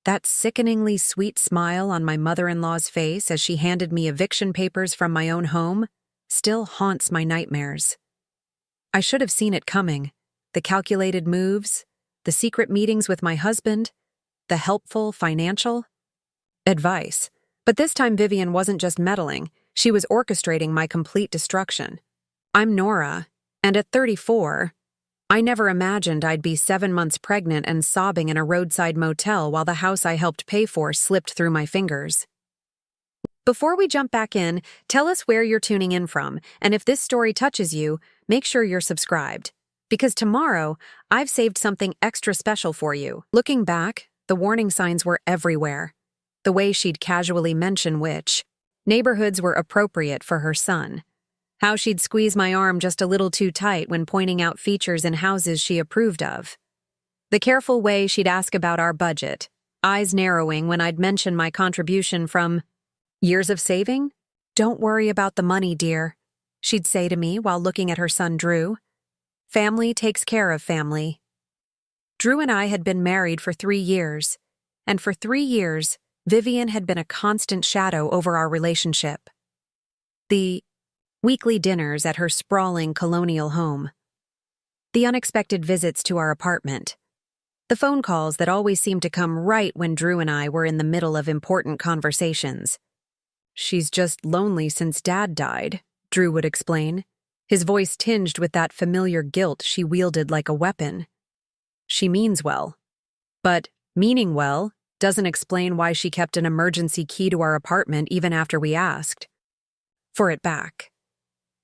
That sickeningly sweet smile on my mother-in-law's face as she handed me eviction papers from my own home still haunts my nightmares. I should have seen it coming. The calculated moves, the secret meetings with my husband, the helpful financial advice. But this time Vivian wasn't just meddling, she was orchestrating my complete destruction. I'm Nora, and at 34, I never imagined I'd be 7 months pregnant and sobbing in a roadside motel while the house I helped pay for slipped through my fingers. Before we jump back in, tell us where you're tuning in from, and if this story touches you, make sure you're subscribed. Because tomorrow, I've saved something extra special for you. Looking back, the warning signs were everywhere. The way she'd casually mention which neighborhoods were appropriate for her son. How she'd squeeze my arm just a little too tight when pointing out features in houses she approved of. The careful way she'd ask about our budget, eyes narrowing when I'd mention my contribution from years of saving? Don't worry about the money, dear, she'd say to me while looking at her son Drew. Family takes care of family. Drew and I had been married for 3 years, and for 3 years, Vivian had been a constant shadow over our relationship. The weekly dinners at her sprawling colonial home. The unexpected visits to our apartment. The phone calls that always seemed to come right when Drew and I were in the middle of important conversations. She's just lonely since Dad died, Drew would explain, his voice tinged with that familiar guilt she wielded like a weapon. She means well. But meaning well doesn't explain why she kept an emergency key to our apartment even after we asked for it back.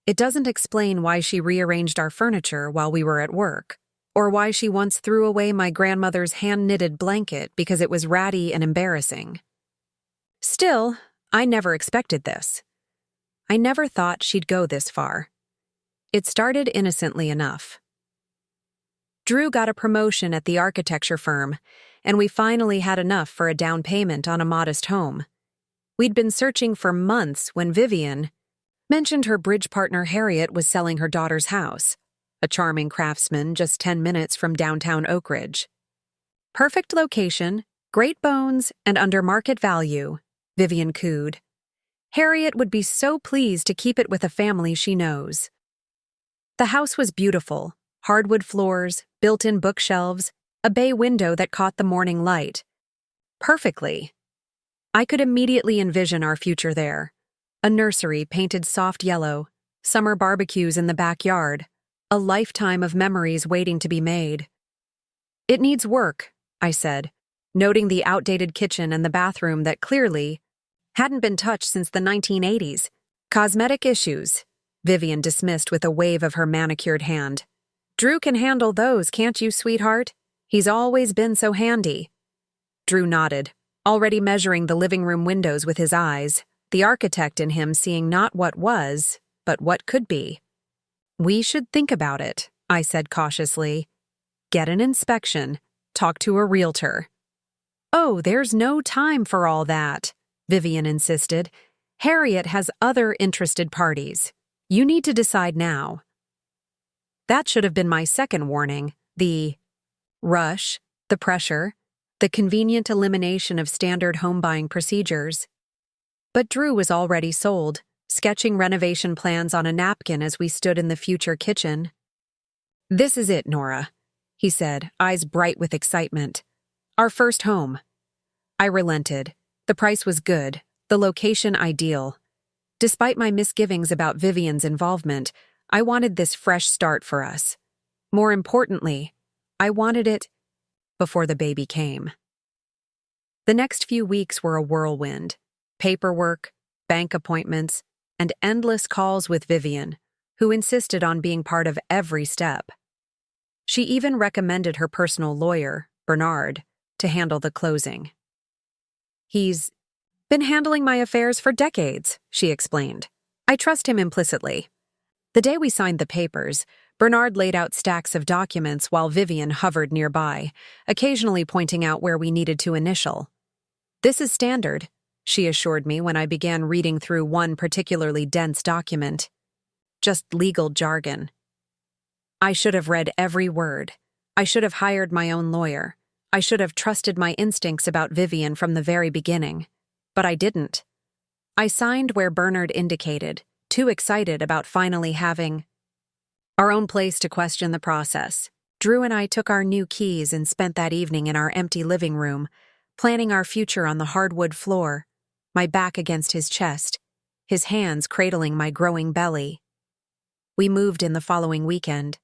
It doesn't explain why she rearranged our furniture while we were at work, or why she once threw away my grandmother's hand-knitted blanket because it was ratty and embarrassing. Still, I never expected this. I never thought she'd go this far. It started innocently enough. Drew got a promotion at the architecture firm, and we finally had enough for a down payment on a modest home. We'd been searching for months when Vivian mentioned her bridge partner Harriet was selling her daughter's house, a charming craftsman just 10 minutes from downtown Oak Ridge. Perfect location, great bones, and under market value, Vivian cooed. Harriet would be so pleased to keep it with a family she knows. The house was beautiful, hardwood floors, built-in bookshelves, a bay window that caught the morning light. Perfectly. I could immediately envision our future there. A nursery painted soft yellow, summer barbecues in the backyard, a lifetime of memories waiting to be made. It needs work, I said, noting the outdated kitchen and the bathroom that clearly hadn't been touched since the 1980s. Cosmetic issues, Vivian dismissed with a wave of her manicured hand. Drew can handle those, can't you, sweetheart? He's always been so handy. Drew nodded, already measuring the living room windows with his eyes, the architect in him seeing not what was, but what could be. We should think about it, I said cautiously. Get an inspection, talk to a realtor. Oh, there's no time for all that, Vivian insisted. Harriet has other interested parties. You need to decide now. That should have been my second warning, the rush, the pressure, the convenient elimination of standard home buying procedures. But Drew was already sold, sketching renovation plans on a napkin as we stood in the future kitchen. This is it, Nora, he said, eyes bright with excitement. Our first home. I relented. The price was good, the location ideal. Despite my misgivings about Vivian's involvement, I wanted this fresh start for us. More importantly, I wanted it before the baby came. The next few weeks were a whirlwind. Paperwork, bank appointments, and endless calls with Vivian, who insisted on being part of every step. She even recommended her personal lawyer, Bernard, to handle the closing. He's been handling my affairs for decades, she explained. I trust him implicitly. The day we signed the papers, Bernard laid out stacks of documents while Vivian hovered nearby, occasionally pointing out where we needed to initial. This is standard, she assured me when I began reading through one particularly dense document. Just legal jargon. I should have read every word. I should have hired my own lawyer. I should have trusted my instincts about Vivian from the very beginning. But I didn't. I signed where Bernard indicated, too excited about finally having our own place to question the process. Drew and I took our new keys and spent that evening in our empty living room, planning our future on the hardwood floor, my back against his chest, his hands cradling my growing belly. We moved in the following weekend.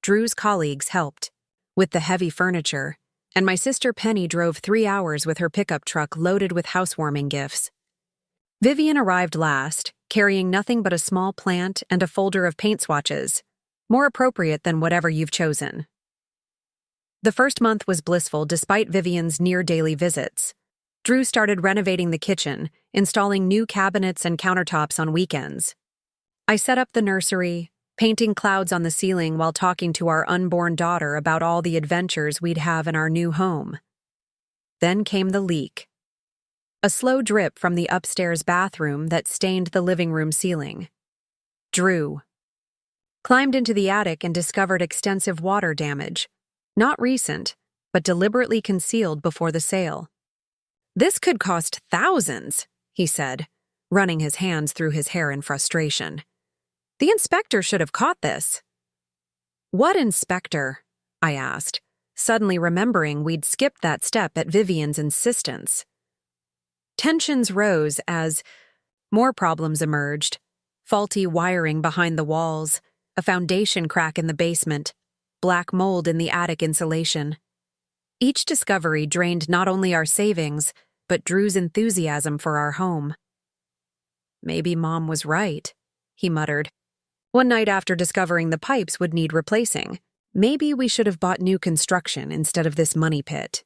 Drew's colleagues helped with the heavy furniture, and my sister Penny drove 3 hours with her pickup truck loaded with housewarming gifts. Vivian arrived last, carrying nothing but a small plant and a folder of paint swatches, more appropriate than whatever you've chosen. The first month was blissful despite Vivian's near-daily visits. Drew started renovating the kitchen, installing new cabinets and countertops on weekends. I set up the nursery, painting clouds on the ceiling while talking to our unborn daughter about all the adventures we'd have in our new home. Then came the leak. A slow drip from the upstairs bathroom that stained the living room ceiling. Drew climbed into the attic and discovered extensive water damage, not recent, but deliberately concealed before the sale. "This could cost thousands," he said, running his hands through his hair in frustration. "The inspector should have caught this." "What inspector?" I asked, suddenly remembering we'd skipped that step at Vivian's insistence. Tensions rose as more problems emerged: faulty wiring behind the walls, a foundation crack in the basement, black mold in the attic insulation. Each discovery drained not only our savings, but Drew's enthusiasm for our home. "Maybe Mom was right," he muttered. "One night after discovering the pipes would need replacing. Maybe we should have bought new construction instead of this money pit."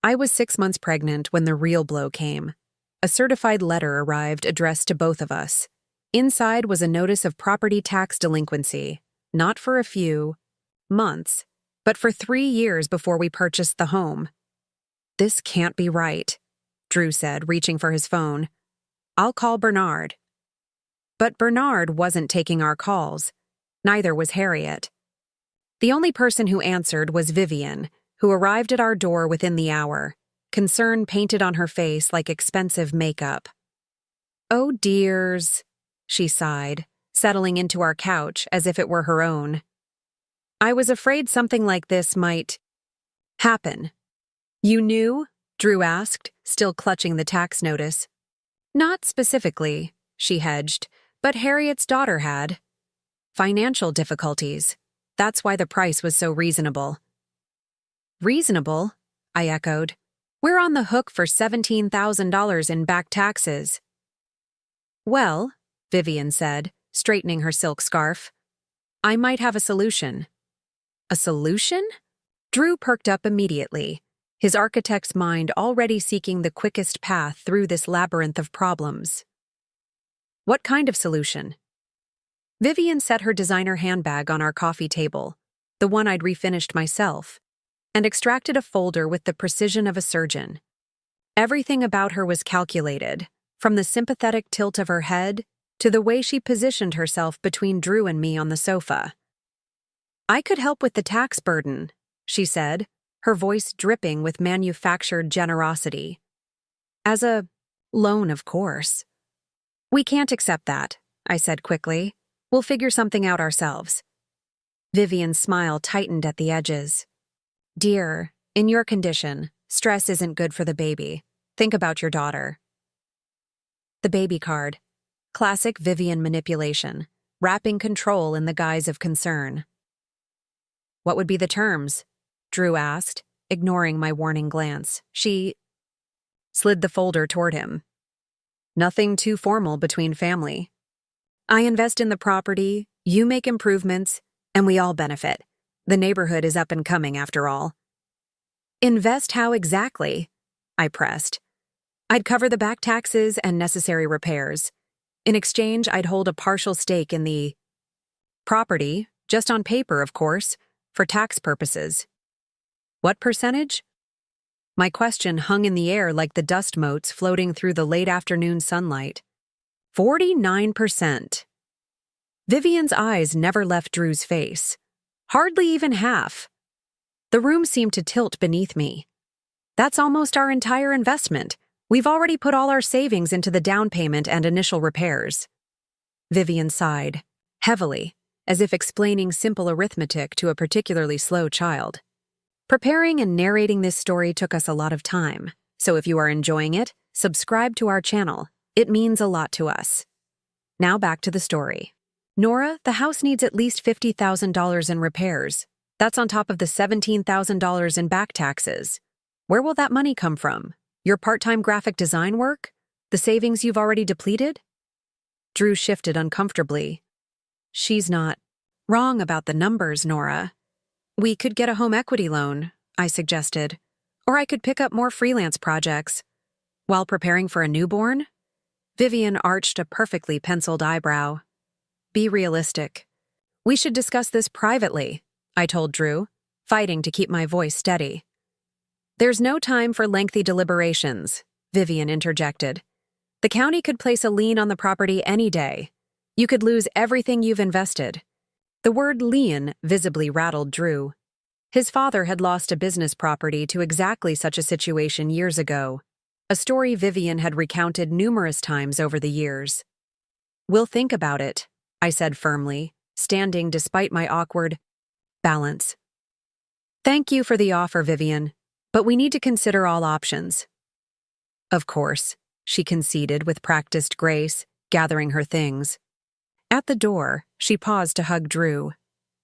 I was 6 months pregnant when the real blow came. A certified letter arrived addressed to both of us. Inside was a notice of property tax delinquency, not for a few months, but for 3 years before we purchased the home. "This can't be right," Drew said, reaching for his phone. "I'll call Bernard." But Bernard wasn't taking our calls. Neither was Harriet. The only person who answered was Vivian, who arrived at our door within the hour, concern painted on her face like expensive makeup. "Oh dears," she sighed, settling into our couch as if it were her own. "I was afraid something like this might happen." "You knew?" Drew asked, still clutching the tax notice. "Not specifically," she hedged, "but Harriet's daughter had financial difficulties. That's why the price was so reasonable." "Reasonable?" I echoed. "We're on the hook for $17,000 in back taxes." "Well," Vivian said, straightening her silk scarf, "I might have a solution." "A solution?" Drew perked up immediately, his architect's mind already seeking the quickest path through this labyrinth of problems. "What kind of solution?" Vivian set her designer handbag on our coffee table, the one I'd refinished myself, and extracted a folder with the precision of a surgeon. Everything about her was calculated, from the sympathetic tilt of her head to the way she positioned herself between Drew and me on the sofa. "I could help with the tax burden," she said, her voice dripping with manufactured generosity. "As a loan, of course." "We can't accept that," I said quickly. "We'll figure something out ourselves." Vivian's smile tightened at the edges. "Dear, in your condition, stress isn't good for the baby. Think about your daughter." The baby card. Classic Vivian manipulation, wrapping control in the guise of concern. "What would be the terms?" Drew asked, ignoring my warning glance. She slid the folder toward him. "Nothing too formal between family. I invest in the property, you make improvements, and we all benefit. The neighborhood is up and coming, after all." "Invest how exactly?" I pressed. "I'd cover the back taxes and necessary repairs. In exchange, I'd hold a partial stake in the property, just on paper, of course, for tax purposes." "What percentage?" My question hung in the air like the dust motes floating through the late afternoon sunlight. 49%. Vivian's eyes never left Drew's face. Hardly even half. The The room seemed to tilt beneath me. That's almost our entire investment. We've already put all our savings into the down payment and initial repairs. Vivian sighed, heavily, as if explaining simple arithmetic to a particularly slow child. Preparing and narrating this story took us a lot of time, so if you are enjoying it, subscribe to our channel. It means a lot to us. Now back to the story. Nora, the house needs at least $50,000 in repairs. That's on top of the $17,000 in back taxes. Where will that money come from? Your part-time graphic design work? The savings you've already depleted? Drew shifted uncomfortably. She's not wrong about the numbers, Nora. We could get a home equity loan, I suggested. Or I could pick up more freelance projects. While preparing for a newborn? Vivian arched a perfectly penciled eyebrow. Be realistic. We should discuss this privately, I told Drew, fighting to keep my voice steady. There's no time for lengthy deliberations, Vivian interjected. The county could place a lien on the property any day. You could lose everything you've invested. The word lien visibly rattled Drew. His father had lost a business property to exactly such a situation years ago, a story Vivian had recounted numerous times over the years. We'll think about it, I said firmly, standing despite my awkward balance. Thank you for the offer, Vivian, but we need to consider all options. Of course, she conceded with practiced grace, gathering her things. At the door, she paused to hug Drew.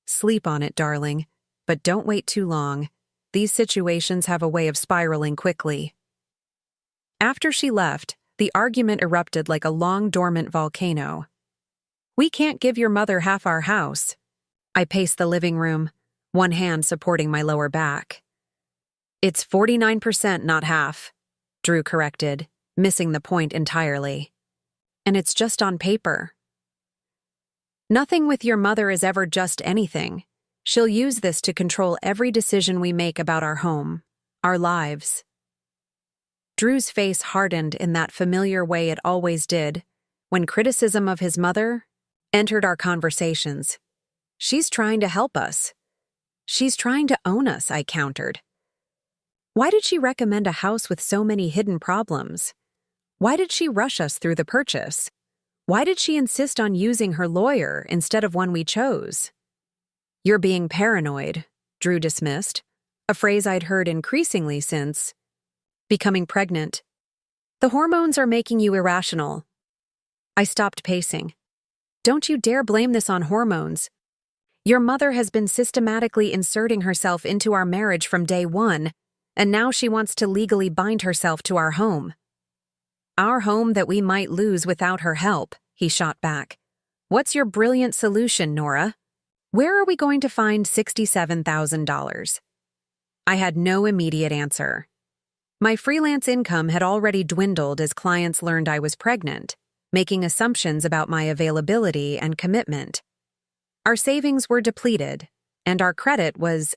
Sleep on it, darling, but don't wait too long. These situations have a way of spiraling quickly. After she left, the argument erupted like a long dormant volcano. We can't give your mother half our house. I paced the living room, one hand supporting my lower back. It's 49%, not half, Drew corrected, missing the point entirely. And it's just on paper. Nothing with your mother is ever just anything. She'll use this to control every decision we make about our home, our lives. Drew's face hardened in that familiar way it always did, when criticism of his mother entered our conversations. She's trying to help us. She's trying to own us, I countered. Why did she recommend a house with so many hidden problems? Why did she rush us through the purchase? Why did she insist on using her lawyer instead of one we chose? You're being paranoid, Drew dismissed, a phrase I'd heard increasingly since becoming pregnant. The hormones are making you irrational. I stopped pacing. Don't you dare blame this on hormones. Your mother has been systematically inserting herself into our marriage from day one, and now she wants to legally bind herself to our home. Our home that we might lose without her help, he shot back. What's your brilliant solution, Nora? Where are we going to find $67,000? I had no immediate answer. My freelance income had already dwindled as clients learned I was pregnant, making assumptions about my availability and commitment. Our savings were depleted, and our credit was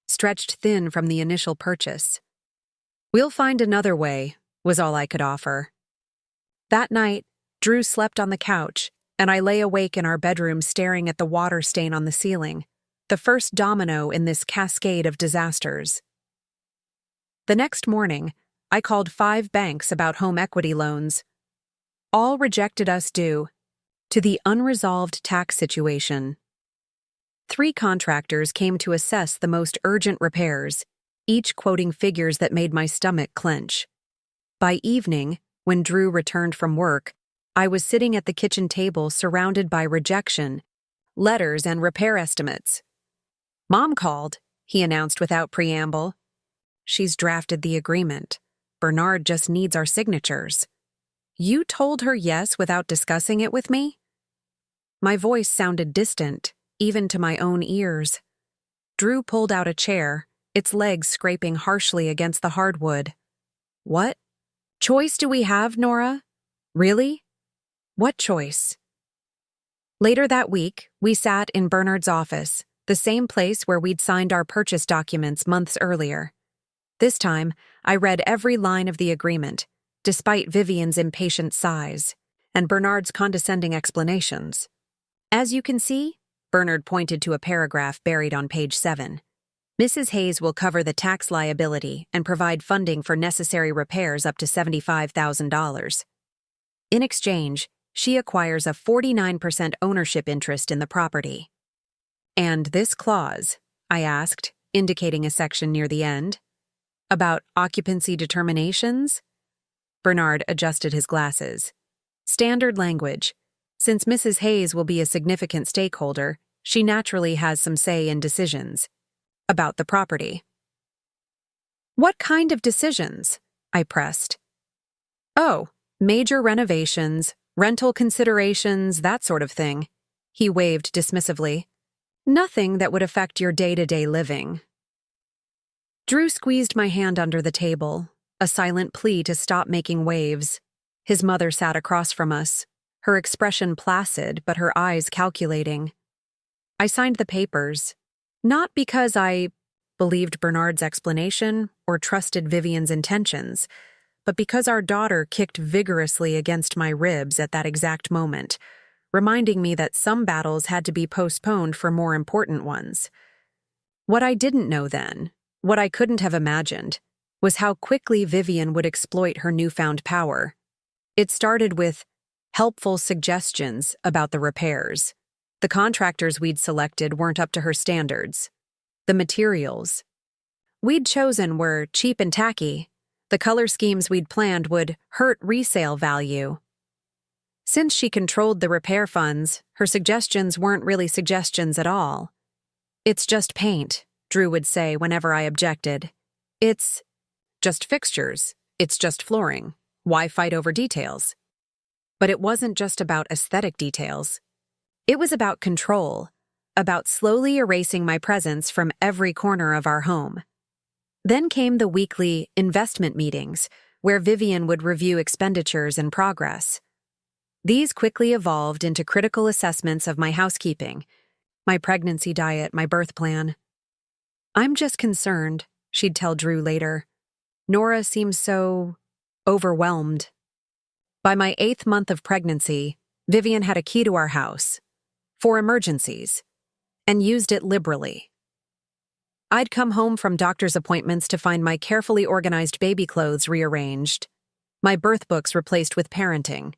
stretched thin from the initial purchase. We'll find another way, was all I could offer. That night, Drew slept on the couch, and I lay awake in our bedroom staring at the water stain on the ceiling, the first domino in this cascade of disasters. The next morning, I called 5 banks about home equity loans. All rejected us due to the unresolved tax situation. 3 contractors came to assess the most urgent repairs, each quoting figures that made my stomach clench. By evening, when Drew returned from work, I was sitting at the kitchen table surrounded by rejection, letters, and repair estimates. Mom called, he announced without preamble. She's drafted the agreement. Bernard just needs our signatures. You told her yes without discussing it with me? My voice sounded distant, even to my own ears. Drew pulled out a chair, its legs scraping harshly against the hardwood. What choice do we have, Nora? Really? What choice? Later that week, we sat in Bernard's office, the same place where we'd signed our purchase documents months earlier. This time, I read every line of the agreement, despite Vivian's impatient sighs and Bernard's condescending explanations. As you can see, Bernard pointed to a paragraph buried on page 7. Mrs. Hayes will cover the tax liability and provide funding for necessary repairs up to $75,000. In exchange, she acquires a 49% ownership interest in the property. And this clause, I asked, indicating a section near the end, about occupancy determinations? Bernard adjusted his glasses. Standard language. Since Mrs. Hayes will be a significant stakeholder, she naturally has some say in decisions about the property. What kind of decisions? I pressed. Oh, major renovations, rental considerations, that sort of thing. He waved dismissively. Nothing that would affect your day-to-day living. Drew squeezed my hand under the table, a silent plea to stop making waves. His mother sat across from us, her expression placid but her eyes calculating. I signed the papers, not because I believed Bernard's explanation or trusted Vivian's intentions, but because our daughter kicked vigorously against my ribs at that exact moment, reminding me that some battles had to be postponed for more important ones. What I didn't know then, what I couldn't have imagined, was how quickly Vivian would exploit her newfound power. It started with helpful suggestions about the repairs. The contractors we'd selected weren't up to her standards. The materials we'd chosen were cheap and tacky. The color schemes we'd planned would hurt resale value. Since she controlled the repair funds, her suggestions weren't really suggestions at all. It's just paint, Drew would say whenever I objected. It's just fixtures. It's just flooring. Why fight over details? But it wasn't just about aesthetic details. It was about control, about slowly erasing my presence from every corner of our home. Then came the weekly investment meetings, where Vivian would review expenditures and progress. These quickly evolved into critical assessments of my housekeeping, my pregnancy diet, my birth plan. I'm just concerned, she'd tell Drew later. Nora seems so overwhelmed. By my 8th month of pregnancy, Vivian had a key to our house, for emergencies, and used it liberally. I'd come home from doctor's appointments to find my carefully organized baby clothes rearranged, my birth books replaced with parenting,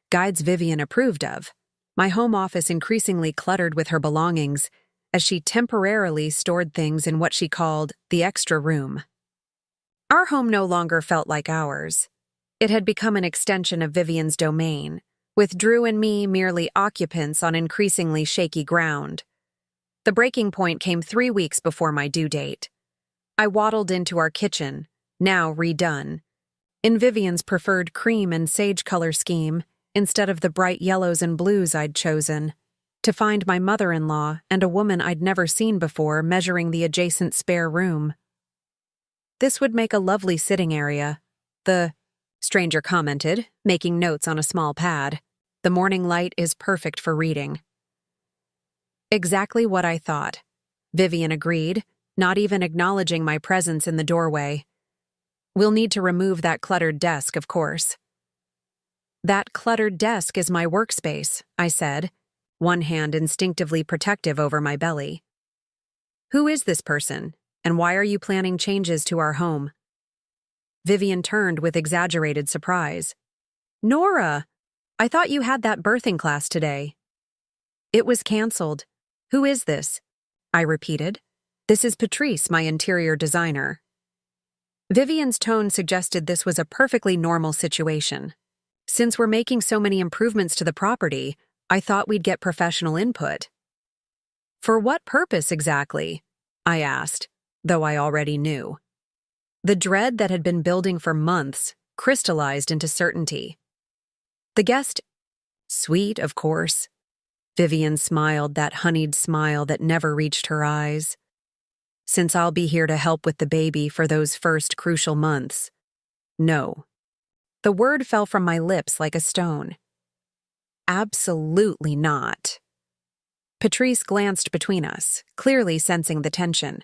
guides Vivian approved of, my home office increasingly cluttered with her belongings as she temporarily stored things in what she called the extra room. Our home no longer felt like ours. It had become an extension of Vivian's domain, with Drew and me merely occupants on increasingly shaky ground. The breaking point came 3 weeks before my due date. I waddled into our kitchen, now redone, in Vivian's preferred cream and sage color scheme instead of the bright yellows and blues I'd chosen, to find my mother-in-law and a woman I'd never seen before measuring the adjacent spare room. This would make a lovely sitting area, the stranger commented, making notes on a small pad. The morning light is perfect for reading. Exactly what I thought, Vivian agreed, not even acknowledging my presence in the doorway. We'll need to remove that cluttered desk, of course. That cluttered desk is my workspace, I said, one hand instinctively protective over my belly. Who is this person, and why are you planning changes to our home? Vivian turned with exaggerated surprise. Nora! I thought you had that birthing class today. It was canceled. Who is this? I repeated. This is Patrice, my interior designer. Vivian's tone suggested this was a perfectly normal situation. Since we're making so many improvements to the property, I thought we'd get professional input. For what purpose exactly? I asked, though I already knew. The dread that had been building for months crystallized into certainty. The guest, sweet, of course. Vivian smiled that honeyed smile that never reached her eyes. Since I'll be here to help with the baby for those first crucial months. No. The word fell from my lips like a stone. Absolutely not. Patrice glanced between us, clearly sensing the tension.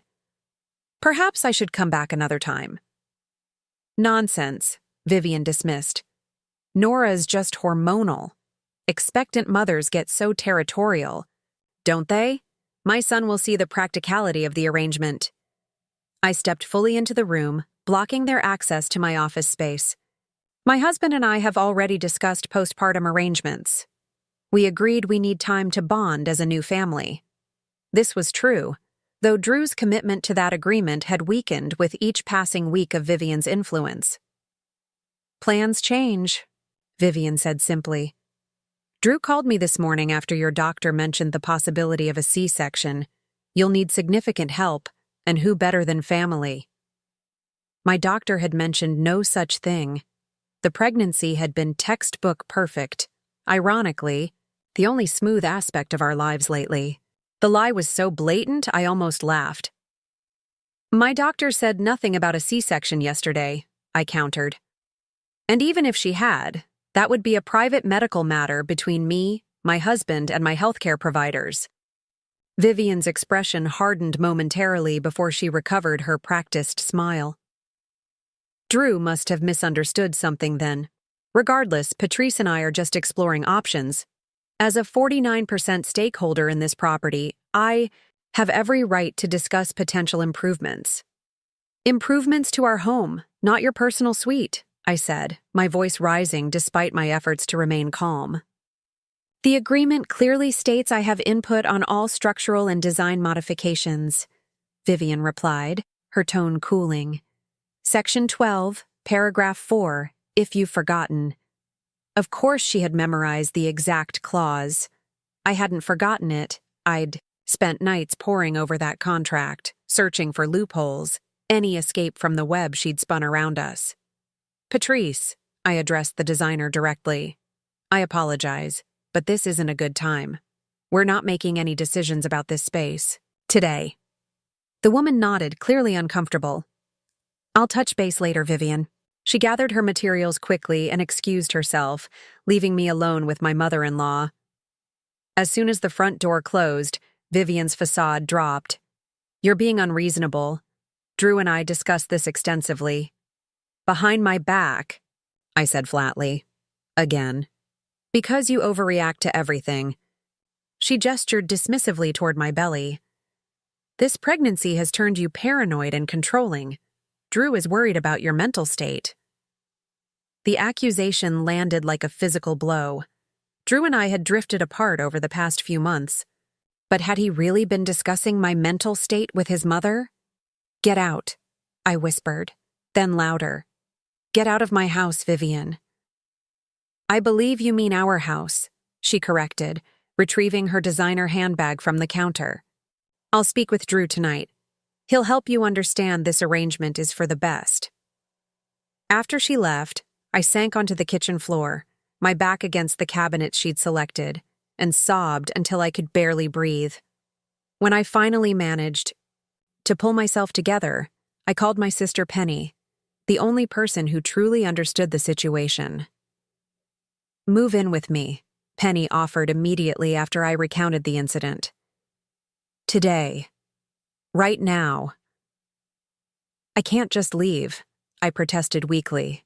Perhaps I should come back another time. Nonsense, Vivian dismissed. Nora's just hormonal. Expectant mothers get so territorial, don't they? My son will see the practicality of the arrangement. I stepped fully into the room, blocking their access to my office space. My husband and I have already discussed postpartum arrangements. We agreed we need time to bond as a new family. This was true, though Drew's commitment to that agreement had weakened with each passing week of Vivian's influence. "Plans change," Vivian said simply. "Drew called me this morning after your doctor mentioned the possibility of a C-section. You'll need significant help, and who better than family?" My doctor had mentioned no such thing. The pregnancy had been textbook perfect. Ironically, the only smooth aspect of our lives lately. The lie was so blatant I almost laughed. "My doctor said nothing about a C-section yesterday," I countered. "And even if she had, that would be a private medical matter between me, my husband, and my healthcare providers." Vivian's expression hardened momentarily before she recovered her practiced smile. Drew must have misunderstood something then. Regardless, Patrice and I are just exploring options. As a 49% stakeholder in this property, I have every right to discuss potential improvements. "Improvements to our home, not your personal suite," I said, my voice rising despite my efforts to remain calm. "The agreement clearly states I have input on all structural and design modifications," Vivian replied, her tone cooling. "Section 12, paragraph 4, if you've forgotten." Of course she had memorized the exact clause. I hadn't forgotten it. I'd spent nights poring over that contract, searching for loopholes, any escape from the web she'd spun around us. "Patrice," I addressed the designer directly. "I apologize, but this isn't a good time. We're not making any decisions about this space today." The woman nodded, clearly uncomfortable. "I'll touch base later, Vivian." She gathered her materials quickly and excused herself, leaving me alone with my mother-in-law. As soon as the front door closed, Vivian's facade dropped. "You're being unreasonable." Drew and I discussed this extensively. "Behind my back," I said flatly. Again. "Because you overreact to everything." She gestured dismissively toward my belly. "This pregnancy has turned you paranoid and controlling. Drew is worried about your mental state." The accusation landed like a physical blow. Drew and I had drifted apart over the past few months. But had he really been discussing my mental state with his mother? "Get out," I whispered, then louder. "Get out of my house, Vivian." "I believe you mean our house," she corrected, retrieving her designer handbag from the counter. "I'll speak with Drew tonight. He'll help you understand this arrangement is for the best." After she left, I sank onto the kitchen floor, my back against the cabinet she'd selected, and sobbed until I could barely breathe. When I finally managed to pull myself together, I called my sister Penny, the only person who truly understood the situation. "Move in with me," Penny offered immediately after I recounted the incident. "Today. Right now." "I can't just leave," I protested weakly.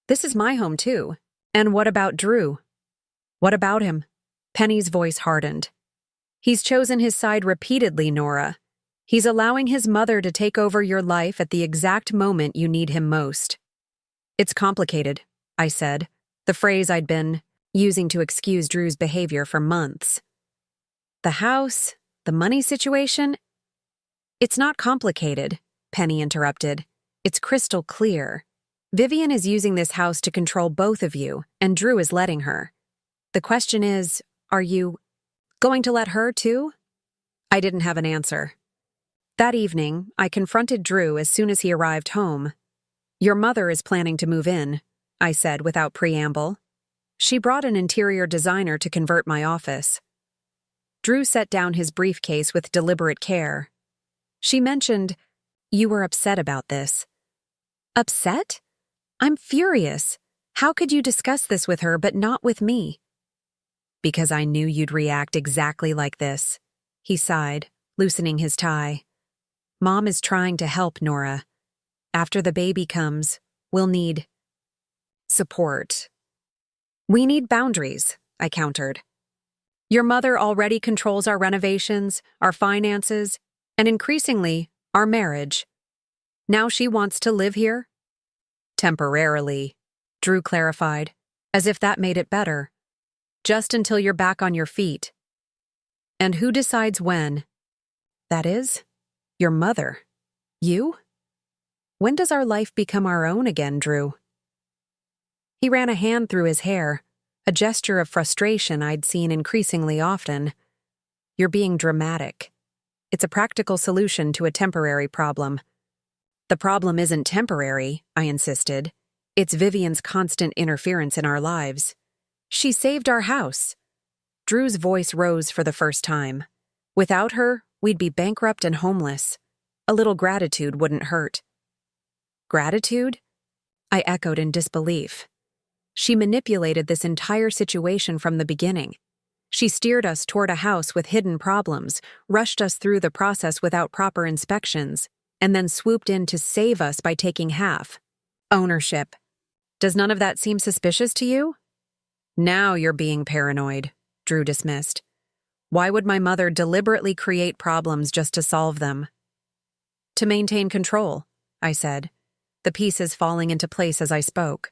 "This is my home too. And what about Drew?" "What about him?" Penny's voice hardened. "He's chosen his side repeatedly, Nora. He's allowing his mother to take over your life at the exact moment you need him most." "It's complicated," I said, the phrase I'd been using to excuse Drew's behavior for months. "The house, the money situation—" "It's not complicated," Penny interrupted. "It's crystal clear. Vivian is using this house to control both of you, and Drew is letting her. The question is, are you going to let her too?" I didn't have an answer. That evening, I confronted Drew as soon as he arrived home. "Your mother is planning to move in," I said without preamble. "She brought an interior designer to convert my office." Drew set down his briefcase with deliberate care. "She mentioned, you were upset about this." "Upset? I'm furious. How could you discuss this with her but not with me?" "Because I knew you'd react exactly like this," he sighed, loosening his tie. "Mom is trying to help, Nora. After the baby comes, we'll need support." "We need boundaries," I countered. "Your mother already controls our renovations, our finances, and increasingly, our marriage. Now she wants to live here? Temporarily, Drew clarified, as if that made it better. Just until you're back on your feet. And who decides when? That is, your mother. You? When does our life become our own again, Drew? He ran a hand through his hair, a gesture of frustration I'd seen increasingly often. You're being dramatic. It's a practical solution to a temporary problem. The problem isn't temporary, I insisted. It's Vivian's constant interference in our lives. She saved our house. Drew's voice rose for the first time. Without her, we'd be bankrupt and homeless. A little gratitude wouldn't hurt. Gratitude? I echoed in disbelief. She manipulated this entire situation from the beginning. She steered us toward a house with hidden problems, rushed us through the process without proper inspections, and then swooped in to save us by taking half. Ownership. Does none of that seem suspicious to you? Now you're being paranoid, Drew dismissed. Why would my mother deliberately create problems just to solve them? To maintain control, I said, the pieces falling into place as I spoke.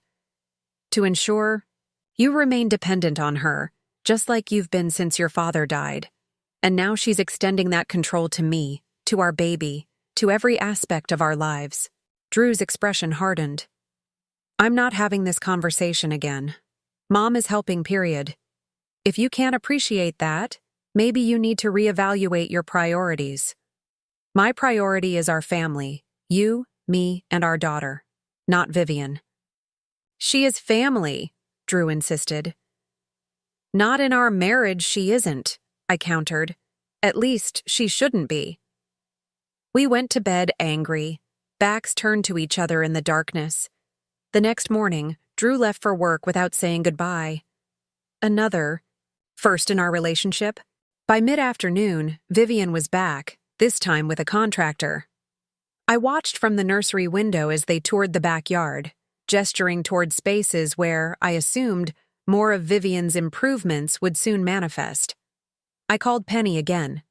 To ensure you remain dependent on her, just like you've been since your father died. And now she's extending that control to me, to our baby, to every aspect of our lives. Drew's expression hardened. I'm not having this conversation again. Mom is helping, period. If you can't appreciate that, maybe you need to reevaluate your priorities. My priority is our family, you, me, and our daughter, not Vivian. She is family, Drew insisted. Not in our marriage she isn't, I countered. At least she shouldn't be. We went to bed angry, backs turned to each other in the darkness. The next morning, Drew left for work without saying goodbye. Another first in our relationship. By mid-afternoon, Vivian was back, this time with a contractor. I watched from the nursery window as they toured the backyard, gesturing toward spaces where, I assumed, more of Vivian's improvements would soon manifest. I called Penny again.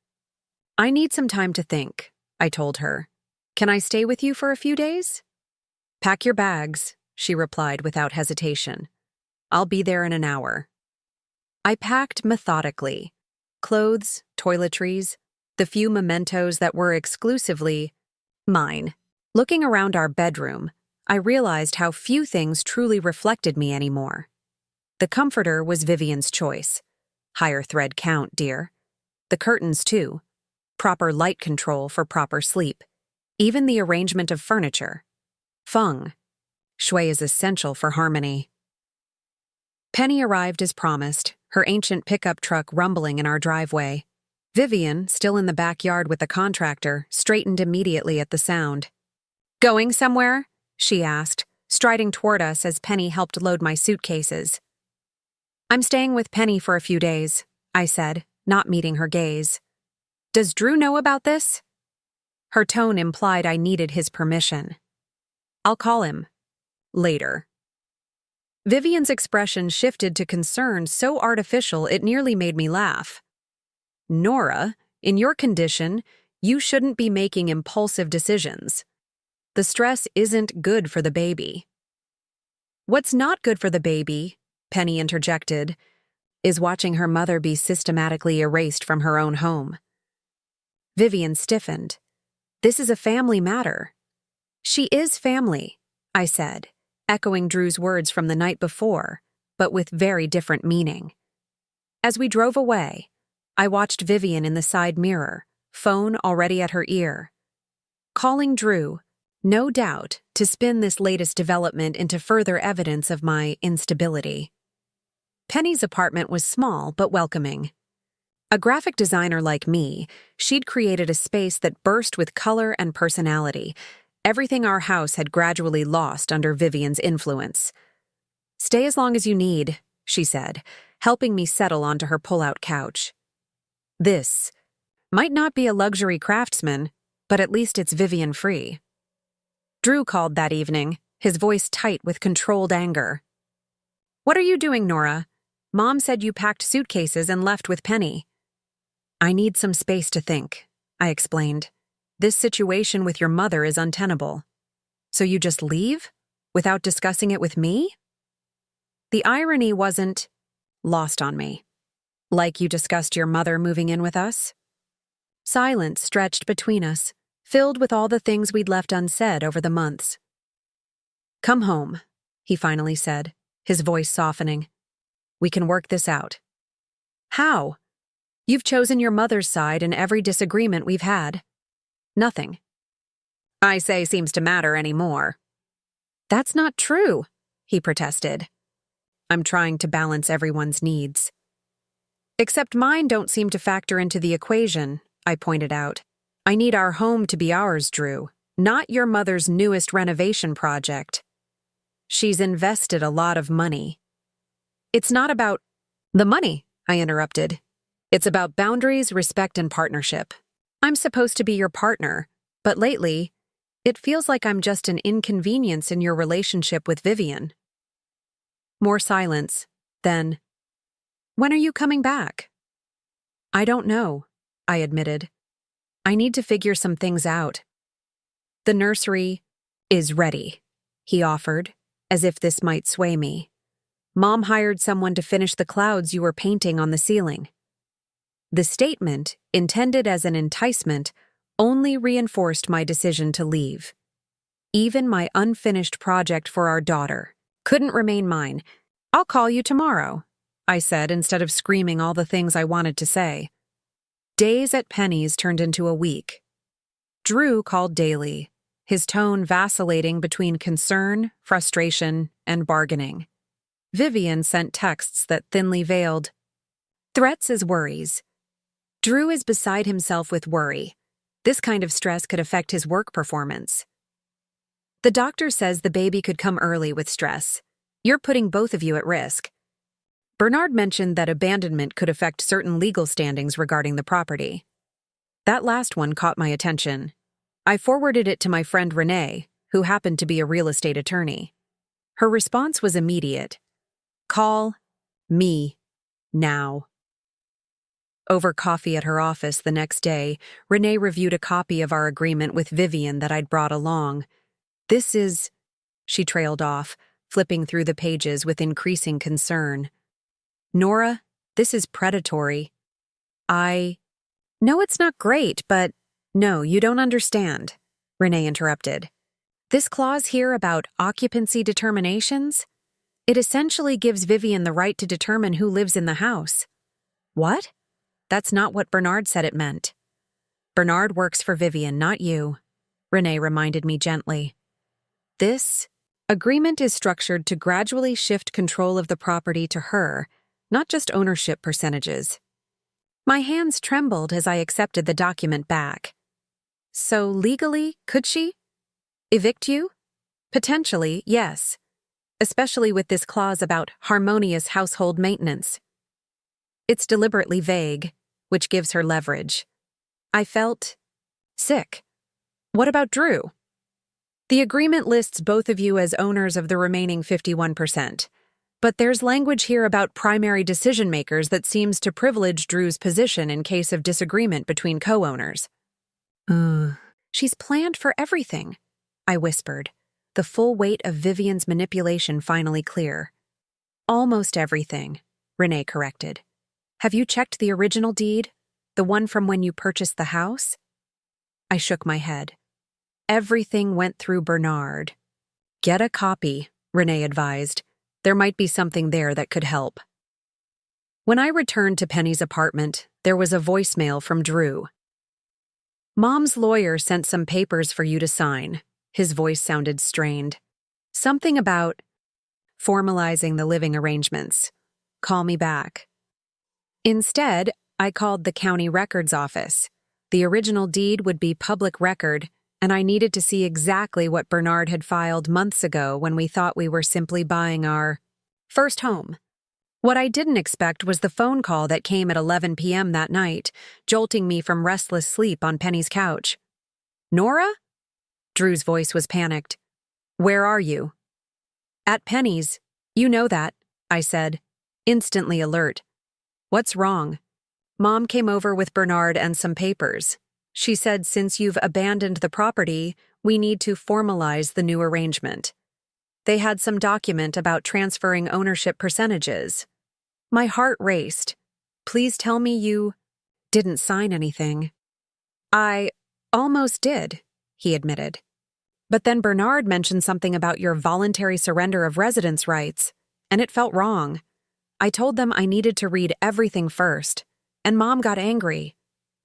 I need some time to think, I told her. Can I stay with you for a few days? Pack your bags, she replied without hesitation. I'll be there in an hour. I packed methodically. Clothes, toiletries, the few mementos that were exclusively mine. Looking around our bedroom, I realized how few things truly reflected me anymore. The comforter was Vivian's choice. Higher thread count, dear. The curtains, too. Proper light control for proper sleep. Even the arrangement of furniture. Feng. Shui is essential for harmony. Penny arrived as promised, her ancient pickup truck rumbling in our driveway. Vivian, still in the backyard with the contractor, straightened immediately at the sound. Going somewhere? She asked, striding toward us as Penny helped load my suitcases. I'm staying with Penny for a few days, I said, not meeting her gaze. Does Drew know about this? Her tone implied I needed his permission. I'll call him. Later. Vivian's expression shifted to concern so artificial it nearly made me laugh. Nora, in your condition, you shouldn't be making impulsive decisions. The stress isn't good for the baby. What's not good for the baby, Penny interjected, is watching her mother be systematically erased from her own home. Vivian stiffened. This is a family matter. She is family, I said, echoing Drew's words from the night before, but with very different meaning. As we drove away, I watched Vivian in the side mirror, phone already at her ear. Calling Drew, no doubt, to spin this latest development into further evidence of my instability. Penny's apartment was small but welcoming. A graphic designer like me, she'd created a space that burst with color and personality, everything our house had gradually lost under Vivian's influence. Stay as long as you need, she said, helping me settle onto her pull-out couch. This might not be a luxury craftsman, but at least it's Vivian-free. Drew called that evening, his voice tight with controlled anger. What are you doing, Nora? Mom said you packed suitcases and left with Penny. I need some space to think, I explained. This situation with your mother is untenable. So you just leave? Without discussing it with me? The irony wasn't lost on me. Like you discussed your mother moving in with us? Silence stretched between us, filled with all the things we'd left unsaid over the months. Come home, he finally said, his voice softening. We can work this out. How? You've chosen your mother's side in every disagreement we've had. Nothing. I say seems to matter anymore. That's not true, he protested. I'm trying to balance everyone's needs. Except mine don't seem to factor into the equation, I pointed out. I need our home to be ours, Drew, not your mother's newest renovation project. She's invested a lot of money. It's not about the money, I interrupted. It's about boundaries, respect, and partnership. I'm supposed to be your partner, but lately, it feels like I'm just an inconvenience in your relationship with Vivian. More silence. Then, when are you coming back? I don't know, I admitted. I need to figure some things out. The nursery is ready, he offered, as if this might sway me. Mom hired someone to finish the clouds you were painting on the ceiling. The statement, intended as an enticement, only reinforced my decision to leave. Even my unfinished project for our daughter couldn't remain mine. I'll call you tomorrow, I said instead of screaming all the things I wanted to say. Days at Penny's turned into a week. Drew called daily, his tone vacillating between concern, frustration, and bargaining. Vivian sent texts that thinly veiled threats as worries. Drew is beside himself with worry. This kind of stress could affect his work performance. The doctor says the baby could come early with stress. You're putting both of you at risk. Bernard mentioned that abandonment could affect certain legal standings regarding the property. That last one caught my attention. I forwarded it to my friend Renee, who happened to be a real estate attorney. Her response was immediate. Call me now. Over coffee at her office the next day, Renee reviewed a copy of our agreement with Vivian that I'd brought along. This is, she trailed off, flipping through the pages with increasing concern. Nora, this is predatory. No, it's not great, but no, you don't understand, Renee interrupted. This clause here about occupancy determinations? It essentially gives Vivian the right to determine who lives in the house. What? That's not what Bernard said it meant. Bernard works for Vivian, not you, Renee reminded me gently. This agreement is structured to gradually shift control of the property to her, not just ownership percentages. My hands trembled as I accepted the document back. So legally, could she evict you? Potentially, yes. Especially with this clause about harmonious household maintenance. It's deliberately vague, which gives her leverage. I felt sick. What about Drew? The agreement lists both of you as owners of the remaining 51%, but there's language here about primary decision-makers that seems to privilege Drew's position in case of disagreement between co-owners. She's planned for everything, I whispered, the full weight of Vivian's manipulation finally clear. Almost everything, Renee corrected. Have you checked the original deed? The one from when you purchased the house? I shook my head. Everything went through Bernard. Get a copy, Renee advised. There might be something there that could help. When I returned to Penny's apartment, there was a voicemail from Drew. Mom's lawyer sent some papers for you to sign. His voice sounded strained. Something about formalizing the living arrangements. Call me back. Instead, I called the county records office. The original deed would be public record, and I needed to see exactly what Bernard had filed months ago when we thought we were simply buying our first home. What I didn't expect was the phone call that came at 11 p.m. that night, jolting me from restless sleep on Penny's couch. Nora? Drew's voice was panicked. Where are you? At Penny's. You know that, I said, instantly alert. What's wrong? Mom came over with Bernard and some papers. She said since you've abandoned the property, We need to formalize the new arrangement. They had some document about transferring ownership percentages. My heart raced. Please tell me you didn't sign anything. I almost did, he admitted. But then Bernard mentioned something about your voluntary surrender of residence rights, and it felt wrong. I told them I needed to read everything first, and Mom got angry.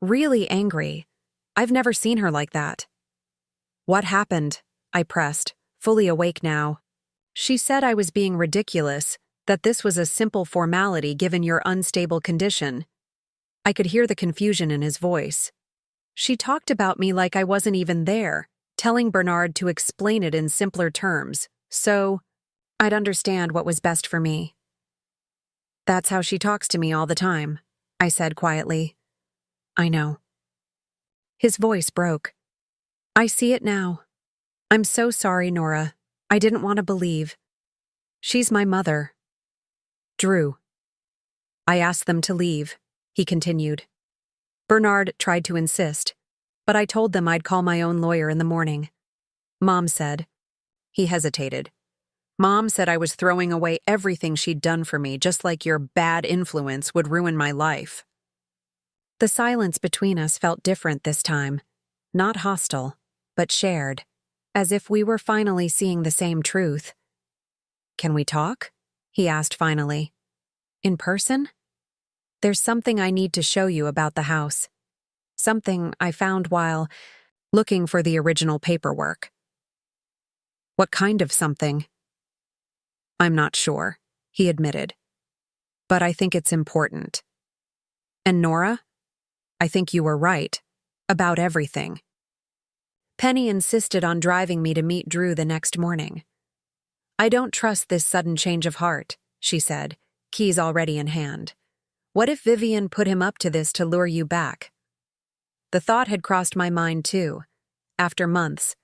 Really angry. I've never seen her like that. What happened? I pressed, fully awake now. She said I was being ridiculous, that this was a simple formality given your unstable condition. I could hear the confusion in his voice. She talked about me like I wasn't even there, telling Bernard to explain it in simpler terms, so I'd understand what was best for me. That's how she talks to me all the time, I said quietly. I know. His voice broke. I see it now. I'm so sorry, Nora. I didn't want to believe. She's my mother. Drew. I asked them to leave, he continued. Bernard tried to insist, but I told them I'd call my own lawyer in the morning. Mom said. He hesitated. Mom said I was throwing away everything she'd done for me, just like your bad influence would ruin my life. The silence between us felt different this time, not hostile, but shared, as if we were finally seeing the same truth. Can we talk? He asked finally. In person? There's something I need to show you about the house. Something I found while looking for the original paperwork. What kind of something? I'm not sure, he admitted. But I think it's important. And Nora? I think you were right. About everything. Penny insisted on driving me to meet Drew the next morning. I don't trust this sudden change of heart, she said, keys already in hand. What if Vivian put him up to this to lure you back? The thought had crossed my mind too. After months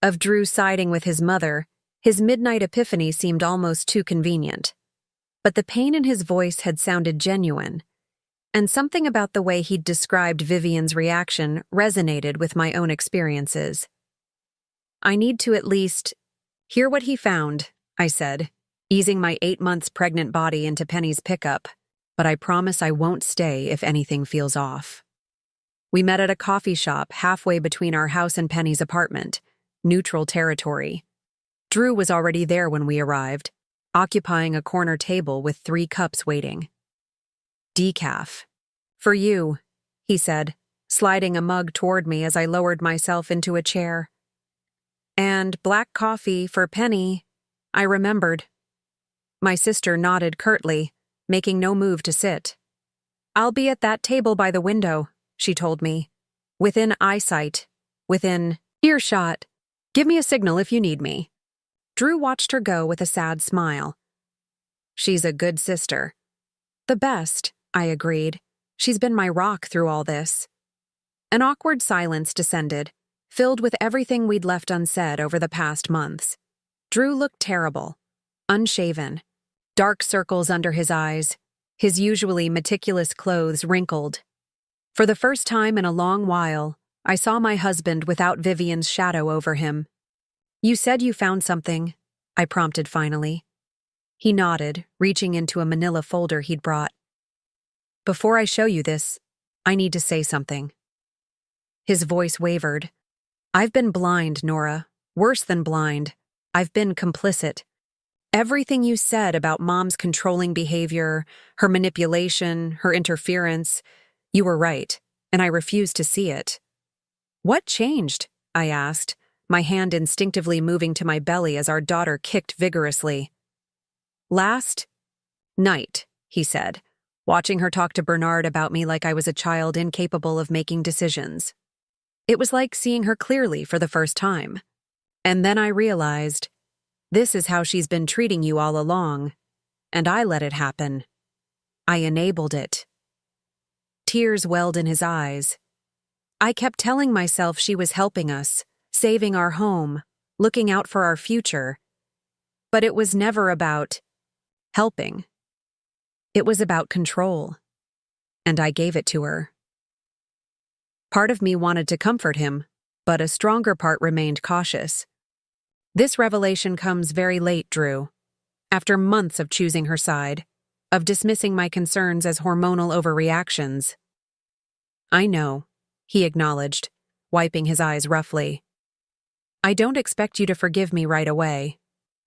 of Drew siding with his mother, his midnight epiphany seemed almost too convenient. But the pain in his voice had sounded genuine, and something about the way he'd described Vivian's reaction resonated with my own experiences. I need to at least hear what he found, I said, easing my 8 months pregnant body into Penny's pickup, but I promise I won't stay if anything feels off. We met at a coffee shop halfway between our house and Penny's apartment, neutral territory. Drew was already there when we arrived, occupying a corner table with 3 cups waiting. Decaf. For you, he said, sliding a mug toward me as I lowered myself into a chair. And black coffee for Penny, I remembered. My sister nodded curtly, making no move to sit. I'll be at that table by the window, she told me. Within eyesight, within earshot. Give me a signal if you need me. Drew watched her go with a sad smile. She's a good sister. The best, I agreed. She's been my rock through all this. An awkward silence descended, filled with everything we'd left unsaid over the past months. Drew looked terrible, unshaven, dark circles under his eyes, his usually meticulous clothes wrinkled. For the first time in a long while, I saw my husband without Vivian's shadow over him. You said you found something, I prompted finally. He nodded, reaching into a manila folder he'd brought. Before I show you this, I need to say something. His voice wavered. I've been blind, Nora. Worse than blind. I've been complicit. Everything you said about Mom's controlling behavior, her manipulation, her interference, you were right, and I refused to see it. What changed? I asked, my hand instinctively moving to my belly as our daughter kicked vigorously. Last night, he said, watching her talk to Bernard about me like I was a child incapable of making decisions. It was like seeing her clearly for the first time. And then I realized, this is how she's been treating you all along, and I let it happen. I enabled it. Tears welled in his eyes. I kept telling myself she was helping us, saving our home, looking out for our future. But it was never about helping. It was about control, and I gave it to her. Part of me wanted to comfort him, but a stronger part remained cautious. This revelation comes very late, Drew. After months of choosing her side, of dismissing my concerns as hormonal overreactions. I know, he acknowledged, wiping his eyes roughly. I don't expect you to forgive me right away.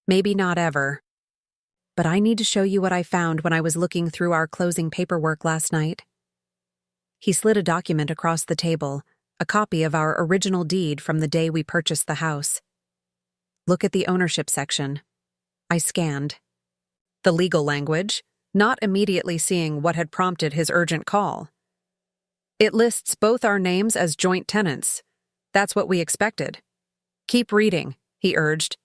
Maybe not ever. But I need to show you what I found when I was looking through our closing paperwork last night. He slid a document across the table, a copy of our original deed from the day we purchased the house. Look at the ownership section. I scanned. The legal language, not immediately seeing what had prompted his urgent call. It lists both our names as joint tenants. That's what we expected. Keep reading, he urged.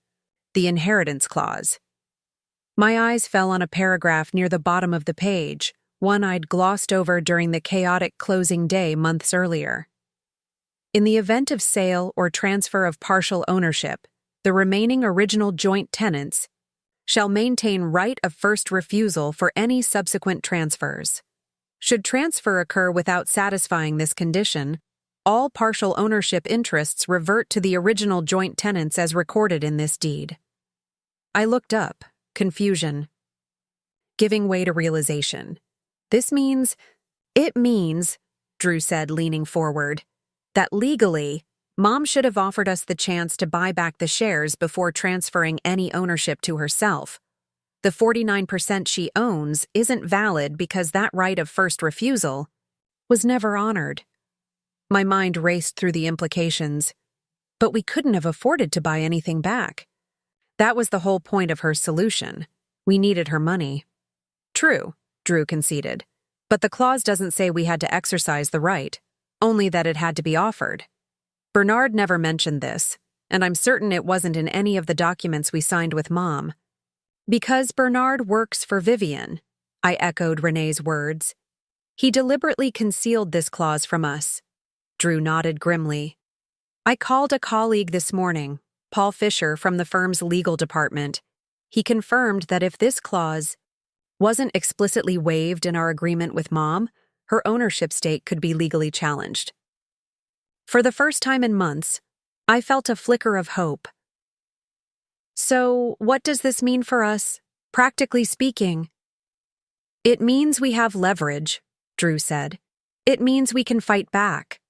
The inheritance clause. My eyes fell on a paragraph near the bottom of the page, one I'd glossed over during the chaotic closing day months earlier. In the event of sale or transfer of partial ownership, the remaining original joint tenants shall maintain right of first refusal for any subsequent transfers. Should transfer occur without satisfying this condition, all partial ownership interests revert to the original joint tenants as recorded in this deed. I looked up, confusion, giving way to realization. It means, Drew said, leaning forward, that legally, Mom should have offered us the chance to buy back the shares before transferring any ownership to herself. The 49% she owns isn't valid because that right of first refusal was never honored. My mind raced through the implications. But we couldn't have afforded to buy anything back. That was the whole point of her solution. We needed her money. True, Drew conceded. But the clause doesn't say we had to exercise the right, only that it had to be offered. Bernard never mentioned this, and I'm certain it wasn't in any of the documents we signed with Mom. Because Bernard works for Vivian, I echoed Renee's words. He deliberately concealed this clause from us. Drew nodded grimly. I called a colleague this morning, Paul Fisher from the firm's legal department. He confirmed that if this clause wasn't explicitly waived in our agreement with Mom, her ownership stake could be legally challenged. For the first time in months, I felt a flicker of hope. So, what does this mean for us, practically speaking? It means we have leverage, Drew said. It means we can fight back.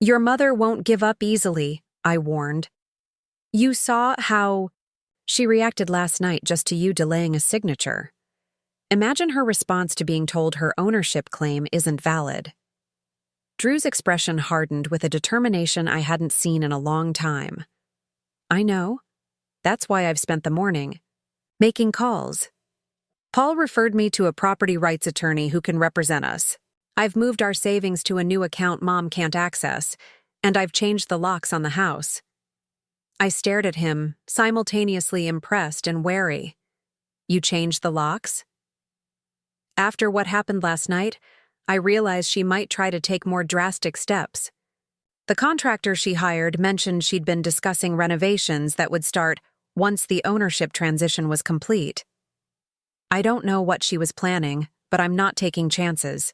Your mother won't give up easily, I warned. You saw how she reacted last night just to you delaying a signature. Imagine her response to being told her ownership claim isn't valid. Drew's expression hardened with a determination I hadn't seen in a long time. I know. That's why I've spent the morning making calls. Paul referred me to a property rights attorney who can represent us. I've moved our savings to a new account Mom can't access, and I've changed the locks on the house. I stared at him, simultaneously impressed and wary. You changed the locks? After what happened last night, I realized she might try to take more drastic steps. The contractor she hired mentioned she'd been discussing renovations that would start once the ownership transition was complete. I don't know what she was planning, but I'm not taking chances.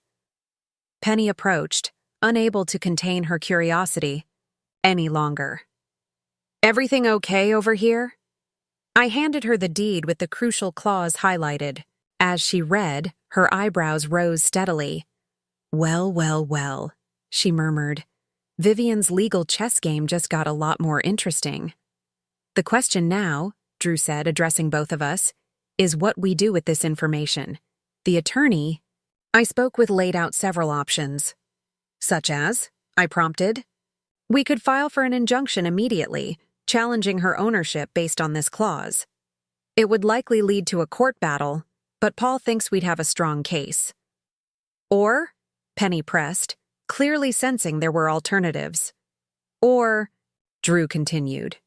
Penny approached, unable to contain her curiosity any longer. Everything okay over here? I handed her the deed with the crucial clause highlighted. As she read, her eyebrows rose steadily. Well, she murmured. Vivian's legal chess game just got a lot more interesting. The question now, Drew said, addressing both of us, is what we do with this information. The attorney I spoke with laid out several options. Such as, I prompted. We could file for an injunction immediately, challenging her ownership based on this clause. It would likely lead to a court battle, but Paul thinks we'd have a strong case. Or, Penny pressed, clearly sensing there were alternatives. Or, Drew continued,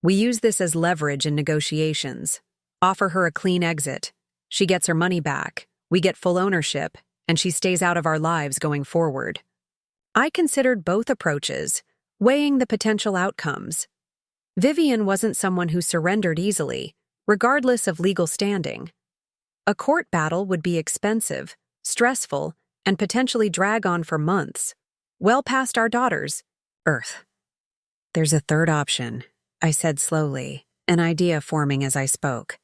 we use this as leverage in negotiations. Offer her a clean exit. She gets her money back, we get full ownership, and she stays out of our lives going forward. I considered both approaches, weighing the potential outcomes. Vivian wasn't someone who surrendered easily, regardless of legal standing. A court battle would be expensive, stressful, and potentially drag on for months, well past our daughter's Earth. There's a third option, I said slowly, an idea forming as I spoke.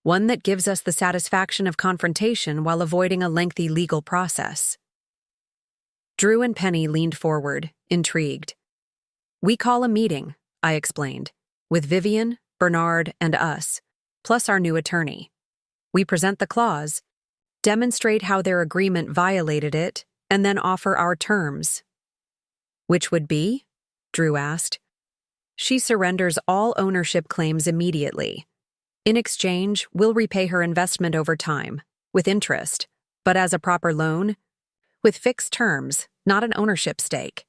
One that gives us the satisfaction of confrontation while avoiding a lengthy legal process. Drew and Penny leaned forward, intrigued. We call a meeting, I explained, with Vivian, Bernard, and us, plus our new attorney. We present the clause, demonstrate how their agreement violated it, and then offer our terms. Which would be? Drew asked. She surrenders all ownership claims immediately. In exchange, we'll repay her investment over time, with interest, but as a proper loan, with fixed terms, not an ownership stake.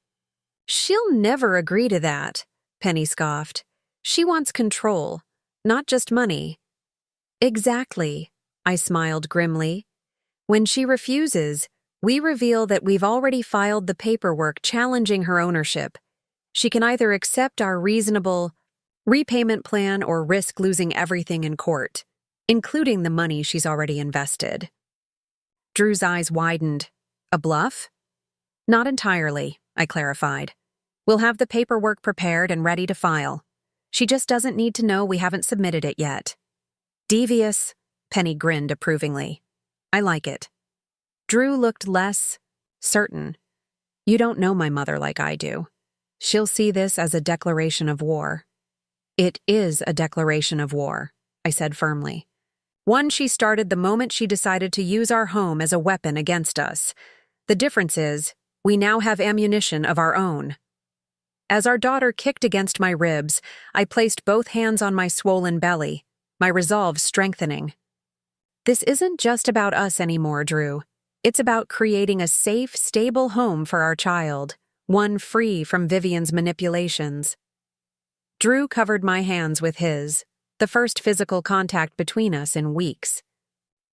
She'll never agree to that, Penny scoffed. She wants control, not just money. Exactly, I smiled grimly. When she refuses, we reveal that we've already filed the paperwork challenging her ownership. She can either accept our reasonable repayment plan or risk losing everything in court, including the money she's already invested. Drew's eyes widened. A bluff? Not entirely, I clarified. We'll have the paperwork prepared and ready to file. She just doesn't need to know we haven't submitted it yet. Devious, Penny grinned approvingly. I like it. Drew looked less certain. You don't know my mother like I do. She'll see this as a declaration of war. It is a declaration of war, I said firmly. One she started the moment she decided to use our home as a weapon against us. The difference is, we now have ammunition of our own. As our daughter kicked against my ribs, I placed both hands on my swollen belly, my resolve strengthening. This isn't just about us anymore, Drew. It's about creating a safe, stable home for our child, one free from Vivian's manipulations. Drew covered my hands with his, the first physical contact between us in weeks.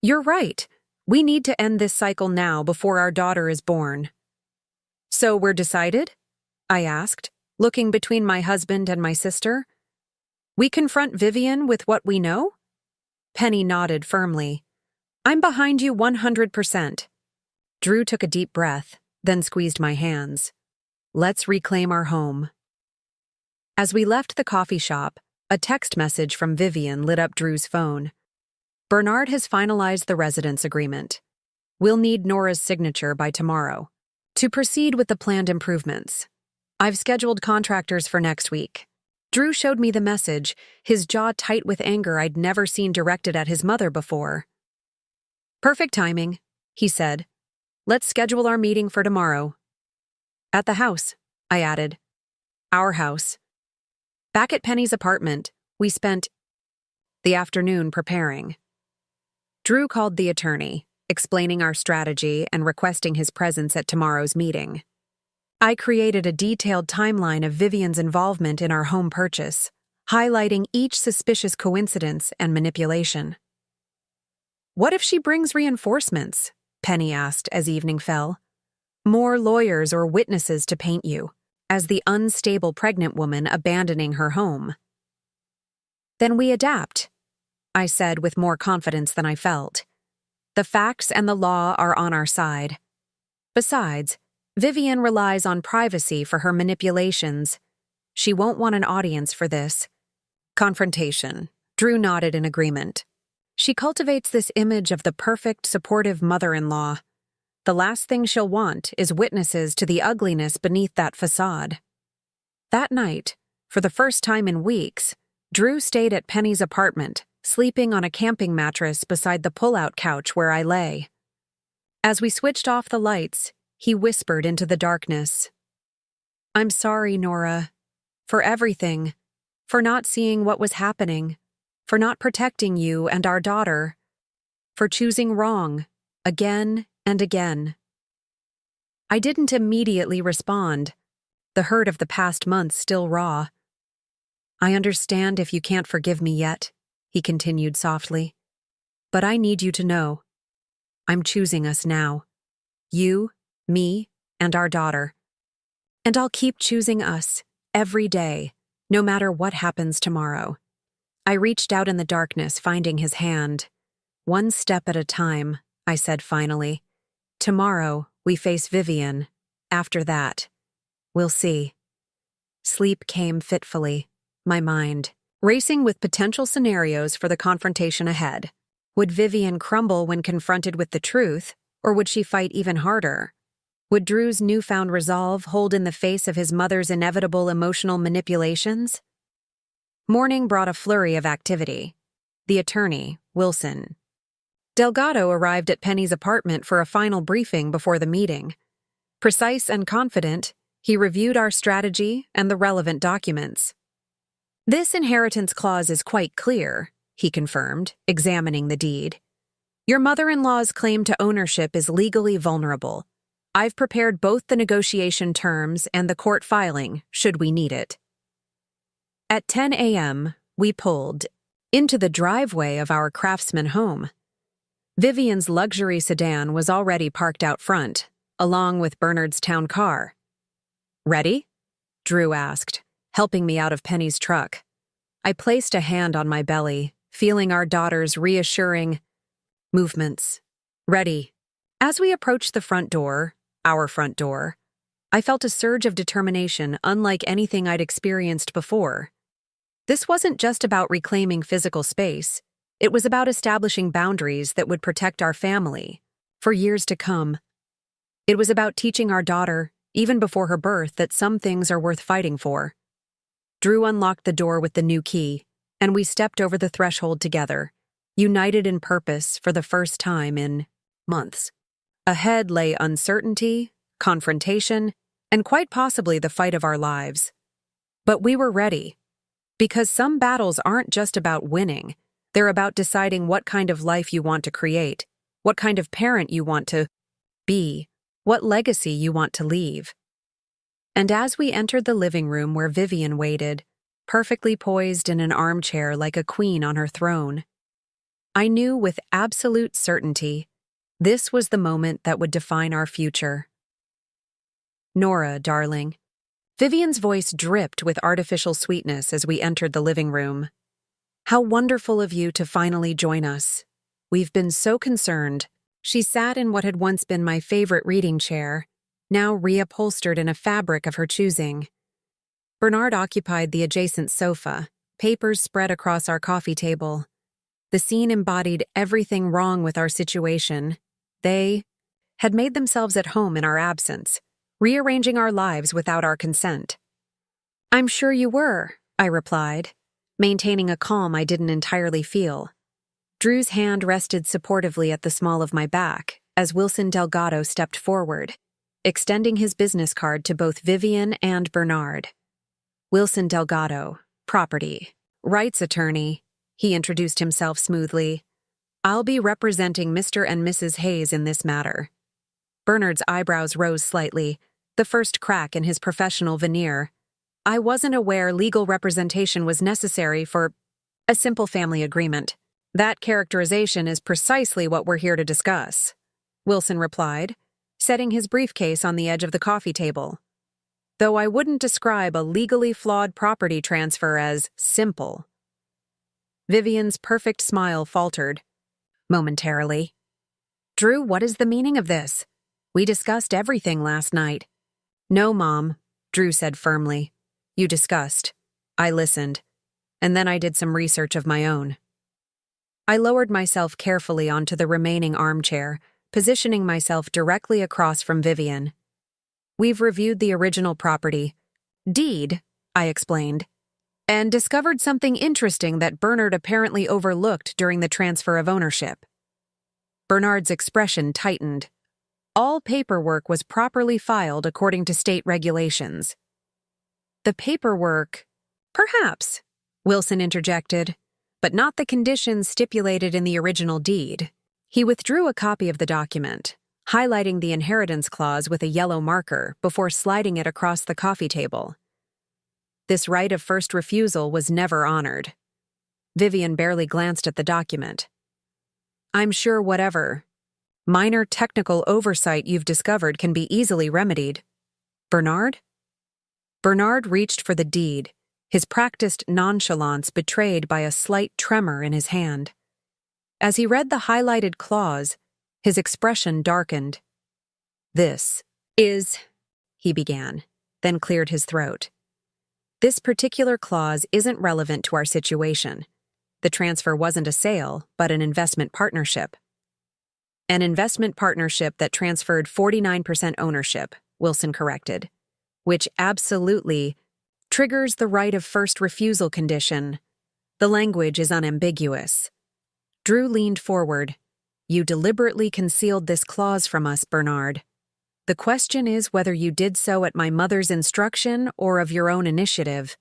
You're right. We need to end this cycle now before our daughter is born. So we're decided? I asked, looking between my husband and my sister. We confront Vivian with what we know? Penny nodded firmly. I'm behind you 100%. Drew took a deep breath, then squeezed my hands. Let's reclaim our home. As we left the coffee shop, a text message from Vivian lit up Drew's phone. Bernard has finalized the residence agreement. We'll need Nora's signature by tomorrow to proceed with the planned improvements. I've scheduled contractors for next week. Drew showed me the message, his jaw tight with anger I'd never seen directed at his mother before. Perfect timing, he said. Let's schedule our meeting for tomorrow. At the house, I added. Our house. Back at Penny's apartment, we spent the afternoon preparing. Drew called the attorney, explaining our strategy and requesting his presence at tomorrow's meeting. I created a detailed timeline of Vivian's involvement in our home purchase, highlighting each suspicious coincidence and manipulation. What if she brings reinforcements? Penny asked as evening fell. More lawyers or witnesses to paint you as the unstable pregnant woman abandoning her home. Then we adapt, I said with more confidence than I felt. The facts and the law are on our side. Besides, Vivian relies on privacy for her manipulations. She won't want an audience for this. Confrontation. Drew nodded in agreement. She cultivates this image of the perfect, supportive mother-in-law. The last thing she'll want is witnesses to the ugliness beneath that facade. That night, for the first time in weeks, Drew stayed at Penny's apartment, sleeping on a camping mattress beside the pull-out couch where I lay. As we switched off the lights, he whispered into the darkness. I'm sorry, Nora, for everything, for not seeing what was happening, for not protecting you and our daughter, for choosing wrong, again and again. I didn't immediately respond, the hurt of the past months still raw. I understand if you can't forgive me yet, he continued softly, but I need you to know. I'm choosing us now. You, me, and our daughter. And I'll keep choosing us, every day, no matter what happens tomorrow. I reached out in the darkness, finding his hand. One step at a time, I said finally. Tomorrow, we face Vivian. After that, we'll see. Sleep came fitfully, my mind racing with potential scenarios for the confrontation ahead. Would Vivian crumble when confronted with the truth, or would she fight even harder? Would Drew's newfound resolve hold in the face of his mother's inevitable emotional manipulations? Morning brought a flurry of activity. The attorney, Wilson Delgado, arrived at Penny's apartment for a final briefing before the meeting. Precise and confident, he reviewed our strategy and the relevant documents. "This inheritance clause is quite clear," he confirmed, examining the deed. "Your mother-in-law's claim to ownership is legally vulnerable. I've prepared both the negotiation terms and the court filing, should we need it." At 10 a.m., we pulled into the driveway of our Craftsman home. Vivian's luxury sedan was already parked out front, along with Bernard's town car. "Ready?" Drew asked, helping me out of Penny's truck. I placed a hand on my belly, feeling our daughter's reassuring movements. "Ready." As we approached the front door, our front door, I felt a surge of determination unlike anything I'd experienced before. This wasn't just about reclaiming physical space. It was about establishing boundaries that would protect our family for years to come. It was about teaching our daughter, even before her birth, that some things are worth fighting for. Drew unlocked the door with the new key, and we stepped over the threshold together, united in purpose for the first time in months. Ahead lay uncertainty, confrontation, and quite possibly the fight of our lives. But we were ready, because some battles aren't just about winning. They're about deciding what kind of life you want to create, what kind of parent you want to be, what legacy you want to leave. And as we entered the living room where Vivian waited, perfectly poised in an armchair like a queen on her throne, I knew with absolute certainty this was the moment that would define our future. "Nora, darling." Vivian's voice dripped with artificial sweetness as we entered the living room. "How wonderful of you to finally join us. We've been so concerned." She sat in what had once been my favorite reading chair, now reupholstered in a fabric of her choosing. Bernard occupied the adjacent sofa, papers spread across our coffee table. The scene embodied everything wrong with our situation. They had made themselves at home in our absence, rearranging our lives without our consent. "I'm sure you were," I replied, maintaining a calm I didn't entirely feel. Drew's hand rested supportively at the small of my back as Wilson Delgado stepped forward, extending his business card to both Vivian and Bernard. "Wilson Delgado, property rights attorney," he introduced himself smoothly. "I'll be representing Mr. and Mrs. Hayes in this matter." Bernard's eyebrows rose slightly, the first crack in his professional veneer. "I wasn't aware legal representation was necessary for a simple family agreement. That characterization is precisely what we're here to discuss," Wilson replied, setting his briefcase on the edge of the coffee table. "Though I wouldn't describe a legally flawed property transfer as simple." Vivian's perfect smile faltered momentarily. "Drew, what is the meaning of this? We discussed everything last night." "No, Mom," Drew said firmly. "You discussed. I listened. And then I did some research of my own." I lowered myself carefully onto the remaining armchair, positioning myself directly across from Vivian. "We've reviewed the original property deed," I explained, "and discovered something interesting that Bernard apparently overlooked during the transfer of ownership." Bernard's expression tightened. All paperwork was properly filed according to state regulations. "The paperwork?" "Perhaps," Wilson interjected, "but not the conditions stipulated in the original deed." He withdrew a copy of the document, highlighting the inheritance clause with a yellow marker before sliding it across the coffee table. This right of first refusal was never honored. Vivian barely glanced at the document. "I'm sure whatever minor technical oversight you've discovered can be easily remedied." "Bernard?" Bernard reached for the deed, his practiced nonchalance betrayed by a slight tremor in his hand. As he read the highlighted clause, his expression darkened. "This is," he began, then cleared his throat. This particular clause isn't relevant to our situation. The transfer wasn't a sale, but an investment partnership. An investment partnership that transferred 49% ownership, Wilson corrected, which absolutely triggers the right of first refusal condition. The language is unambiguous. Drew leaned forward. You deliberately concealed this clause from us, Bernard. The question is whether you did so at my mother's instruction or of your own initiative.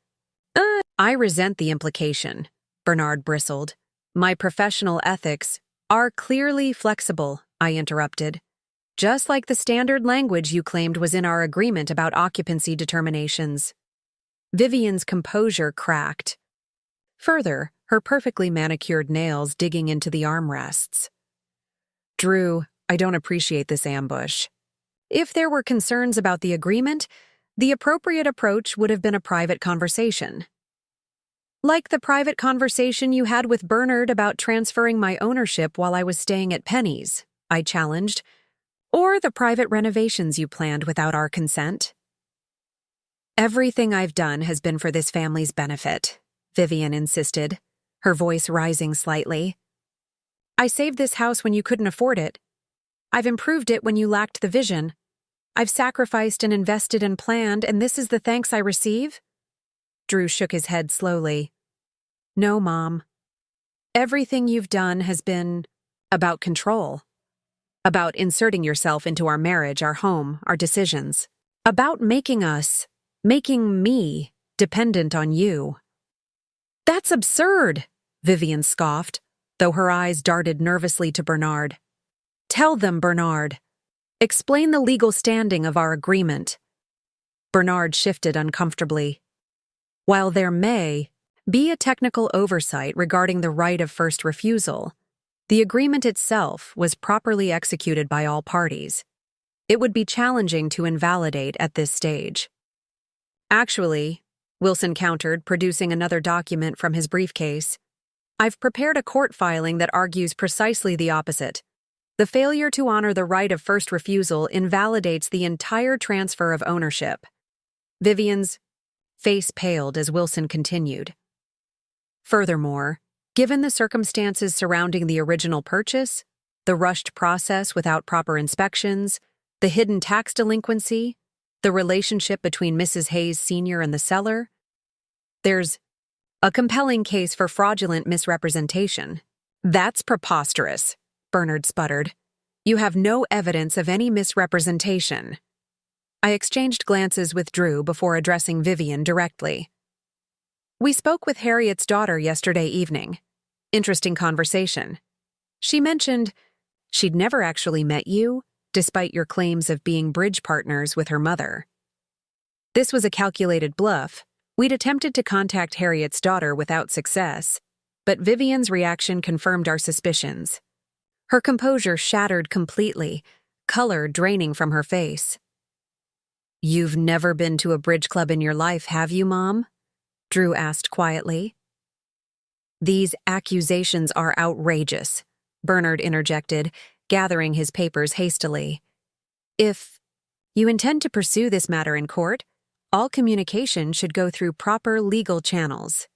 I resent the implication, Bernard bristled. My professional ethics are clearly flexible, I interrupted. Just like the standard language you claimed was in our agreement about occupancy determinations. Vivian's composure cracked. Further, her perfectly manicured nails digging into the armrests. Drew, I don't appreciate this ambush. If there were concerns about the agreement, the appropriate approach would have been a private conversation. Like the private conversation you had with Bernard about transferring my ownership while I was staying at Penny's, I challenged, or the private renovations you planned without our consent. Everything I've done has been for this family's benefit, Vivian insisted, her voice rising slightly. I saved this house when you couldn't afford it. I've improved it when you lacked the vision. I've sacrificed and invested and planned, and this is the thanks I receive? Drew shook his head slowly. No, Mom. Everything you've done has been about control. About inserting yourself into our marriage, our home, our decisions. About making me, dependent on you. That's absurd, Vivian scoffed, though her eyes darted nervously to Bernard. Tell them, Bernard. Explain the legal standing of our agreement. Bernard shifted uncomfortably. While there may be a technical oversight regarding the right of first refusal, the agreement itself was properly executed by all parties. It would be challenging to invalidate at this stage. Actually, Wilson countered, producing another document from his briefcase, I've prepared a court filing that argues precisely the opposite. The failure to honor the right of first refusal invalidates the entire transfer of ownership. Vivian's face paled as Wilson continued. Furthermore, given the circumstances surrounding the original purchase, the rushed process without proper inspections, the hidden tax delinquency, the relationship between Mrs. Hayes Sr. and the seller, there's a compelling case for fraudulent misrepresentation. That's preposterous, Bernard sputtered. You have no evidence of any misrepresentation. I exchanged glances with Drew before addressing Vivian directly. We spoke with Harriet's daughter yesterday evening. Interesting conversation. She mentioned she'd never actually met you, despite your claims of being bridge partners with her mother. This was a calculated bluff. We'd attempted to contact Harriet's daughter without success, but Vivian's reaction confirmed our suspicions. Her composure shattered completely, color draining from her face. You've never been to a bridge club in your life, have you, Mom? Drew asked quietly. These accusations are outrageous, Bernard interjected, gathering his papers hastily. If you intend to pursue this matter in court, all communication should go through proper legal channels.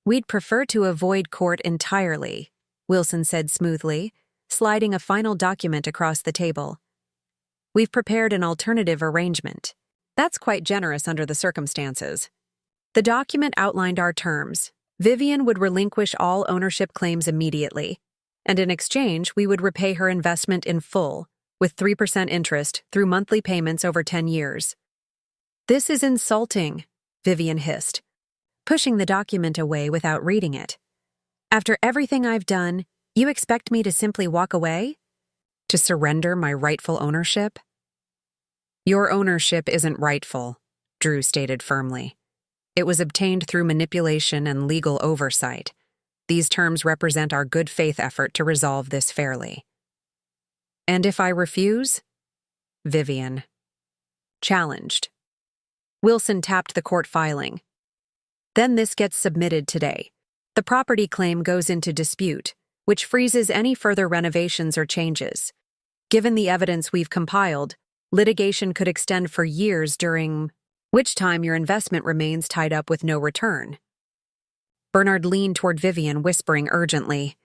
We'd prefer to avoid court entirely, Wilson said smoothly, sliding a final document across the table. We've prepared an alternative arrangement. That's quite generous under the circumstances. The document outlined our terms. Vivian would relinquish all ownership claims immediately, and in exchange we would repay her investment in full, with 3% interest through monthly payments over 10 years. This is insulting, Vivian hissed, pushing the document away without reading it. After everything I've done, you expect me to simply walk away? To surrender my rightful ownership? Your ownership isn't rightful, Drew stated firmly. It was obtained through manipulation and legal oversight. These terms represent our good faith effort to resolve this fairly. And if I refuse? Vivian challenged. Wilson tapped the court filing. Then this gets submitted today. The property claim goes into dispute, which freezes any further renovations or changes. Given the evidence we've compiled, litigation could extend for years during which time your investment remains tied up with no return. Bernard leaned toward Vivian, whispering urgently.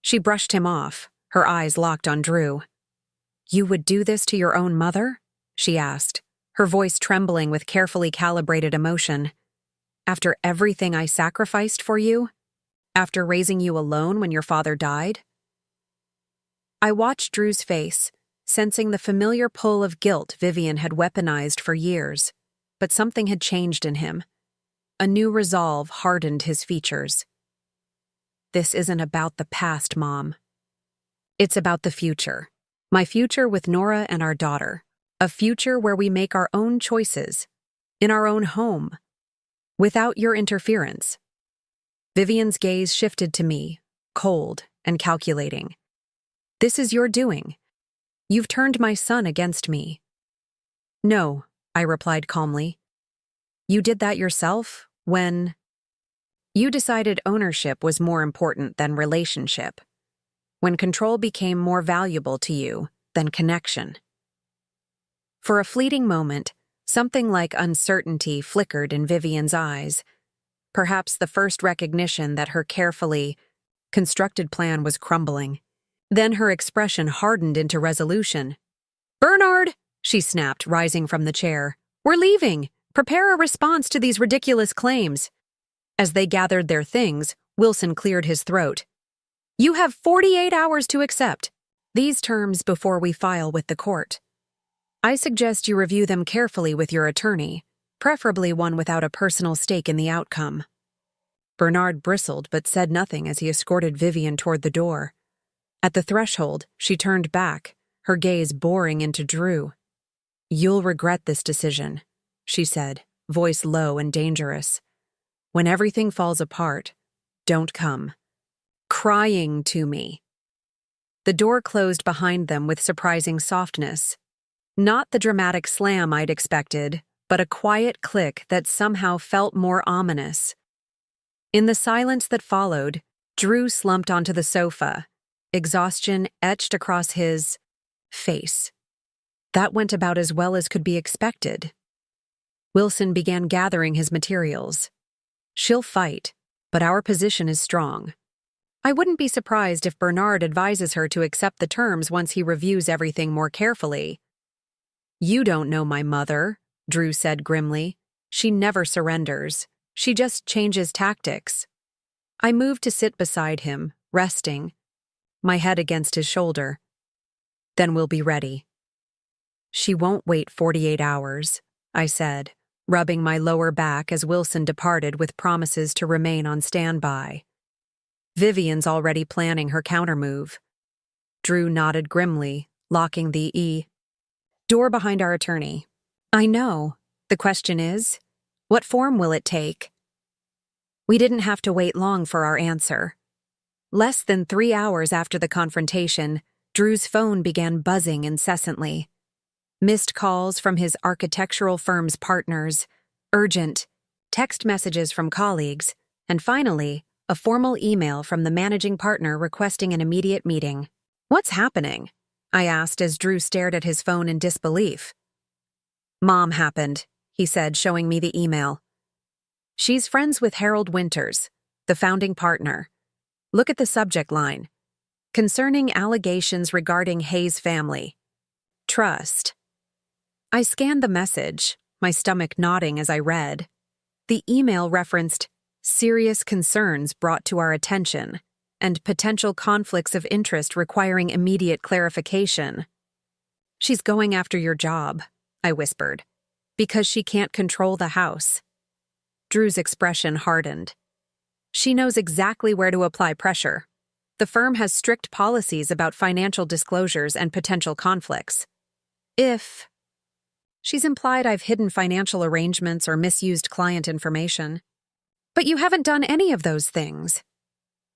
She brushed him off, her eyes locked on Drew. "You would do this to your own mother?" she asked, her voice trembling with carefully calibrated emotion. "After everything I sacrificed for you? After raising you alone when your father died?" I watched Drew's face, sensing the familiar pull of guilt Vivian had weaponized for years, but something had changed in him. A new resolve hardened his features. "This isn't about the past, Mom. It's about the future. My future with Nora and our daughter. A future where we make our own choices, in our own home, without your interference." Vivian's gaze shifted to me, cold and calculating. "This is your doing. You've turned my son against me." "No," I replied calmly. "You did that yourself when you decided ownership was more important than relationship, when control became more valuable to you than connection." For a fleeting moment, something like uncertainty flickered in Vivian's eyes, perhaps the first recognition that her carefully constructed plan was crumbling. Then her expression hardened into resolution. "Bernard!" she snapped, rising from the chair. "We're leaving! Prepare a response to these ridiculous claims." As they gathered their things, Wilson cleared his throat. "You have 48 hours to accept these terms before we file with the court. I suggest you review them carefully with your attorney, preferably one without a personal stake in the outcome." Bernard bristled but said nothing as he escorted Vivian toward the door. At the threshold, she turned back, her gaze boring into Drew. "You'll regret this decision," she said, voice low and dangerous. "When everything falls apart, don't come crying to me." The door closed behind them with surprising softness. Not the dramatic slam I'd expected, but a quiet click that somehow felt more ominous. In the silence that followed, Drew slumped onto the sofa, exhaustion etched across his face. That went about as well as could be expected. Wilson began gathering his materials. "She'll fight, but our position is strong. I wouldn't be surprised if Bernard advises her to accept the terms once he reviews everything more carefully." "You don't know my mother," Drew said grimly. "She never surrenders. She just changes tactics." I moved to sit beside him, resting, my head against his shoulder. "Then we'll be ready." "She won't wait 48 hours, I said, rubbing my lower back as Wilson departed with promises to remain on standby. "Vivian's already planning her countermove." Drew nodded grimly, locking the door behind our attorney. "I know. The question is, what form will it take?" We didn't have to wait long for our answer. Less than 3 hours after the confrontation, Drew's phone began buzzing incessantly. Missed calls from his architectural firm's partners, urgent text messages from colleagues, and finally, a formal email from the managing partner requesting an immediate meeting. "What's happening?" I asked as Drew stared at his phone in disbelief. "Mom happened," he said, showing me the email. "She's friends with Harold Winters, the founding partner. Look at the subject line. Concerning allegations regarding Hayes' family. Trust." I scanned the message, my stomach nodding as I read. The email referenced serious concerns brought to our attention and potential conflicts of interest requiring immediate clarification. "She's going after your job," I whispered, "because she can't control the house." Drew's expression hardened. "She knows exactly where to apply pressure. The firm has strict policies about financial disclosures and potential conflicts. If she's implied I've hidden financial arrangements or misused client information. But you haven't done any of those things."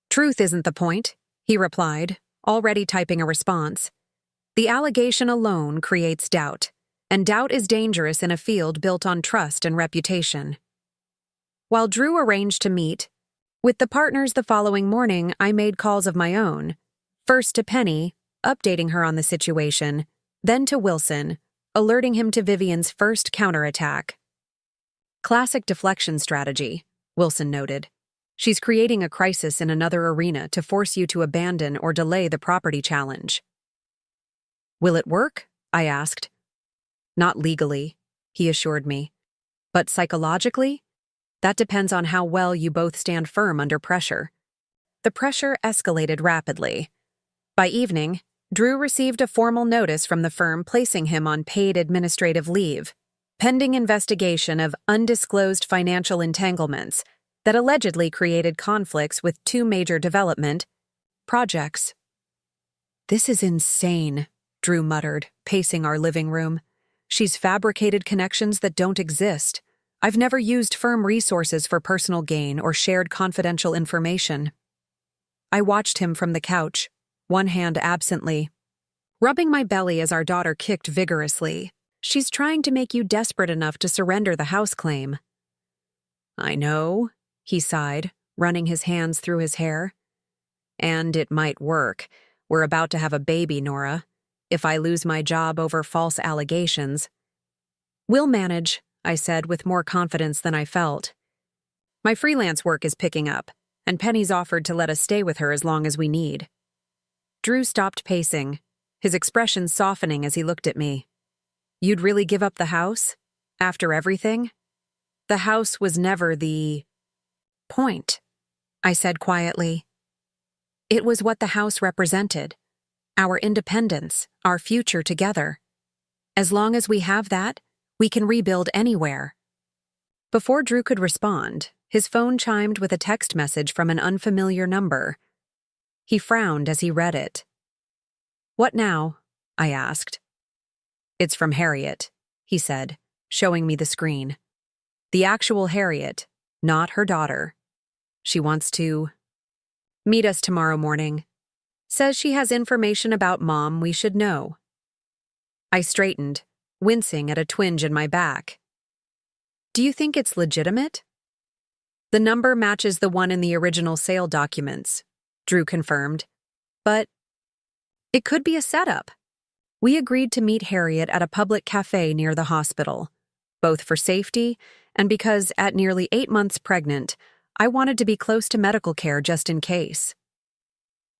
"Truth isn't the point," he replied, already typing a response. "The allegation alone creates doubt, and doubt is dangerous in a field built on trust and reputation." While Drew arranged to meet with the partners the following morning, I made calls of my own. First to Penny, updating her on the situation, then to Wilson, alerting him to Vivian's first counterattack. Classic deflection strategy, Wilson noted. She's creating a crisis in another arena to force you to abandon or delay the property challenge. Will it work? I asked. Not legally, he assured me. But psychologically? That depends on how well you both stand firm under pressure. The pressure escalated rapidly. By evening, Drew received a formal notice from the firm placing him on paid administrative leave, pending investigation of undisclosed financial entanglements that allegedly created conflicts with two major development projects. This is insane, Drew muttered, pacing our living room. She's fabricated connections that don't exist. I've never used firm resources for personal gain or shared confidential information. I watched him from the couch, one hand absently, rubbing my belly as our daughter kicked vigorously. She's trying to make you desperate enough to surrender the house claim. I know, he sighed, running his hands through his hair. And it might work. We're about to have a baby, Nora. If I lose my job over false allegations. We'll manage, I said with more confidence than I felt. My freelance work is picking up, and Penny's offered to let us stay with her as long as we need. Drew stopped pacing, his expression softening as he looked at me. You'd really give up the house? After everything? The house was never the point, I said quietly. It was what the house represented. Our independence, our future together. As long as we have that, we can rebuild anywhere. Before Drew could respond, his phone chimed with a text message from an unfamiliar number. He frowned as he read it. What now? I asked. It's from Harriet, he said, showing me the screen. The actual Harriet, not her daughter. She wants to meet us tomorrow morning. Says she has information about Mom we should know. I straightened, wincing at a twinge in my back. Do you think it's legitimate? The number matches the one in the original sale documents, Drew confirmed. But it could be a setup. We agreed to meet Harriet at a public cafe near the hospital, both for safety and because, at nearly 8 months pregnant, I wanted to be close to medical care just in case.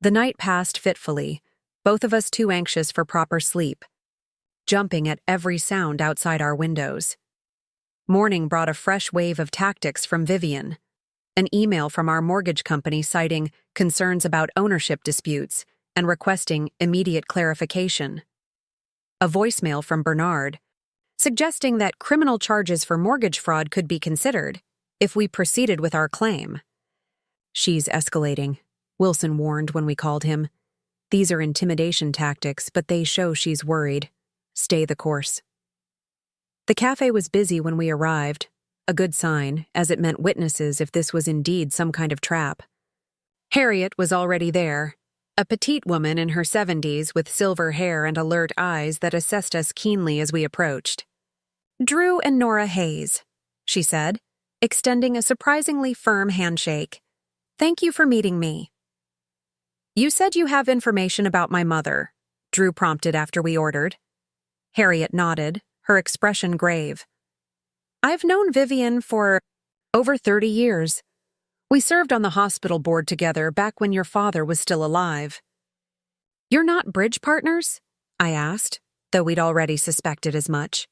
The night passed fitfully, both of us too anxious for proper sleep, jumping at every sound outside our windows. Morning brought a fresh wave of tactics from Vivian, an email from our mortgage company citing concerns about ownership disputes and requesting immediate clarification. A voicemail from Bernard, suggesting that criminal charges for mortgage fraud could be considered if we proceeded with our claim. She's escalating, Wilson warned when we called him. These are intimidation tactics, but they show she's worried. Stay the course. The cafe was busy when we arrived, a good sign, as it meant witnesses if this was indeed some kind of trap. Harriet was already there, a petite woman in her 70s with silver hair and alert eyes that assessed us keenly as we approached. Drew and Nora Hayes, she said, extending a surprisingly firm handshake. Thank you for meeting me. You said you have information about my mother, Drew prompted after we ordered. Harriet nodded, her expression grave. I've known Vivian for over 30 years. We served on the hospital board together back when your father was still alive. You're not bridge partners? I asked, though we'd already suspected as much.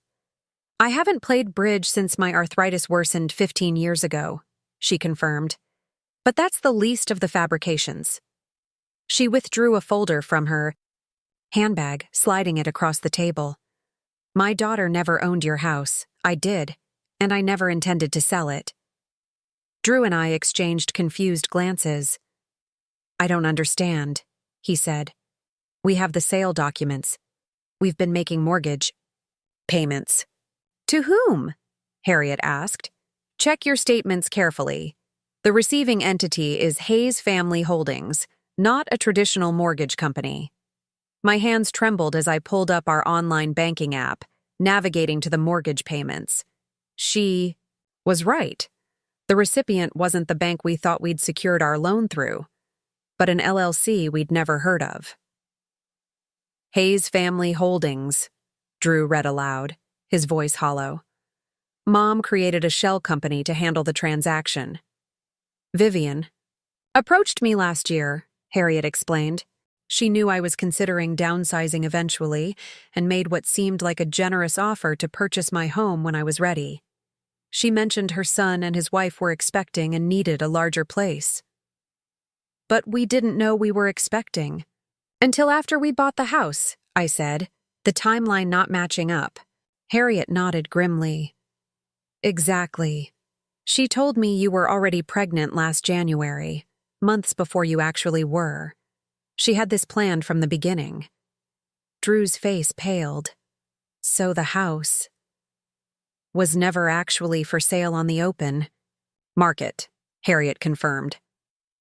I haven't played bridge since my arthritis worsened 15 years ago, she confirmed. But that's the least of the fabrications. She withdrew a folder from her handbag, sliding it across the table. My daughter never owned your house. I did, and I never intended to sell it. Drew and I exchanged confused glances. I don't understand, he said. We have the sale documents. We've been making mortgage payments. To whom? Harriet asked. Check your statements carefully. The receiving entity is Hayes Family Holdings, not a traditional mortgage company. My hands trembled as I pulled up our online banking app, navigating to the mortgage payments. She was right. The recipient wasn't the bank we thought we'd secured our loan through, but an LLC we'd never heard of. Hayes Family Holdings, Drew read aloud, his voice hollow. Mom created a shell company to handle the transaction. Vivian approached me last year, Harriet explained. She knew I was considering downsizing eventually and made what seemed like a generous offer to purchase my home when I was ready. She mentioned her son and his wife were expecting and needed a larger place. But we didn't know we were expecting. Until after we bought the house, I said, the timeline not matching up. Harriet nodded grimly. Exactly. She told me you were already pregnant last January, months before you actually were. She had this planned from the beginning. Drew's face paled. So the house was never actually for sale on the open. Market, Harriet confirmed.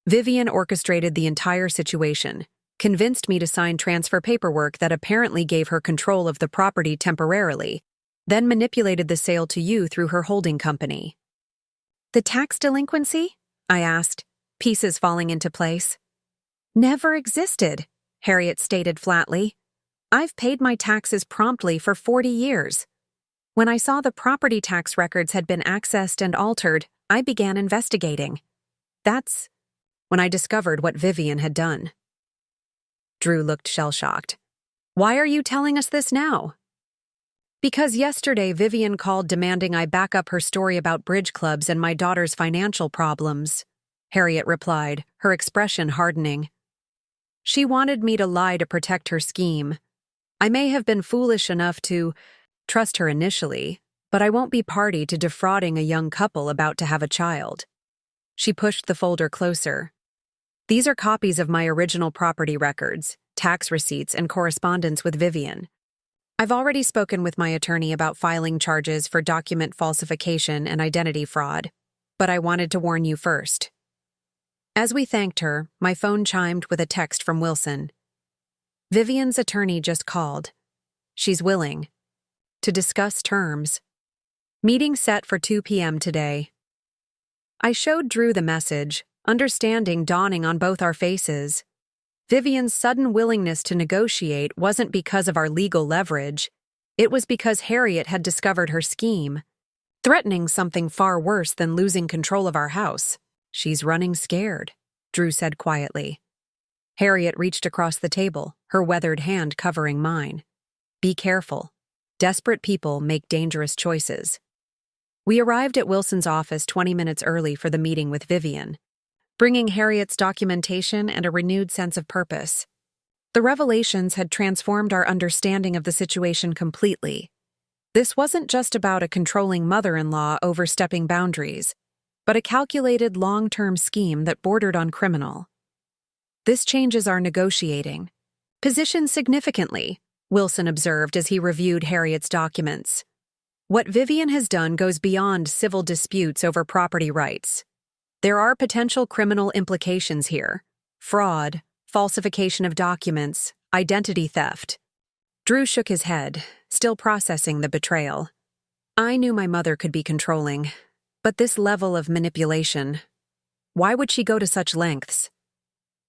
Vivian orchestrated the entire situation, convinced me to sign transfer paperwork that apparently gave her control of the property temporarily, then manipulated the sale to you through her holding company. The tax delinquency? I asked, pieces falling into place. Never existed, Harriet stated flatly. I've paid my taxes promptly for 40 years. When I saw the property tax records had been accessed and altered, I began investigating. That's when I discovered what Vivian had done. Drew looked shell-shocked. Why are you telling us this now? Because yesterday Vivian called demanding I back up her story about bridge clubs and my daughter's financial problems, Harriet replied, her expression hardening. She wanted me to lie to protect her scheme. I may have been foolish enough to trust her initially, but I won't be party to defrauding a young couple about to have a child. She pushed the folder closer. These are copies of my original property records, tax receipts, and correspondence with Vivian. I've already spoken with my attorney about filing charges for document falsification and identity fraud, but I wanted to warn you first. As we thanked her, my phone chimed with a text from Wilson. Vivian's attorney just called. She's willing to discuss terms. Meeting set for 2 p.m. today. I showed Drew the message, understanding dawning on both our faces. Vivian's sudden willingness to negotiate wasn't because of our legal leverage. It was because Harriet had discovered her scheme, threatening something far worse than losing control of our house. She's running scared, Drew said quietly. Harriet reached across the table, her weathered hand covering mine. Be careful. Desperate people make dangerous choices. We arrived at Wilson's office 20 minutes early for the meeting with Vivian, bringing Harriet's documentation and a renewed sense of purpose. The revelations had transformed our understanding of the situation completely. This wasn't just about a controlling mother-in-law overstepping boundaries, but a calculated long-term scheme that bordered on criminal. This changes our negotiating position significantly, Wilson observed as he reviewed Harriet's documents. What Vivian has done goes beyond civil disputes over property rights. There are potential criminal implications here: fraud, falsification of documents, identity theft. Drew shook his head, still processing the betrayal. I knew my mother could be controlling, but this level of manipulation, why would she go to such lengths?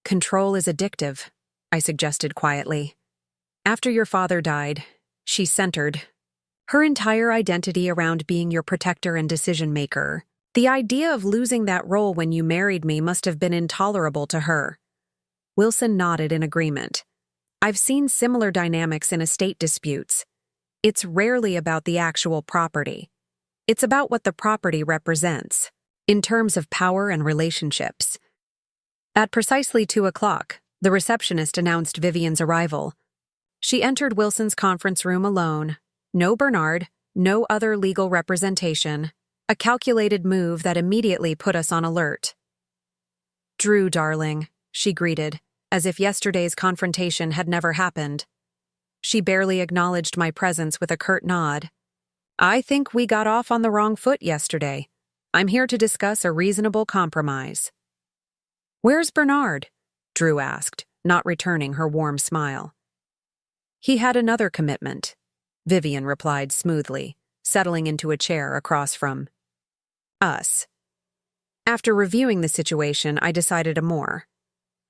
Control is addictive, I suggested quietly. After your father died, she centered her entire identity around being your protector and decision-maker. The idea of losing that role when you married me must have been intolerable to her. Wilson nodded in agreement. I've seen similar dynamics in estate disputes. It's rarely about the actual property. It's about what the property represents, in terms of power and relationships. At precisely 2 o'clock, the receptionist announced Vivian's arrival. She entered Wilson's conference room alone. No Bernard, no other legal representation. A calculated move that immediately put us on alert. Drew, darling, she greeted, as if yesterday's confrontation had never happened. She barely acknowledged my presence with a curt nod. I think we got off on the wrong foot yesterday. I'm here to discuss a reasonable compromise. Where's Bernard? Drew asked, not returning her warm smile. He had another commitment, Vivian replied smoothly, settling into a chair across from us. After reviewing the situation, I decided a more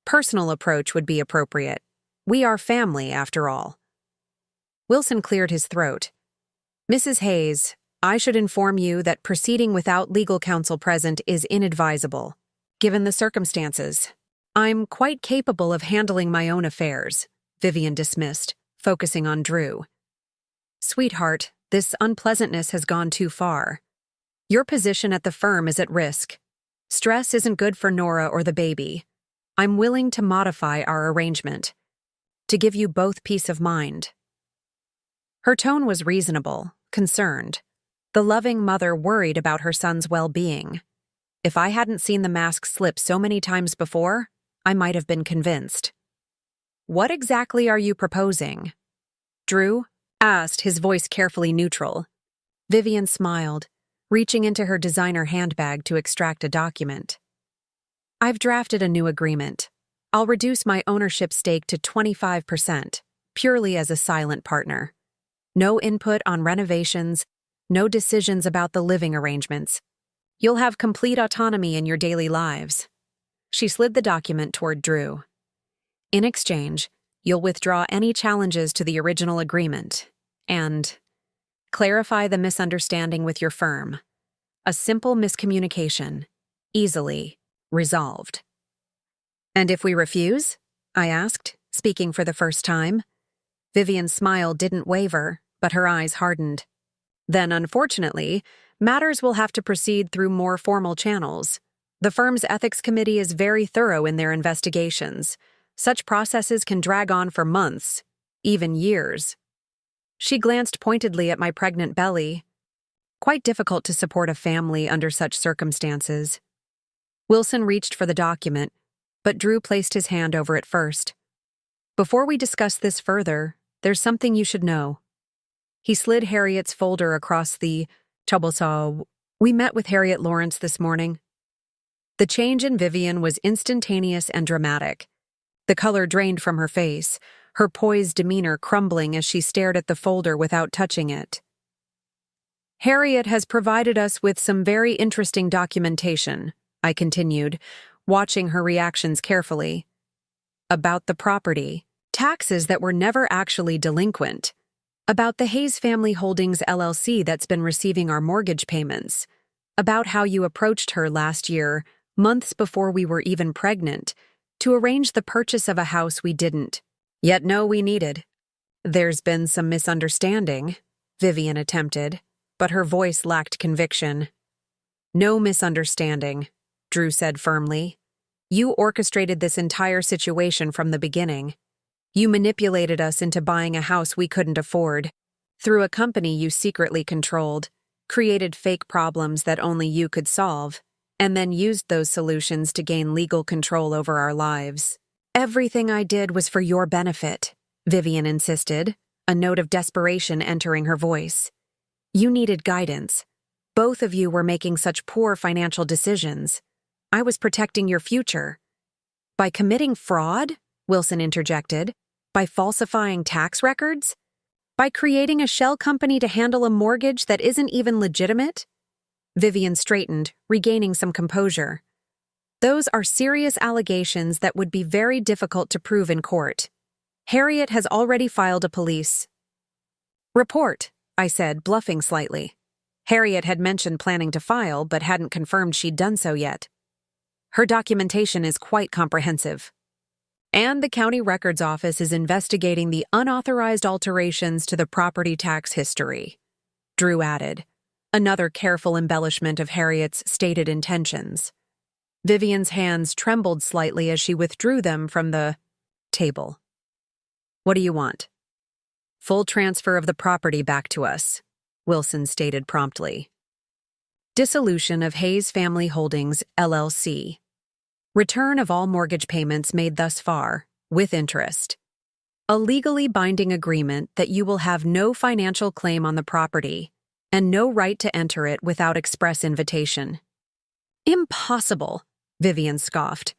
personal approach would be appropriate. We are family, after all. Wilson cleared his throat. Mrs. Hayes, I should inform you that proceeding without legal counsel present is inadvisable, given the circumstances. I'm quite capable of handling my own affairs, Vivian dismissed, focusing on Drew. Sweetheart, this unpleasantness has gone too far. Your position at the firm is at risk. Stress isn't good for Nora or the baby. I'm willing to modify our arrangement, to give you both peace of mind. Her tone was reasonable, concerned. The loving mother worried about her son's well-being. If I hadn't seen the mask slip so many times before, I might have been convinced. What exactly are you proposing? Drew asked, his voice carefully neutral. Vivian smiled, reaching into her designer handbag to extract a document. I've drafted a new agreement. I'll reduce my ownership stake to 25%, purely as a silent partner. No input on renovations, no decisions about the living arrangements. You'll have complete autonomy in your daily lives. She slid the document toward Drew. In exchange, you'll withdraw any challenges to the original agreement and clarify the misunderstanding with your firm. A simple miscommunication, easily resolved. And if we refuse? I asked, speaking for the first time. Vivian's smile didn't waver, but her eyes hardened. Then, unfortunately, matters will have to proceed through more formal channels. The firm's ethics committee is very thorough in their investigations. Such processes can drag on for months, even years. She glanced pointedly at my pregnant belly. Quite difficult to support a family under such circumstances. Wilson reached for the document, but Drew placed his hand over it first. Before we discuss this further, there's something you should know. He slid Harriet's folder across the table. We met with Harriet Lawrence this morning. The change in Vivian was instantaneous and dramatic. The color drained from her face, her poised demeanor crumbling as she stared at the folder without touching it. Harriet has provided us with some very interesting documentation, I continued, watching her reactions carefully. About the property, taxes that were never actually delinquent. About the Hayes Family Holdings LLC that's been receiving our mortgage payments. About how you approached her last year, months before we were even pregnant, to arrange the purchase of a house we didn't, yet know we needed. There's been some misunderstanding, Vivian attempted, but her voice lacked conviction. No misunderstanding, Drew said firmly. You orchestrated this entire situation from the beginning. You manipulated us into buying a house we couldn't afford, through a company you secretly controlled, created fake problems that only you could solve, and then used those solutions to gain legal control over our lives. Everything I did was for your benefit, Vivian insisted, a note of desperation entering her voice. You needed guidance. Both of you were making such poor financial decisions. I was protecting your future. By committing fraud? Wilson interjected. By falsifying tax records? By creating a shell company to handle a mortgage that isn't even legitimate? Vivian straightened, regaining some composure. Those are serious allegations that would be very difficult to prove in court. Harriet has already filed a police report, I said, bluffing slightly. Harriet had mentioned planning to file, but hadn't confirmed she'd done so yet. Her documentation is quite comprehensive. And the county records office is investigating the unauthorized alterations to the property tax history, Drew added, another careful embellishment of Harriet's stated intentions. Vivian's hands trembled slightly as she withdrew them from the table. What do you want? Full transfer of the property back to us, Wilson stated promptly. Dissolution of Hayes Family Holdings, LLC. Return of all mortgage payments made thus far, with interest. A legally binding agreement that you will have no financial claim on the property and no right to enter it without express invitation. Impossible, Vivian scoffed.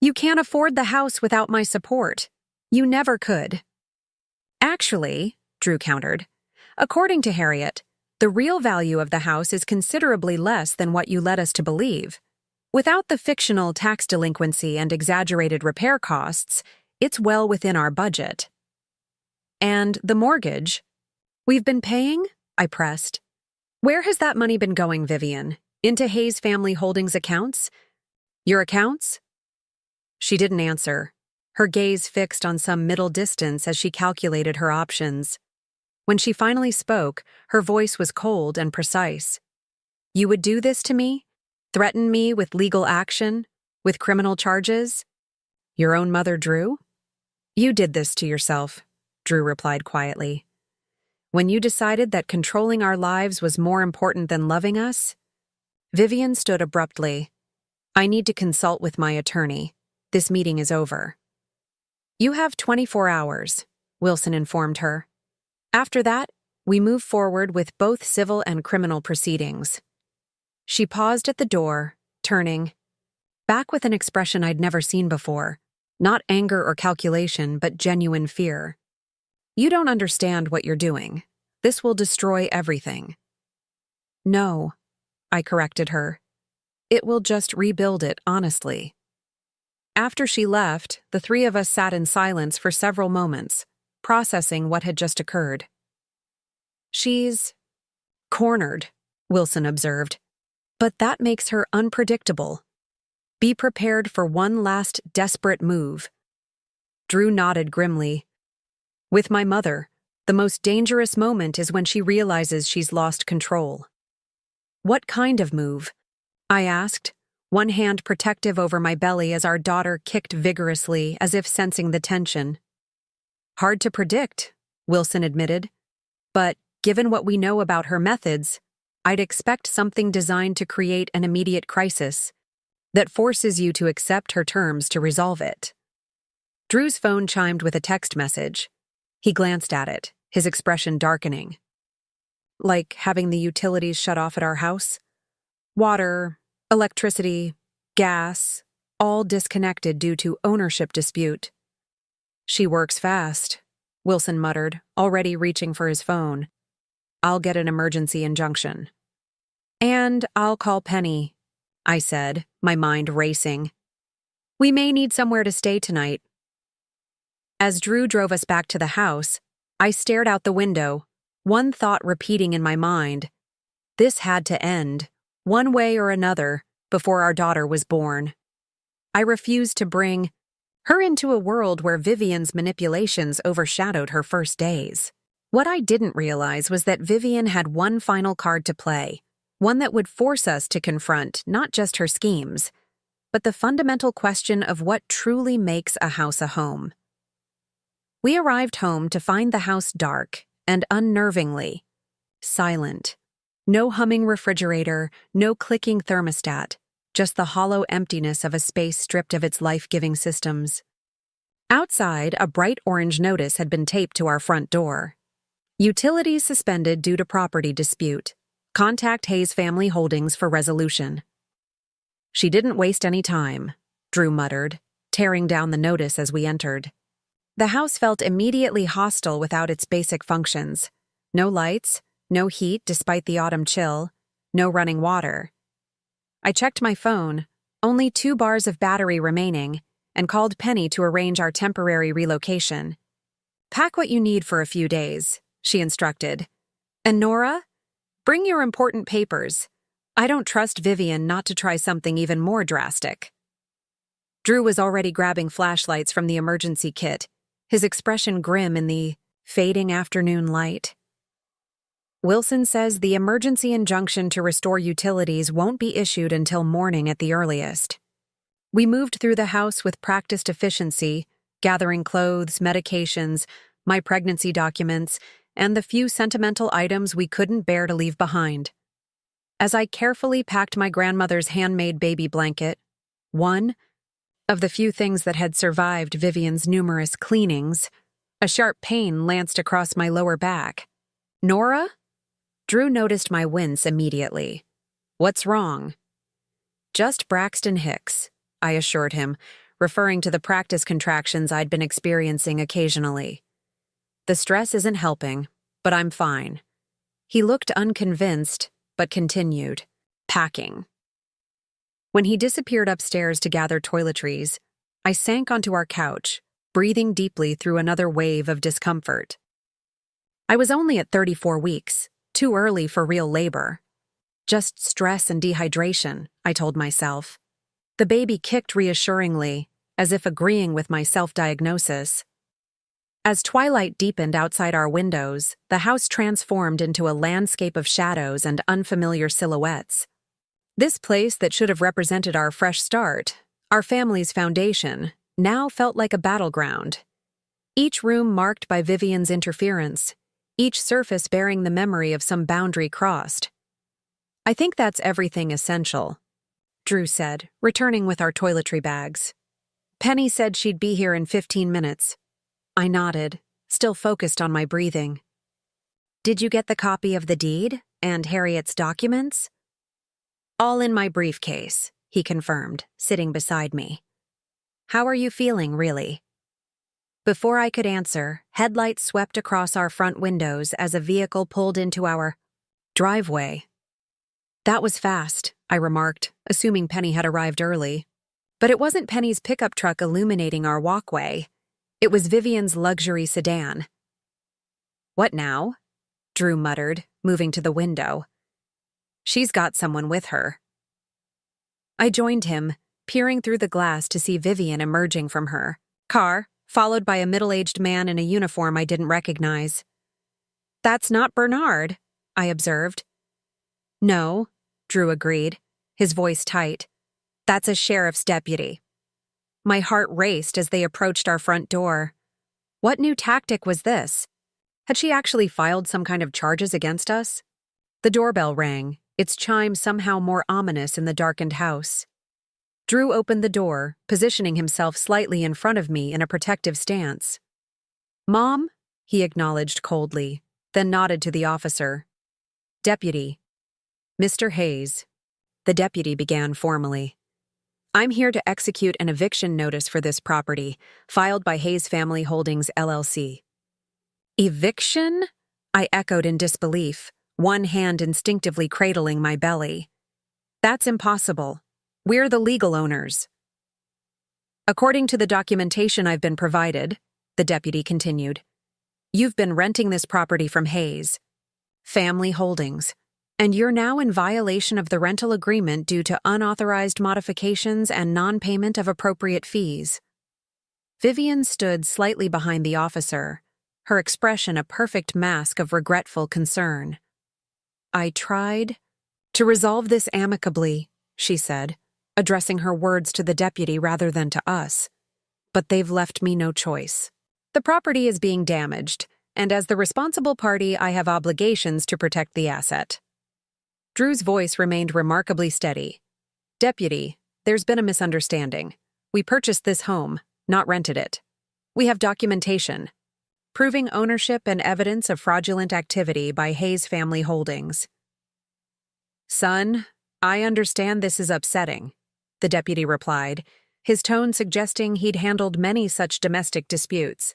You can't afford the house without my support. You never could. Actually, Drew countered, according to Harriet, the real value of the house is considerably less than what you led us to believe. Without the fictional tax delinquency and exaggerated repair costs, it's well within our budget. And the mortgage? We've been paying? I pressed. Where has that money been going, Vivian? Into Hayes Family Holdings accounts? Your accounts? She didn't answer, her gaze fixed on some middle distance as she calculated her options. When she finally spoke, her voice was cold and precise. You would do this to me? Threaten me with legal action? With criminal charges? Your own mother, Drew? You did this to yourself, Drew replied quietly. When you decided that controlling our lives was more important than loving us? Vivian stood abruptly. I need to consult with my attorney. This meeting is over. You have 24 hours, Wilson informed her. After that, we move forward with both civil and criminal proceedings. She paused at the door, turning, back with an expression I'd never seen before, not anger or calculation, but genuine fear. You don't understand what you're doing. This will destroy everything. No, I corrected her. It will just rebuild it, honestly. After she left, the three of us sat in silence for several moments, processing what had just occurred. She's cornered, Wilson observed. But that makes her unpredictable. Be prepared for one last desperate move. Drew nodded grimly. With my mother, the most dangerous moment is when she realizes she's lost control. What kind of move? I asked, one hand protective over my belly as our daughter kicked vigorously, as if sensing the tension. Hard to predict, Wilson admitted. But given what we know about her methods, I'd expect something designed to create an immediate crisis that forces you to accept her terms to resolve it. Drew's phone chimed with a text message. He glanced at it, his expression darkening. Like having the utilities shut off at our house? Water, electricity, gas, all disconnected due to ownership dispute. She works fast, Wilson muttered, already reaching for his phone. I'll get an emergency injunction. And I'll call Penny, I said, my mind racing. We may need somewhere to stay tonight. As Drew drove us back to the house, I stared out the window, one thought repeating in my mind. This had to end, one way or another, before our daughter was born. I refused to bring her into a world where Vivian's manipulations overshadowed her first days. What I didn't realize was that Vivian had one final card to play, one that would force us to confront not just her schemes, but the fundamental question of what truly makes a house a home. We arrived home to find the house dark and unnervingly silent. No humming refrigerator, no clicking thermostat, just the hollow emptiness of a space stripped of its life-giving systems. Outside, a bright orange notice had been taped to our front door. Utilities suspended due to property dispute. Contact Hayes Family Holdings for resolution. She didn't waste any time, Drew muttered, tearing down the notice as we entered. The house felt immediately hostile without its basic functions. No lights, no heat despite the autumn chill, no running water. I checked my phone, only 2 bars of battery remaining, and called Penny to arrange our temporary relocation. Pack what you need for a few days, she instructed. And Nora? Bring your important papers. I don't trust Vivian not to try something even more drastic. Drew was already grabbing flashlights from the emergency kit, his expression grim in the fading afternoon light. Wilson says the emergency injunction to restore utilities won't be issued until morning at the earliest. We moved through the house with practiced efficiency, gathering clothes, medications, my pregnancy documents, and the few sentimental items we couldn't bear to leave behind. As I carefully packed my grandmother's handmade baby blanket, one of the few things that had survived Vivian's numerous cleanings, a sharp pain lanced across my lower back. Nora? Drew noticed my wince immediately. What's wrong? Just Braxton Hicks, I assured him, referring to the practice contractions I'd been experiencing occasionally. The stress isn't helping, but I'm fine. He looked unconvinced, but continued, packing. When he disappeared upstairs to gather toiletries, I sank onto our couch, breathing deeply through another wave of discomfort. I was only at 34 weeks, Too early for real labor. Just stress and dehydration, I told myself. The baby kicked reassuringly, as if agreeing with my self-diagnosis. As twilight deepened outside our windows, the house transformed into a landscape of shadows and unfamiliar silhouettes. This place that should have represented our fresh start, our family's foundation, now felt like a battleground. Each room marked by Vivian's interference, each surface bearing the memory of some boundary crossed. "I think that's everything essential," Drew said, returning with our toiletry bags. "Penny said she'd be here in 15 minutes. I nodded, still focused on my breathing. "Did you get the copy of the deed and Harriet's documents?" "All in my briefcase," he confirmed, sitting beside me. "How are you feeling, really?" Before I could answer, headlights swept across our front windows as a vehicle pulled into our driveway. "That was fast," I remarked, assuming Penny had arrived early. But it wasn't Penny's pickup truck illuminating our walkway. It was Vivian's luxury sedan. "What now?" Drew muttered, moving to the window. "She's got someone with her." I joined him, peering through the glass to see Vivian emerging from her car, followed by a middle-aged man in a uniform I didn't recognize. "That's not Bernard," I observed. "No," Drew agreed, his voice tight. "That's a sheriff's deputy." My heart raced as they approached our front door. What new tactic was this? Had she actually filed some kind of charges against us? The doorbell rang, its chime somehow more ominous in the darkened house. Drew opened the door, positioning himself slightly in front of me in a protective stance. "Mom?" he acknowledged coldly, then nodded to the officer. "Deputy." "Mr. Hayes." The deputy began formally. "I'm here to execute an eviction notice for this property, filed by Hayes Family Holdings, LLC. "Eviction?" I echoed in disbelief, one hand instinctively cradling my belly. "That's impossible. We're the legal owners." "According to the documentation I've been provided," the deputy continued, "you've been renting this property from Hayes Family Holdings, and you're now in violation of the rental agreement due to unauthorized modifications and non-payment of appropriate fees." Vivian stood slightly behind the officer, her expression a perfect mask of regretful concern. "I tried to resolve this amicably," she said, addressing her words to the deputy rather than to us. "But they've left me no choice. The property is being damaged, and as the responsible party, I have obligations to protect the asset." Drew's voice remained remarkably steady. "Deputy, there's been a misunderstanding. We purchased this home, not rented it. We have documentation proving ownership and evidence of fraudulent activity by Hayes Family Holdings." "Son, I understand this is upsetting," the deputy replied, his tone suggesting he'd handled many such domestic disputes.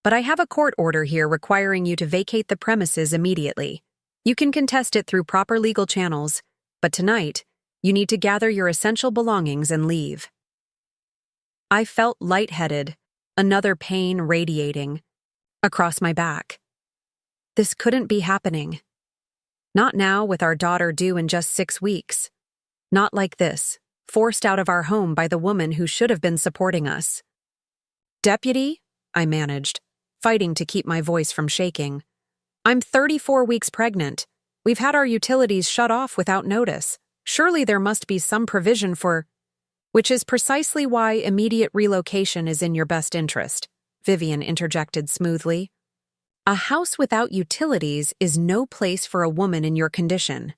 "But I have a court order here requiring you to vacate the premises immediately. You can contest it through proper legal channels, but tonight, you need to gather your essential belongings and leave." I felt lightheaded, another pain radiating across my back. This couldn't be happening. Not now, with our daughter due in just 6 weeks. Not like this, forced out of our home by the woman who should have been supporting us. "Deputy," I managed, fighting to keep my voice from shaking. "I'm 34 weeks pregnant. We've had our utilities shut off without notice. Surely there must be some provision for—" "Which is precisely why immediate relocation is in your best interest," Vivian interjected smoothly. "A house without utilities is no place for a woman in your condition.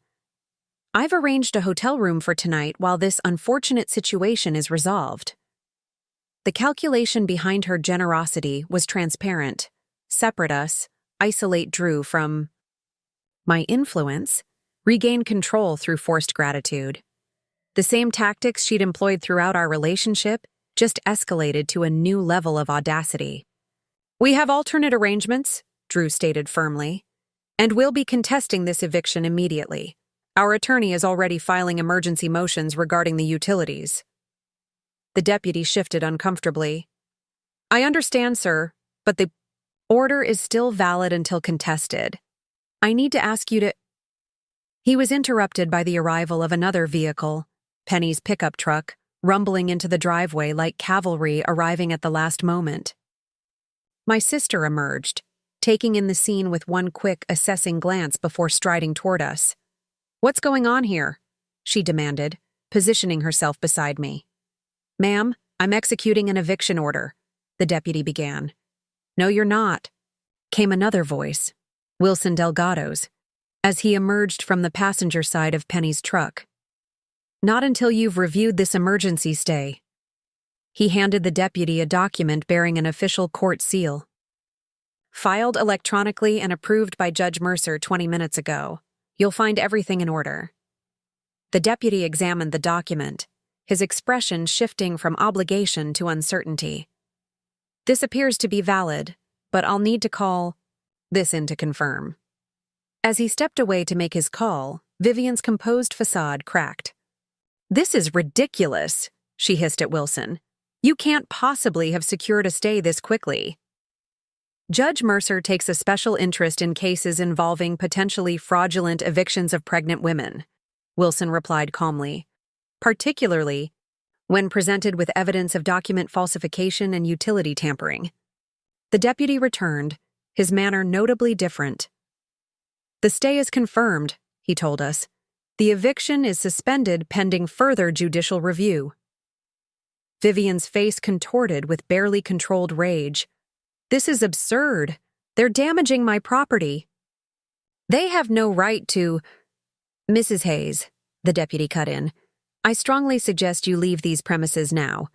I've arranged a hotel room for tonight while this unfortunate situation is resolved." The calculation behind her generosity was transparent. Separate us, isolate Drew from my influence, regain control through forced gratitude. The same tactics she'd employed throughout our relationship, just escalated to a new level of audacity. "We have alternate arrangements," Drew stated firmly, "and we'll be contesting this eviction immediately. Our attorney is already filing emergency motions regarding the utilities." The deputy shifted uncomfortably. "I understand, sir, but the order is still valid until contested." I need to ask you to— He was interrupted by the arrival of another vehicle, Penny's pickup truck, rumbling into the driveway like cavalry arriving at the last moment. My sister emerged, taking in the scene with one quick, assessing glance before striding toward us. "What's going on here?" she demanded, positioning herself beside me. "Ma'am, I'm executing an eviction order," the deputy began. "No, you're not," came another voice, Wilson Delgado's, as he emerged from the passenger side of Penny's truck. "Not until you've reviewed this emergency stay." He handed the deputy a document bearing an official court seal. "Filed electronically and approved by Judge Mercer 20 minutes ago. You'll find everything in order." The deputy examined the document, his expression shifting from obligation to uncertainty. "This appears to be valid, but I'll need to call this in to confirm." As he stepped away to make his call, Vivian's composed facade cracked. "This is ridiculous," she hissed at Wilson. "You can't possibly have secured a stay this quickly." "Judge Mercer takes a special interest in cases involving potentially fraudulent evictions of pregnant women," Wilson replied calmly, "particularly when presented with evidence of document falsification and utility tampering." The deputy returned, his manner notably different. "The stay is confirmed," he told us. "The eviction is suspended pending further judicial review." Vivian's face contorted with barely controlled rage. "This is absurd. They're damaging my property." "They have no right to—" "Mrs. Hayes," the deputy cut in, "I strongly suggest you leave these premises now.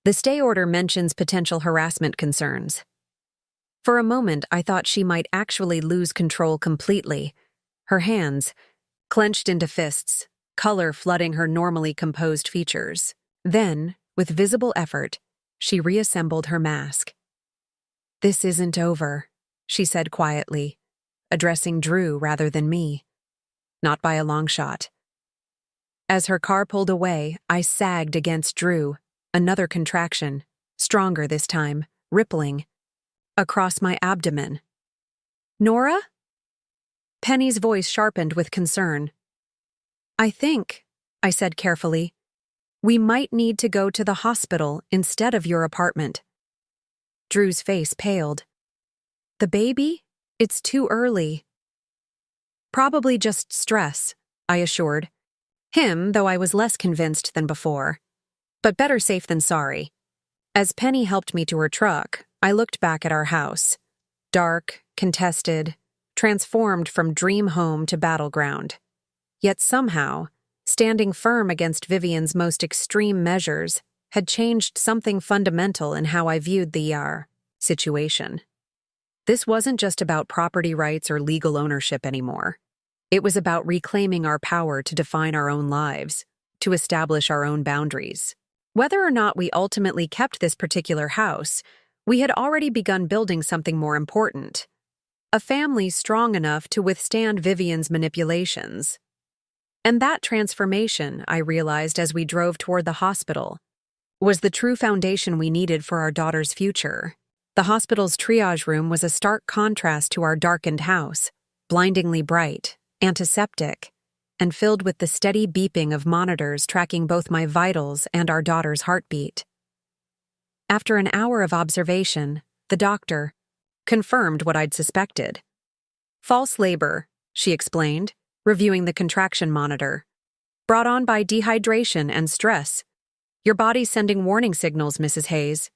The stay order mentions potential harassment concerns." For a moment, I thought she might actually lose control completely. Her hands clenched into fists, color flooding her normally composed features. Then, with visible effort, she reassembled her mask. "This isn't over," she said quietly, addressing Drew rather than me. Not by a long shot. As her car pulled away, I sagged against Drew, another contraction, stronger this time, rippling across my abdomen. "Nora?" Penny's voice sharpened with concern. "I think," I said carefully, "we might need to go to the hospital instead of your apartment." Drew's face paled. "The baby? It's too early." "Probably just stress," I assured him, though I was less convinced than before. But better safe than sorry. As Penny helped me to her truck, I looked back at our house. Dark, contested, transformed from dream home to battleground. Yet somehow, standing firm against Vivian's most extreme measures had changed something fundamental in how I viewed the situation. This wasn't just about property rights or legal ownership anymore. It was about reclaiming our power to define our own lives, to establish our own boundaries. Whether or not we ultimately kept this particular house, we had already begun building something more important. A family strong enough to withstand Vivian's manipulations. And that transformation, I realized as we drove toward the hospital, was the true foundation we needed for our daughter's future. The hospital's triage room was a stark contrast to our darkened house, blindingly bright, antiseptic, and filled with the steady beeping of monitors tracking both my vitals and our daughter's heartbeat. After an hour of observation, the doctor confirmed what I'd suspected. "False labor," she explained, reviewing the contraction monitor. "Brought on by dehydration and stress. Your body's sending warning signals, Mrs. Hayes."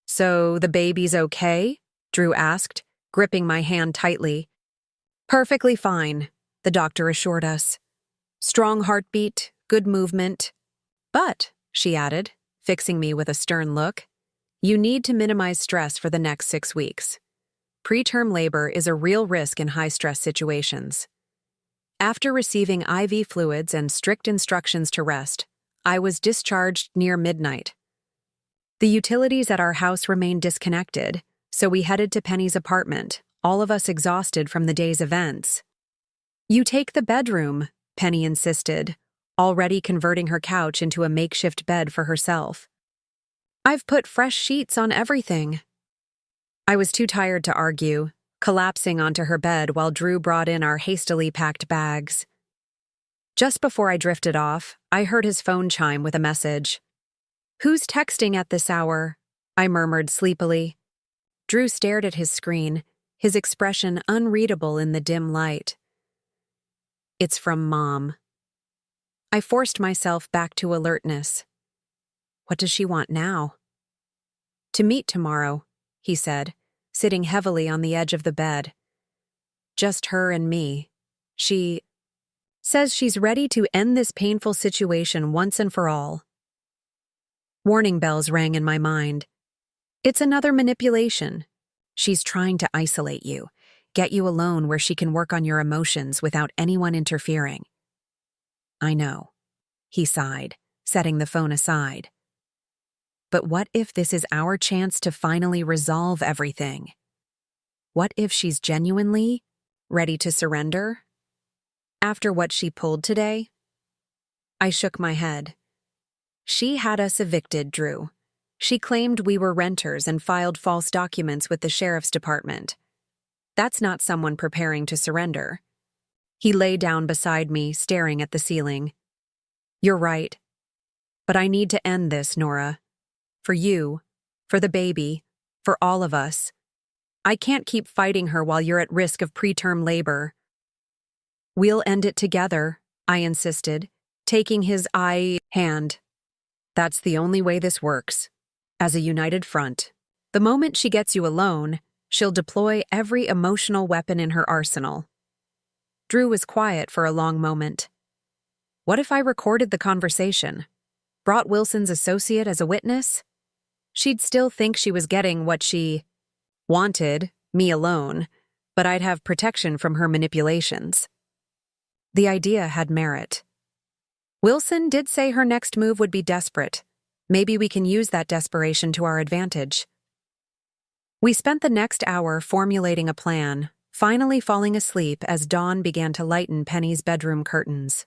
"So the baby's okay?" Drew asked, gripping my hand tightly. "Perfectly fine," the doctor assured us. "Strong heartbeat, good movement. But," she added, fixing me with a stern look, "you need to minimize stress for the next 6 weeks. Preterm labor is a real risk in high-stress situations." After receiving IV fluids and strict instructions to rest, I was discharged near midnight. The utilities at our house remained disconnected, so we headed to Penny's apartment, all of us exhausted from the day's events. "You take the bedroom," Penny insisted, already converting her couch into a makeshift bed for herself. "I've put fresh sheets on everything." I was too tired to argue, collapsing onto her bed while Drew brought in our hastily packed bags. Just before I drifted off, I heard his phone chime with a message. "Who's texting at this hour?" I murmured sleepily. Drew stared at his screen, his expression unreadable in the dim light. "It's from Mom." I forced myself back to alertness. What does she want now? "To meet tomorrow," he said, sitting heavily on the edge of the bed. "Just her and me. She says she's ready to end this painful situation once and for all." Warning bells rang in my mind. It's another manipulation. She's trying to isolate you, get you alone where she can work on your emotions without anyone interfering. "I know," he sighed, setting the phone aside. "But what if this is our chance to finally resolve everything? What if she's genuinely ready to surrender? After what she pulled today?" I shook my head. "She had us evicted, Drew. She claimed we were renters and filed false documents with the sheriff's department. That's not someone preparing to surrender." He lay down beside me, staring at the ceiling. "You're right. But I need to end this, Nora. For you, for the baby, for all of us. I can't keep fighting her while you're at risk of preterm labor." "We'll end it together," I insisted, taking his hand. "That's the only way this works. As a united front. The moment she gets you alone, she'll deploy every emotional weapon in her arsenal." Drew was quiet for a long moment. What if I recorded the conversation? Brought Wilson's associate as a witness? She'd still think she was getting what she wanted, me alone, but I'd have protection from her manipulations. The idea had merit. Wilson did say her next move would be desperate. Maybe we can use that desperation to our advantage. We spent the next hour formulating a plan, finally falling asleep as dawn began to lighten Penny's bedroom curtains.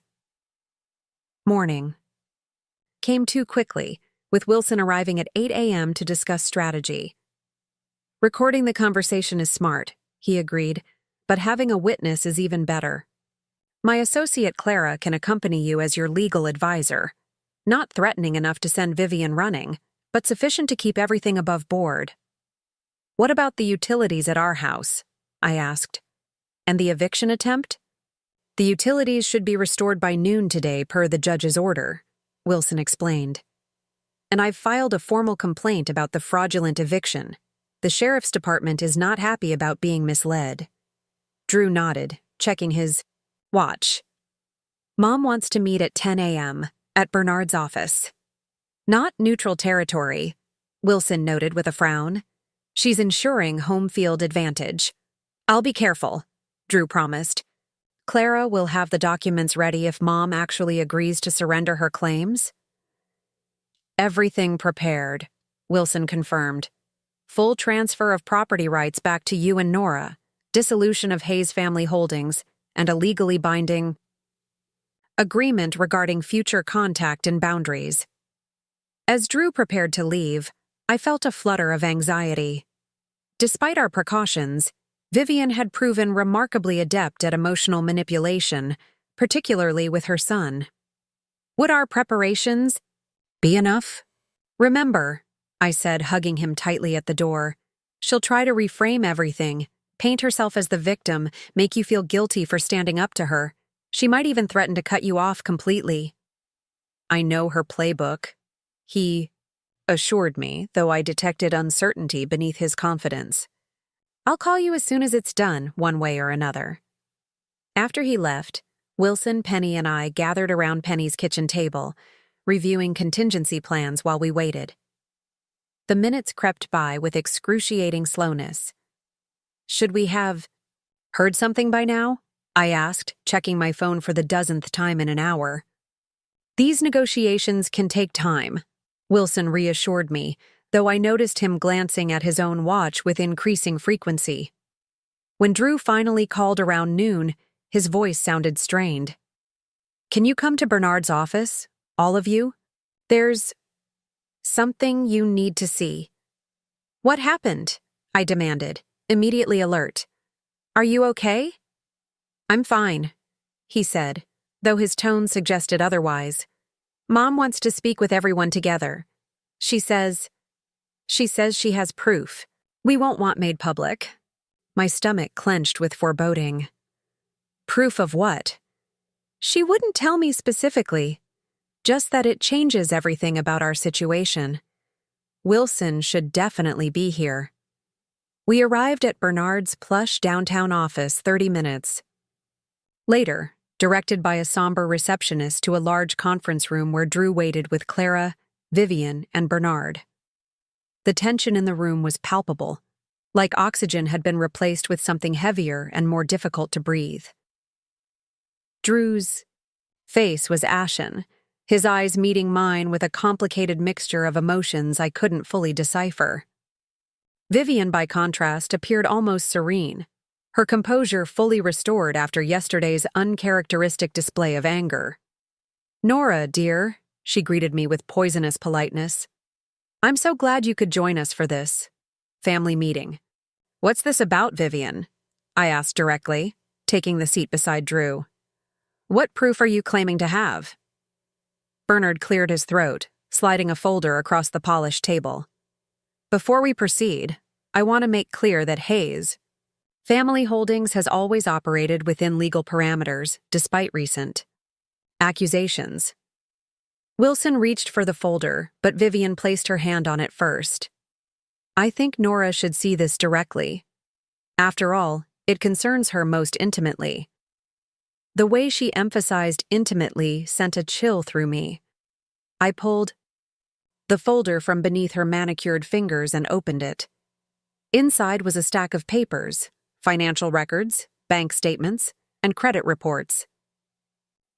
Morning came too quickly, with Wilson arriving at 8 a.m. to discuss strategy. "Recording the conversation is smart," he agreed, "but having a witness is even better. My associate Clara can accompany you as your legal advisor. Not threatening enough to send Vivian running, but sufficient to keep everything above board." "What about the utilities at our house?" I asked. "And the eviction attempt?" "The utilities should be restored by noon today per the judge's order," Wilson explained. "And I've filed a formal complaint about the fraudulent eviction. The sheriff's department is not happy about being misled." Drew nodded, checking his watch. "Mom wants to meet at 10 a.m. at Bernard's office." "Not neutral territory," Wilson noted with a frown. "She's ensuring home field advantage." "I'll be careful," Drew promised. "Clara will have the documents ready if Mom actually agrees to surrender her claims." "Everything prepared," Wilson confirmed. "Full transfer of property rights back to you and Nora, dissolution of Hayes family holdings, and a legally binding agreement regarding future contact and boundaries." As Drew prepared to leave, I felt a flutter of anxiety. Despite our precautions, Vivian had proven remarkably adept at emotional manipulation, particularly with her son. Would our preparations be enough? "Remember," I said, hugging him tightly at the door, "she'll try to reframe everything, paint herself as the victim, make you feel guilty for standing up to her. She might even threaten to cut you off completely." "I know her playbook," he assured me, though I detected uncertainty beneath his confidence. "I'll call you as soon as it's done, one way or another." After he left, Wilson, Penny, and I gathered around Penny's kitchen table, reviewing contingency plans while we waited. The minutes crept by with excruciating slowness. "Should we have heard something by now?" I asked, checking my phone for the dozenth time in an hour. "These negotiations can take time," Wilson reassured me, though I noticed him glancing at his own watch with increasing frequency. When Drew finally called around noon, his voice sounded strained. "Can you come to Bernard's office, all of you? There's something you need to see." "What happened?" I demanded, immediately alert. Are you okay? I'm fine, he said, though his tone suggested otherwise. Mom wants to speak with everyone together. She says she has proof. We won't want made public. My stomach clenched with foreboding. Proof of what? She wouldn't tell me specifically, just that it changes everything about our situation. Wilson should definitely be here. We arrived at Bernard's plush downtown office 30 minutes later, directed by a somber receptionist to a large conference room where Drew waited with Clara, Vivian, and Bernard. The tension in the room was palpable, like oxygen had been replaced with something heavier and more difficult to breathe. Drew's face was ashen, his eyes meeting mine with a complicated mixture of emotions I couldn't fully decipher. Vivian, by contrast, appeared almost serene, her composure fully restored after yesterday's uncharacteristic display of anger. Nora, dear, she greeted me with poisonous politeness. I'm so glad you could join us for this family meeting. What's this about, Vivian? I asked directly, taking the seat beside Drew. What proof are you claiming to have? Bernard cleared his throat, sliding a folder across the polished table. Before we proceed, I want to make clear that Hayes Family Holdings has always operated within legal parameters, despite recent accusations. Wilson reached for the folder, but Vivian placed her hand on it first. I think Nora should see this directly. After all, it concerns her most intimately. The way she emphasized intimately sent a chill through me. I pulled the folder from beneath her manicured fingers and opened it. Inside was a stack of papers, financial records, bank statements, and credit reports.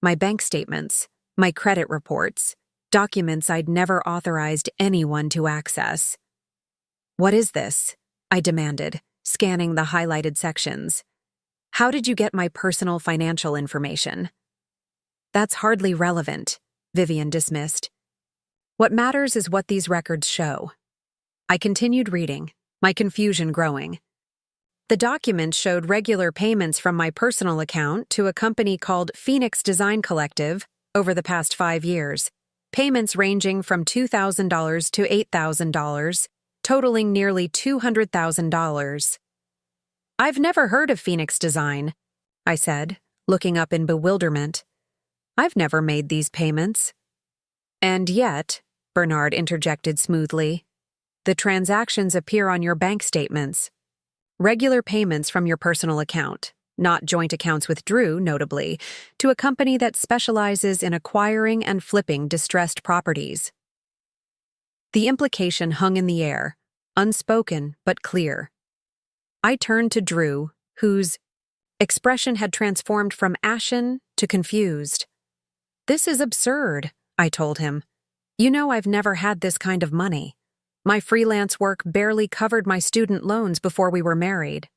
My bank statements, my credit reports, documents I'd never authorized anyone to access. What is this? I demanded, scanning the highlighted sections. How did you get my personal financial information? That's hardly relevant, Vivian dismissed. What matters is what these records show. I continued reading, my confusion growing. The document showed regular payments from my personal account to a company called Phoenix Design Collective over the past 5 years, payments ranging from $2,000 to $8,000, totaling nearly $200,000. I've never heard of Phoenix Design, I said, looking up in bewilderment. I've never made these payments. And yet, Bernard interjected smoothly, the transactions appear on your bank statements. Regular payments from your personal account, not joint accounts with Drew, notably, to a company that specializes in acquiring and flipping distressed properties. The implication hung in the air, unspoken but clear. I turned to Drew, whose expression had transformed from ashen to confused. This is absurd, I told him. You know I've never had this kind of money. My freelance work barely covered my student loans before we were married.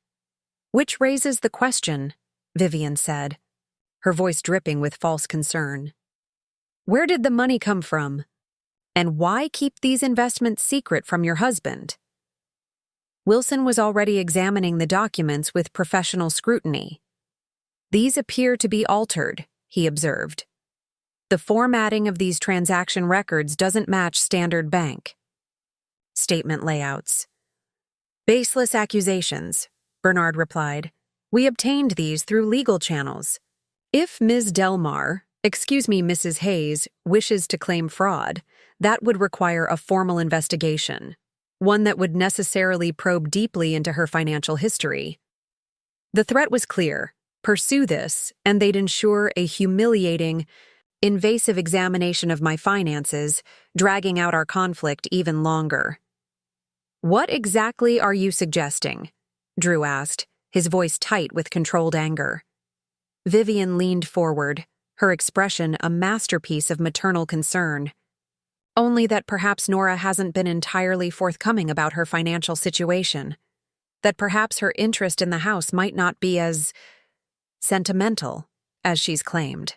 Which raises the question, Vivian said, her voice dripping with false concern. Where did the money come from? And why keep these investments secret from your husband? Wilson was already examining the documents with professional scrutiny. These appear to be altered, he observed. The formatting of these transaction records doesn't match standard bank statement layouts. Baseless accusations, Bernard replied. We obtained these through legal channels. If Ms. Mrs. Hayes, wishes to claim fraud, that would require a formal investigation, one that would necessarily probe deeply into her financial history. The threat was clear. Pursue this, and they'd ensure a humiliating, invasive examination of my finances, dragging out our conflict even longer. What exactly are you suggesting? Drew asked, his voice tight with controlled anger. Vivian leaned forward, her expression a masterpiece of maternal concern. Only that perhaps Nora hasn't been entirely forthcoming about her financial situation. That perhaps her interest in the house might not be as sentimental as she's claimed.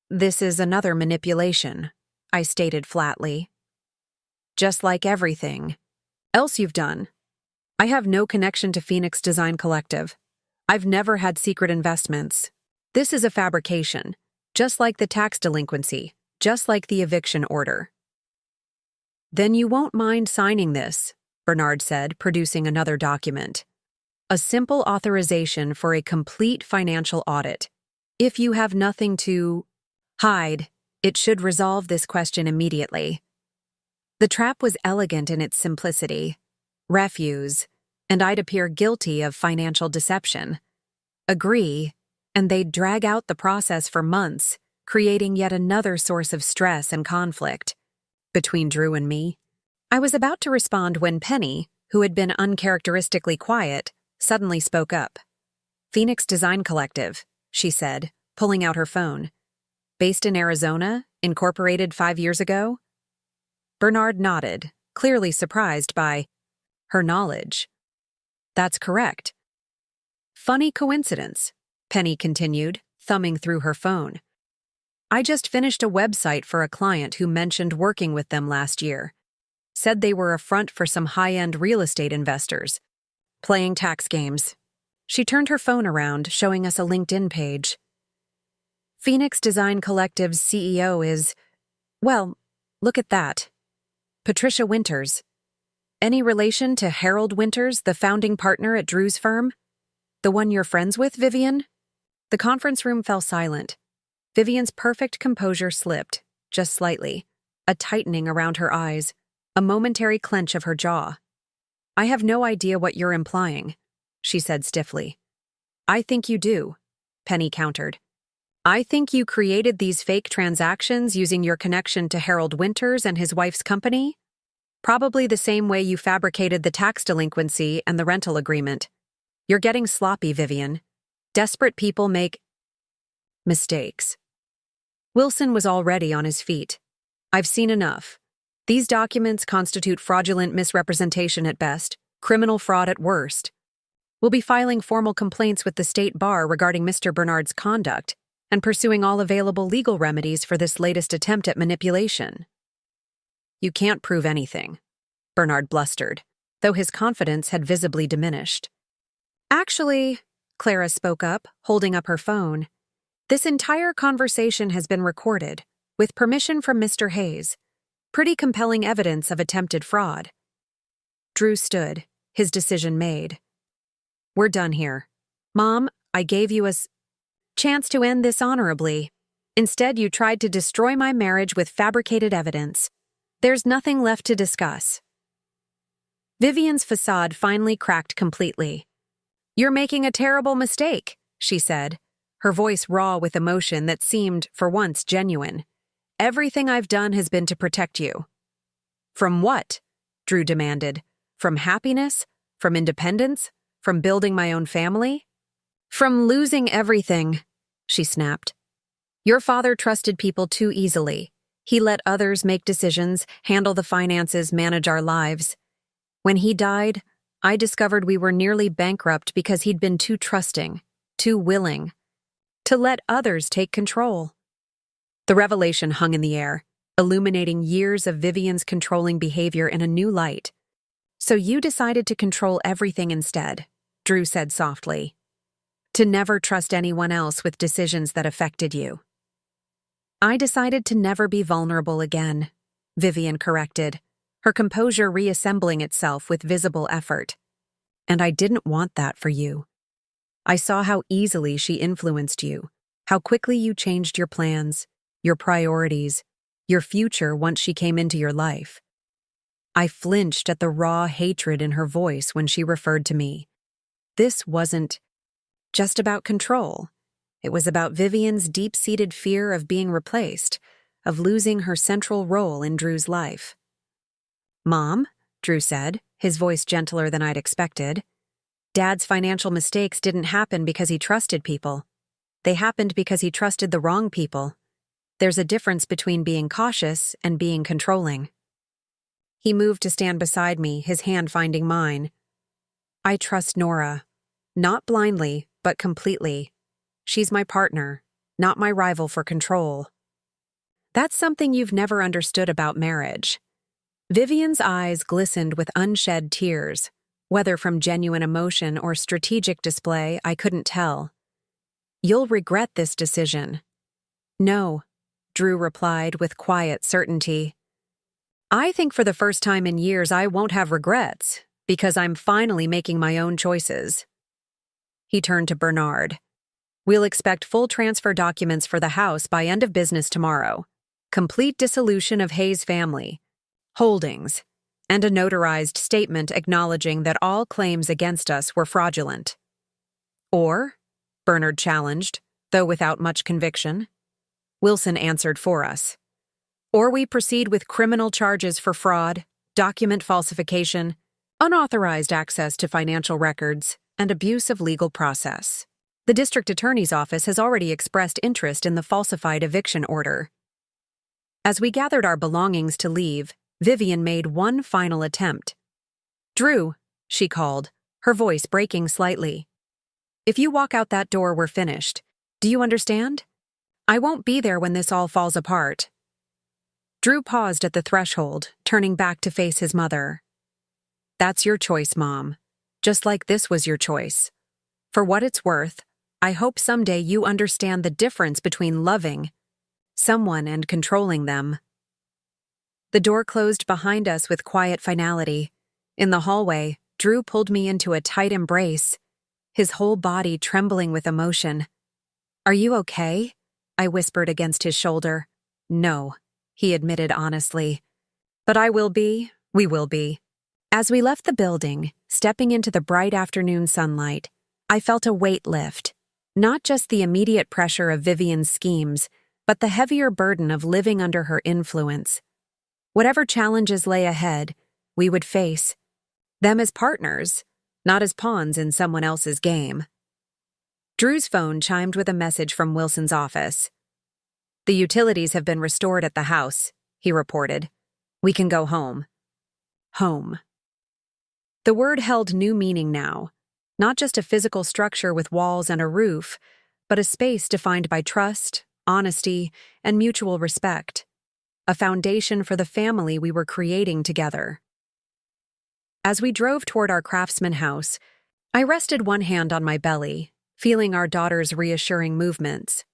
This is another manipulation, I stated flatly. Just like everything else you've done. I have no connection to Phoenix Design Collective, I've never had secret investments. This is a fabrication, just like the tax delinquency, just like the eviction order. Then you won't mind signing this, Bernard said, producing another document. A simple authorization for a complete financial audit. If you have nothing to hide, it should resolve this question immediately. The trap was elegant in its simplicity. Refuse, and I'd appear guilty of financial deception. Agree, and they'd drag out the process for months, creating yet another source of stress and conflict. Between Drew and me, I was about to respond when Penny, who had been uncharacteristically quiet, suddenly spoke up. Phoenix Design Collective, she said, pulling out her phone. Based in Arizona, incorporated 5 years ago? Bernard nodded, clearly surprised by her knowledge. That's correct. Funny coincidence, Penny continued, thumbing through her phone. I just finished a website for a client who mentioned working with them last year. Said they were a front for some high-end real estate investors. Playing tax games. She turned her phone around, showing us a LinkedIn page. Phoenix Design Collective's CEO is, well, look at that. Patricia Winters. Any relation to Harold Winters, the founding partner at Drew's firm? The one you're friends with, Vivian? The conference room fell silent. Vivian's perfect composure slipped, just slightly, a tightening around her eyes, a momentary clench of her jaw. I have no idea what you're implying, she said stiffly. I think you do, Penny countered. I think you created these fake transactions using your connection to Harold Winters and his wife's company? Probably the same way you fabricated the tax delinquency and the rental agreement. You're getting sloppy, Vivian. Desperate people make mistakes. Wilson was already on his feet. I've seen enough. These documents constitute fraudulent misrepresentation at best, criminal fraud at worst. We'll be filing formal complaints with the state bar regarding Mr. Bernard's conduct and pursuing all available legal remedies for this latest attempt at manipulation. You can't prove anything, Bernard blustered, though his confidence had visibly diminished. Actually, Clara spoke up, holding up her phone, this entire conversation has been recorded, with permission from Mr. Hayes. Pretty compelling evidence of attempted fraud. Drew stood, his decision made. We're done here. Mom, I gave you a chance to end this honorably. Instead, you tried to destroy my marriage with fabricated evidence. There's nothing left to discuss. Vivian's facade finally cracked completely. You're making a terrible mistake, she said, her voice raw with emotion that seemed, for once, genuine. Everything I've done has been to protect you. From what? Drew demanded. From happiness? From independence? From building my own family? From losing everything, she snapped. Your father trusted people too easily. He let others make decisions, handle the finances, manage our lives. When he died, I discovered we were nearly bankrupt because he'd been too trusting, too willing, to let others take control. The revelation hung in the air, illuminating years of Vivian's controlling behavior in a new light. So you decided to control everything instead, Drew said softly. To never trust anyone else with decisions that affected you. I decided to never be vulnerable again, Vivian corrected, her composure reassembling itself with visible effort. And I didn't want that for you. I saw how easily she influenced you, how quickly you changed your plans, your priorities, your future once she came into your life. I flinched at the raw hatred in her voice when she referred to me. This wasn't just about control. It was about Vivian's deep-seated fear of being replaced, of losing her central role in Drew's life. Mom, Drew said, his voice gentler than I'd expected. Dad's financial mistakes didn't happen because he trusted people. They happened because he trusted the wrong people. There's a difference between being cautious and being controlling. He moved to stand beside me, his hand finding mine. I trust Nora. Not blindly, but completely. She's my partner, not my rival for control. That's something you've never understood about marriage. Vivian's eyes glistened with unshed tears, Whether from genuine emotion or strategic display, I couldn't tell. "You'll regret this decision." "No," Drew replied with quiet certainty. "I think for the first time in years I won't have regrets, because I'm finally making my own choices." He turned to Bernard. "We'll expect full transfer documents for the house by end of business tomorrow. Complete dissolution of Hayes family, holdings, and a notarized statement acknowledging that all claims against us were fraudulent." "Or?" Bernard challenged, though without much conviction. Wilson answered for us. "Or we proceed with criminal charges for fraud, document falsification, unauthorized access to financial records, and abuse of legal process. The district attorney's office has already expressed interest in the falsified eviction order." As we gathered our belongings to leave, Vivian made one final attempt. "Drew," she called, her voice breaking slightly. "If you walk out that door, we're finished. Do you understand? I won't be there when this all falls apart." Drew paused at the threshold, turning back to face his mother. "That's your choice, Mom. Just like this was your choice. For what it's worth, I hope someday you understand the difference between loving someone and controlling them." The door closed behind us with quiet finality. In the hallway, Drew pulled me into a tight embrace, his whole body trembling with emotion. "Are you okay?" I whispered against his shoulder. "No," he admitted honestly. "But I will be, we will be." As we left the building, stepping into the bright afternoon sunlight, I felt a weight lift. Not just the immediate pressure of Vivian's schemes, but the heavier burden of living under her influence. Whatever challenges lay ahead, we would face them as partners, not as pawns in someone else's game. Drew's phone chimed with a message from Wilson's office. "The utilities have been restored at the house," he reported. "We can go home." Home. The word held new meaning now, not just a physical structure with walls and a roof, but a space defined by trust, honesty, and mutual respect. A foundation for the family we were creating together. As we drove toward our Craftsman house, I rested one hand on my belly, feeling our daughter's reassuring movements.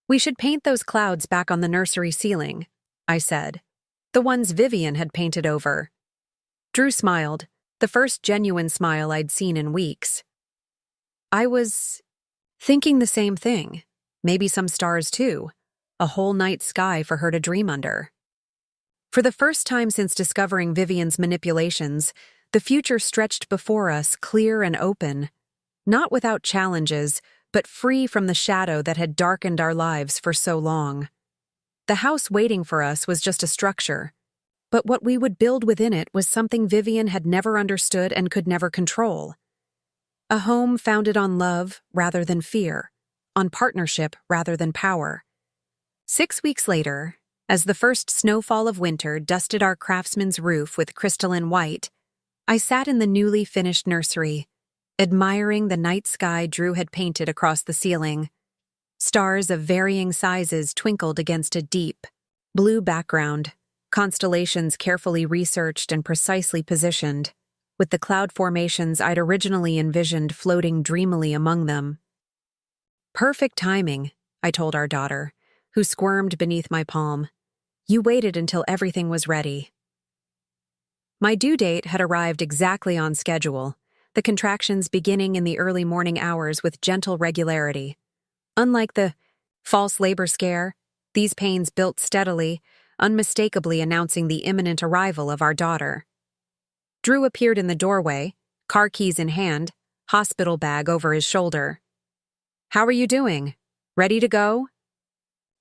"We should paint those clouds back on the nursery ceiling," I said. "The ones Vivian had painted over." Drew smiled, the first genuine smile I'd seen in weeks. I was thinking the same thing. Maybe some stars too. A whole night sky for her to dream under. For the first time since discovering Vivian's manipulations, the future stretched before us clear and open. Not without challenges, but free from the shadow that had darkened our lives for so long. The house waiting for us was just a structure, but what we would build within it was something Vivian had never understood and could never control. A home founded on love rather than fear, on partnership rather than power. 6 weeks later, as the first snowfall of winter dusted our craftsman's roof with crystalline white, I sat in the newly finished nursery, admiring the night sky Drew had painted across the ceiling. Stars of varying sizes twinkled against a deep, blue background, constellations carefully researched and precisely positioned, with the cloud formations I'd originally envisioned floating dreamily among them. "Perfect timing," I told our daughter, who squirmed beneath my palm. "You waited until everything was ready." My due date had arrived exactly on schedule, the contractions beginning in the early morning hours with gentle regularity. Unlike the false labor scare, these pains built steadily, unmistakably announcing the imminent arrival of our daughter. Drew appeared in the doorway, car keys in hand, hospital bag over his shoulder. "How are you doing? Ready to go?"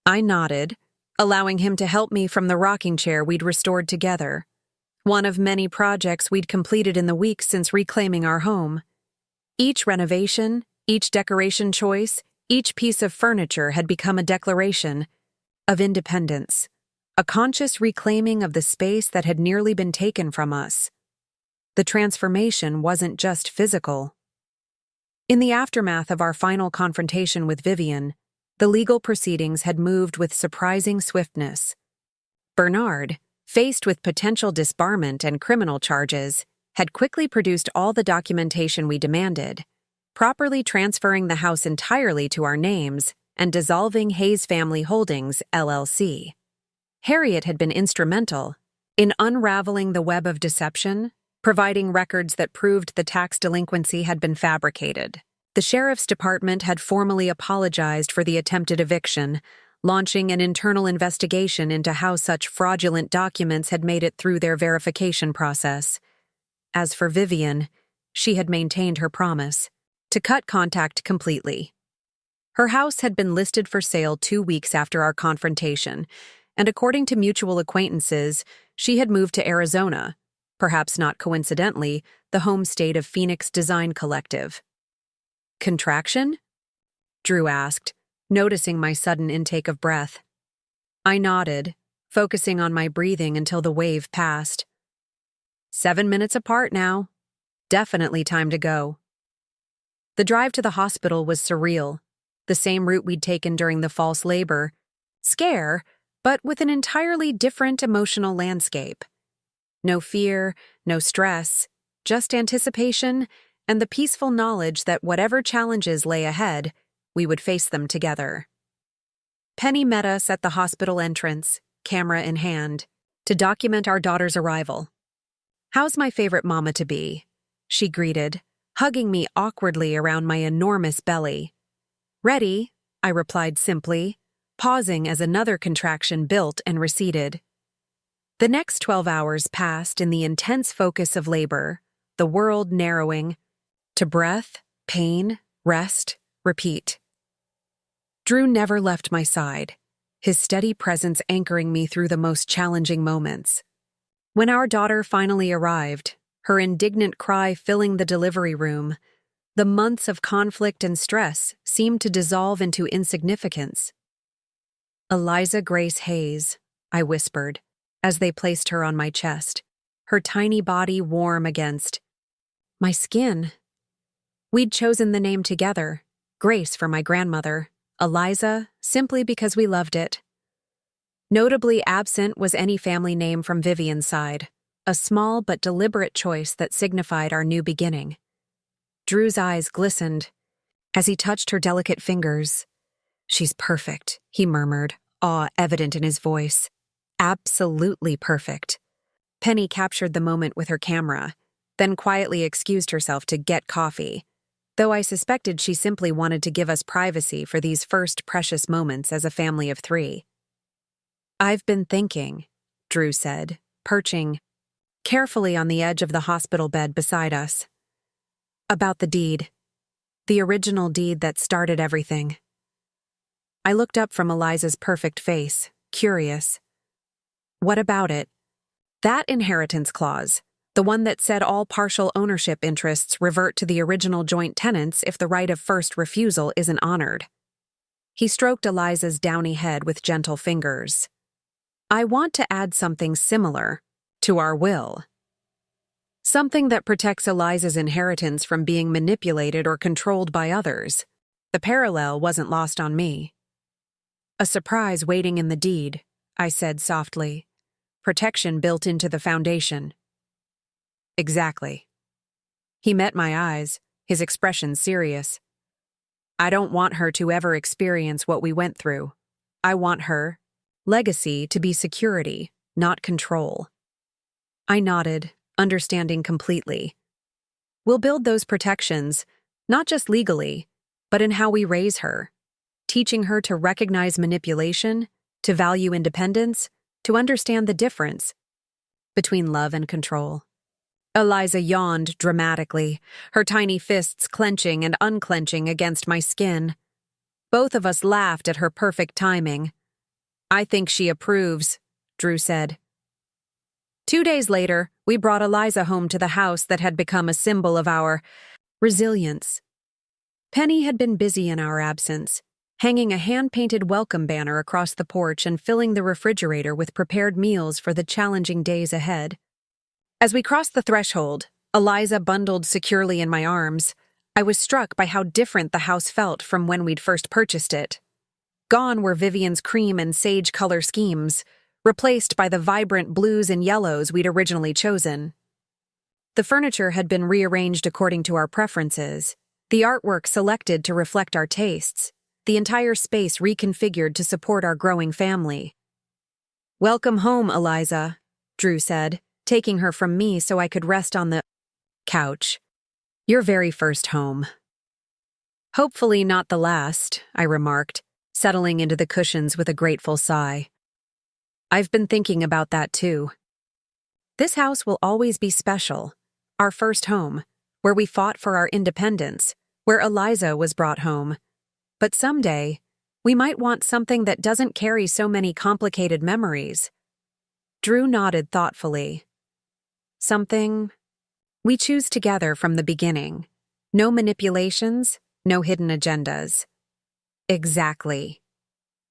I nodded, allowing him to help me from the rocking chair we'd restored together. One of many projects we'd completed in the weeks since reclaiming our home. Each renovation, each decoration choice, each piece of furniture had become a declaration of independence, a conscious reclaiming of the space that had nearly been taken from us. The transformation wasn't just physical. In the aftermath of our final confrontation with Vivian, the legal proceedings had moved with surprising swiftness. Bernard, faced with potential disbarment and criminal charges, had quickly produced all the documentation we demanded, properly transferring the house entirely to our names and dissolving Hayes Family Holdings, LLC. Harriet had been instrumental in unraveling the web of deception, providing records that proved the tax delinquency had been fabricated. The sheriff's department had formally apologized for the attempted eviction, launching an internal investigation into how such fraudulent documents had made it through their verification process. As for Vivian, she had maintained her promise to cut contact completely. Her house had been listed for sale 2 weeks after our confrontation, and according to mutual acquaintances, she had moved to Arizona, perhaps not coincidentally, the home state of Phoenix Design Collective. Contraction? Drew asked, noticing my sudden intake of breath. I nodded, focusing on my breathing until the wave passed. 7 minutes apart now. Definitely time to go. The drive to the hospital was surreal, the same route we'd taken during the false labor. Scare, but with an entirely different emotional landscape. No fear, no stress, just anticipation and the peaceful knowledge that whatever challenges lay ahead, we would face them together. Penny met us at the hospital entrance, camera in hand, to document our daughter's arrival. "How's my favorite mama to be?" she greeted, hugging me awkwardly around my enormous belly. "Ready," I replied simply, pausing as another contraction built and receded. The next 12 hours passed in the intense focus of labor, the world narrowing to breath, pain, rest, repeat. Drew never left my side, his steady presence anchoring me through the most challenging moments. When our daughter finally arrived, her indignant cry filling the delivery room, the months of conflict and stress seemed to dissolve into insignificance. "Eliza Grace Hayes," I whispered, as they placed her on my chest, her tiny body warm against my skin. We'd chosen the name together, Grace for my grandmother, Eliza simply because we loved it. Notably absent was any family name from Vivian's side, a small but deliberate choice that signified our new beginning. Drew's eyes glistened as he touched her delicate fingers. "She's perfect," he murmured, awe evident in his voice. "Absolutely perfect." Penny captured the moment with her camera, then quietly excused herself to get coffee, though I suspected she simply wanted to give us privacy for these first precious moments as a family of 3. "I've been thinking," Drew said, perching carefully on the edge of the hospital bed beside us, "about the deed. The original deed that started everything." I looked up from Eliza's perfect face, curious. "What about it?" "That inheritance clause, the one that said all partial ownership interests revert to the original joint tenants if the right of first refusal isn't honored." He stroked Eliza's downy head with gentle fingers. "I want to add something similar to our will. Something that protects Eliza's inheritance from being manipulated or controlled by others." The parallel wasn't lost on me. "A surprise waiting in the deed," I said softly. "Protection built into the foundation." "Exactly." He met my eyes, his expression serious. "I don't want her to ever experience what we went through. I want her legacy to be security, not control." I nodded, understanding completely. "We'll build those protections, not just legally, but in how we raise her, teaching her to recognize manipulation, to value independence, to understand the difference between love and control." Eliza yawned dramatically, her tiny fists clenching and unclenching against my skin. Both of us laughed at her perfect timing. "I think she approves," Drew said. 2 days later, we brought Eliza home to the house that had become a symbol of our resilience. Penny had been busy in our absence, hanging a hand-painted welcome banner across the porch and filling the refrigerator with prepared meals for the challenging days ahead. As we crossed the threshold, Eliza bundled securely in my arms, I was struck by how different the house felt from when we'd first purchased it. Gone were Vivian's cream and sage color schemes, replaced by the vibrant blues and yellows we'd originally chosen. The furniture had been rearranged according to our preferences, the artwork selected to reflect our tastes, the entire space reconfigured to support our growing family. "Welcome home, Eliza," Drew said, taking her from me so I could rest on the couch. "Your very first home." "Hopefully not the last," I remarked, settling into the cushions with a grateful sigh. "I've been thinking about that too. This house will always be special. Our first home, where we fought for our independence, where Eliza was brought home. But someday, we might want something that doesn't carry so many complicated memories." Drew nodded thoughtfully. "Something we choose together from the beginning. No manipulations, no hidden agendas." "Exactly."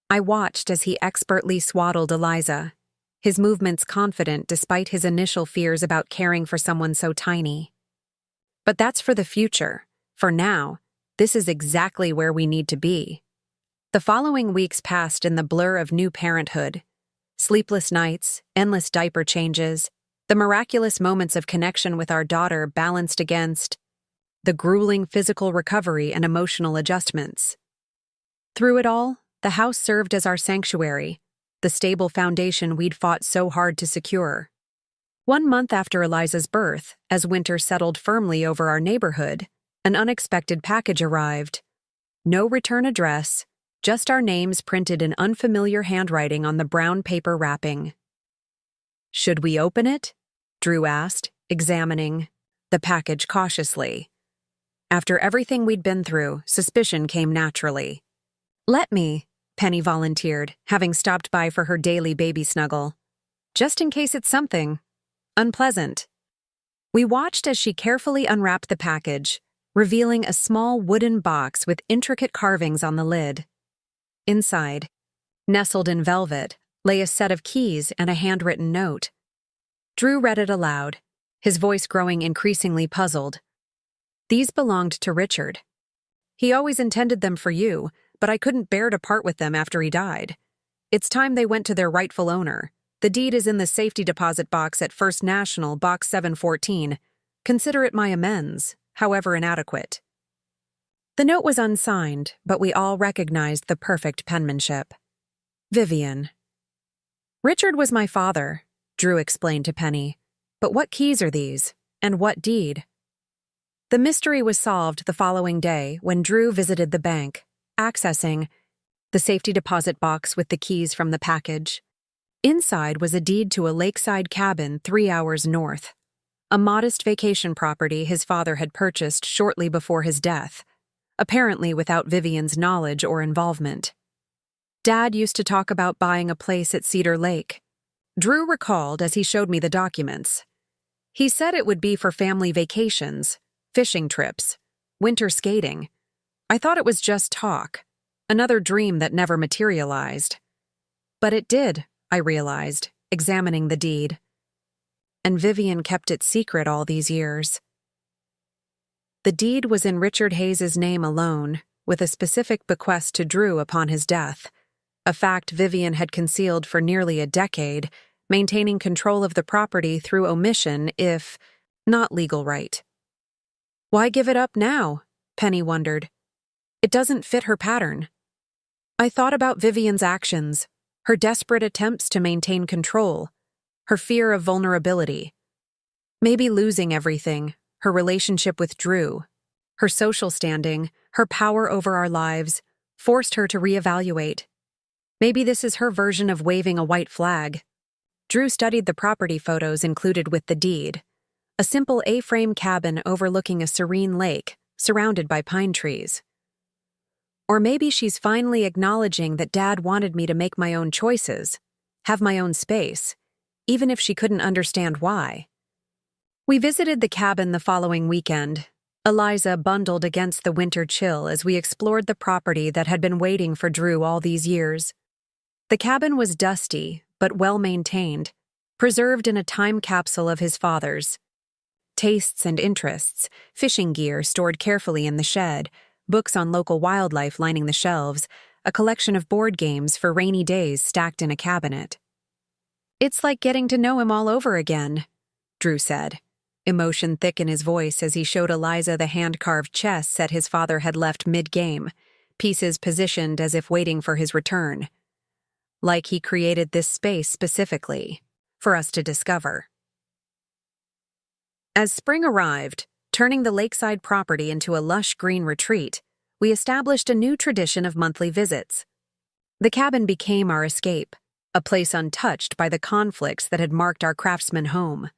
I watched as he expertly swaddled Eliza, his movements confident despite his initial fears about caring for someone so tiny. "But that's for the future. For now, this is exactly where we need to be." The following weeks passed in the blur of new parenthood. Sleepless nights, endless diaper changes, the miraculous moments of connection with our daughter balanced against the grueling physical recovery and emotional adjustments. Through it all, the house served as our sanctuary, the stable foundation we'd fought so hard to secure. 1 month after Eliza's birth, as winter settled firmly over our neighborhood, an unexpected package arrived. No return address, just our names printed in unfamiliar handwriting on the brown paper wrapping. "Should we open it?" Drew asked, examining the package cautiously. After everything we'd been through, suspicion came naturally. "Let me," Penny volunteered, having stopped by for her daily baby snuggle. "Just in case it's something unpleasant." We watched as she carefully unwrapped the package, revealing a small wooden box with intricate carvings on the lid. Inside, nestled in velvet, lay a set of keys and a handwritten note. Drew read it aloud, his voice growing increasingly puzzled. "These belonged to Richard. He always intended them for you, but I couldn't bear to part with them after he died. It's time they went to their rightful owner. The deed is in the safety deposit box at First National, Box 714. Consider it my amends, however inadequate." The note was unsigned, but we all recognized the perfect penmanship. Vivian. "Richard was my father," Drew explained to Penny. "But what keys are these? And what deed?" The mystery was solved the following day when Drew visited the bank, accessing the safety deposit box with the keys from the package. Inside was a deed to a lakeside cabin 3 hours north, a modest vacation property his father had purchased shortly before his death, apparently without Vivian's knowledge or involvement. Dad used to talk about buying a place at Cedar Lake. Drew recalled as he showed me the documents. He said it would be for family vacations, fishing trips, winter skating. I thought it was just talk, another dream that never materialized. But it did, I realized, examining the deed. And Vivian kept it secret all these years. The deed was in Richard Hayes's name alone, with a specific bequest to Drew upon his death, a fact Vivian had concealed for nearly a decade, maintaining control of the property through omission if not legal right. "Why give it up now?" Penny wondered. "It doesn't fit her pattern." I thought about Vivian's actions, her desperate attempts to maintain control, her fear of vulnerability. Maybe losing everything, her relationship with Drew, her social standing, her power over our lives, forced her to reevaluate. Maybe this is her version of waving a white flag. Drew studied the property photos included with the deed. A simple A-frame cabin overlooking a serene lake, surrounded by pine trees. Or maybe she's finally acknowledging that Dad wanted me to make my own choices, have my own space, even if she couldn't understand why. We visited the cabin the following weekend, Eliza bundled against the winter chill as we explored the property that had been waiting for Drew all these years. The cabin was dusty, but well-maintained, preserved in a time capsule of his father's. Tastes and interests, fishing gear stored carefully in the shed, books on local wildlife lining the shelves, a collection of board games for rainy days stacked in a cabinet. "It's like getting to know him all over again," Drew said, emotion thick in his voice as he showed Eliza the hand-carved chess set his father had left mid-game, pieces positioned as if waiting for his return. Like he created this space specifically for us to discover. As spring arrived, turning the lakeside property into a lush green retreat, we established a new tradition of monthly visits. The cabin became our escape, a place untouched by the conflicts that had marked our craftsman home.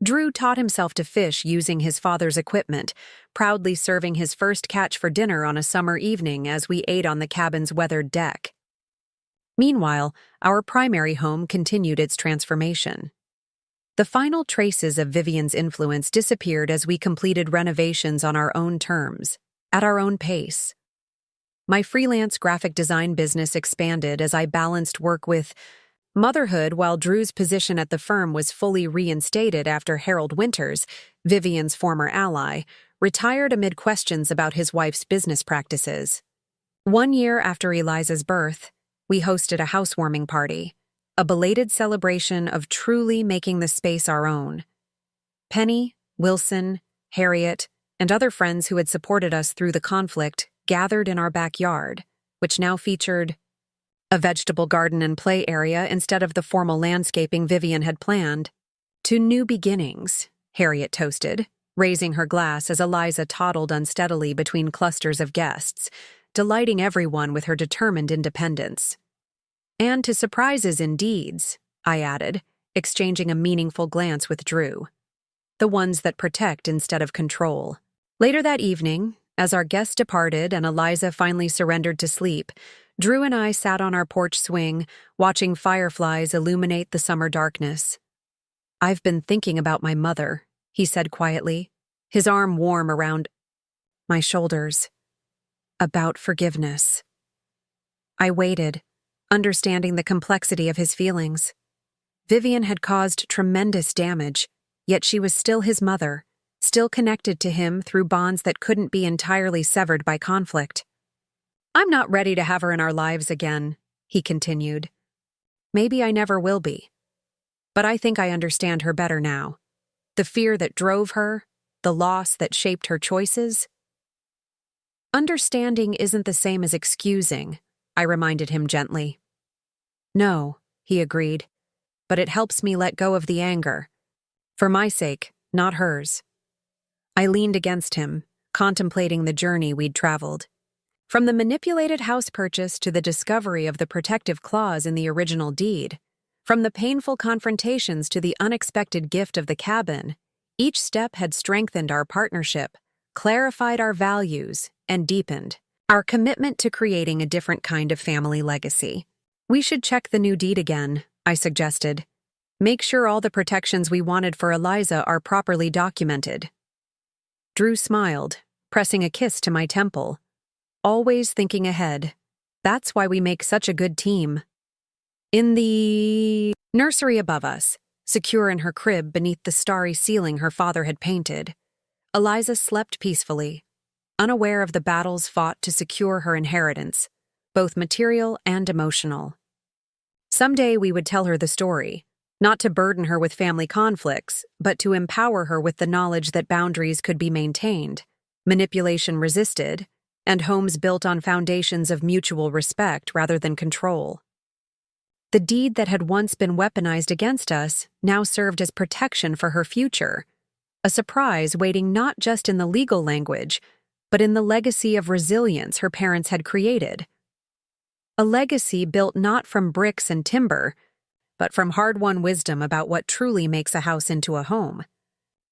Drew taught himself to fish using his father's equipment, proudly serving his first catch for dinner on a summer evening as we ate on the cabin's weathered deck. Meanwhile, our primary home continued its transformation. The final traces of Vivian's influence disappeared as we completed renovations on our own terms, at our own pace. My freelance graphic design business expanded as I balanced work with motherhood while Drew's position at the firm was fully reinstated after Harold Winters, Vivian's former ally, retired amid questions about his wife's business practices. 1 year after Eliza's birth, we hosted a housewarming party, a belated celebration of truly making the space our own. Penny, Wilson, Harriet, and other friends who had supported us through the conflict gathered in our backyard, which now featured a vegetable garden and play area instead of the formal landscaping Vivian had planned. To new beginnings, Harriet toasted, raising her glass as Eliza toddled unsteadily between clusters of guests, delighting everyone with her determined independence. And to surprises in deeds, I added, exchanging a meaningful glance with Drew. The ones that protect instead of control. Later that evening, as our guests departed and Eliza finally surrendered to sleep, Drew and I sat on our porch swing, watching fireflies illuminate the summer darkness. "I've been thinking about my mother," he said quietly, his arm warm around my shoulders. "About forgiveness." I waited, understanding the complexity of his feelings. Vivian had caused tremendous damage, yet she was still his mother, still connected to him through bonds that couldn't be entirely severed by conflict. "I'm not ready to have her in our lives again," he continued. "Maybe I never will be. But I think I understand her better now. The fear that drove her, the loss that shaped her choices." "Understanding isn't the same as excusing," I reminded him gently. "No," he agreed, "but it helps me let go of the anger. For my sake, not hers." I leaned against him, contemplating the journey we'd traveled. From the manipulated house purchase to the discovery of the protective clause in the original deed, from the painful confrontations to the unexpected gift of the cabin, each step had strengthened our partnership, clarified our values, and deepened our commitment to creating a different kind of family legacy. "We should check the new deed again," I suggested. "Make sure all the protections we wanted for Eliza are properly documented." Drew smiled, pressing a kiss to my temple. "Always thinking ahead. That's why we make such a good team." In the nursery above us, secure in her crib beneath the starry ceiling her father had painted, Eliza slept peacefully, unaware of the battles fought to secure her inheritance, both material and emotional. Someday we would tell her the story, not to burden her with family conflicts, but to empower her with the knowledge that boundaries could be maintained, manipulation resisted, and homes built on foundations of mutual respect rather than control. The deed that had once been weaponized against us now served as protection for her future, a surprise waiting not just in the legal language, but in the legacy of resilience her parents had created. A legacy built not from bricks and timber, but from hard-won wisdom about what truly makes a house into a home.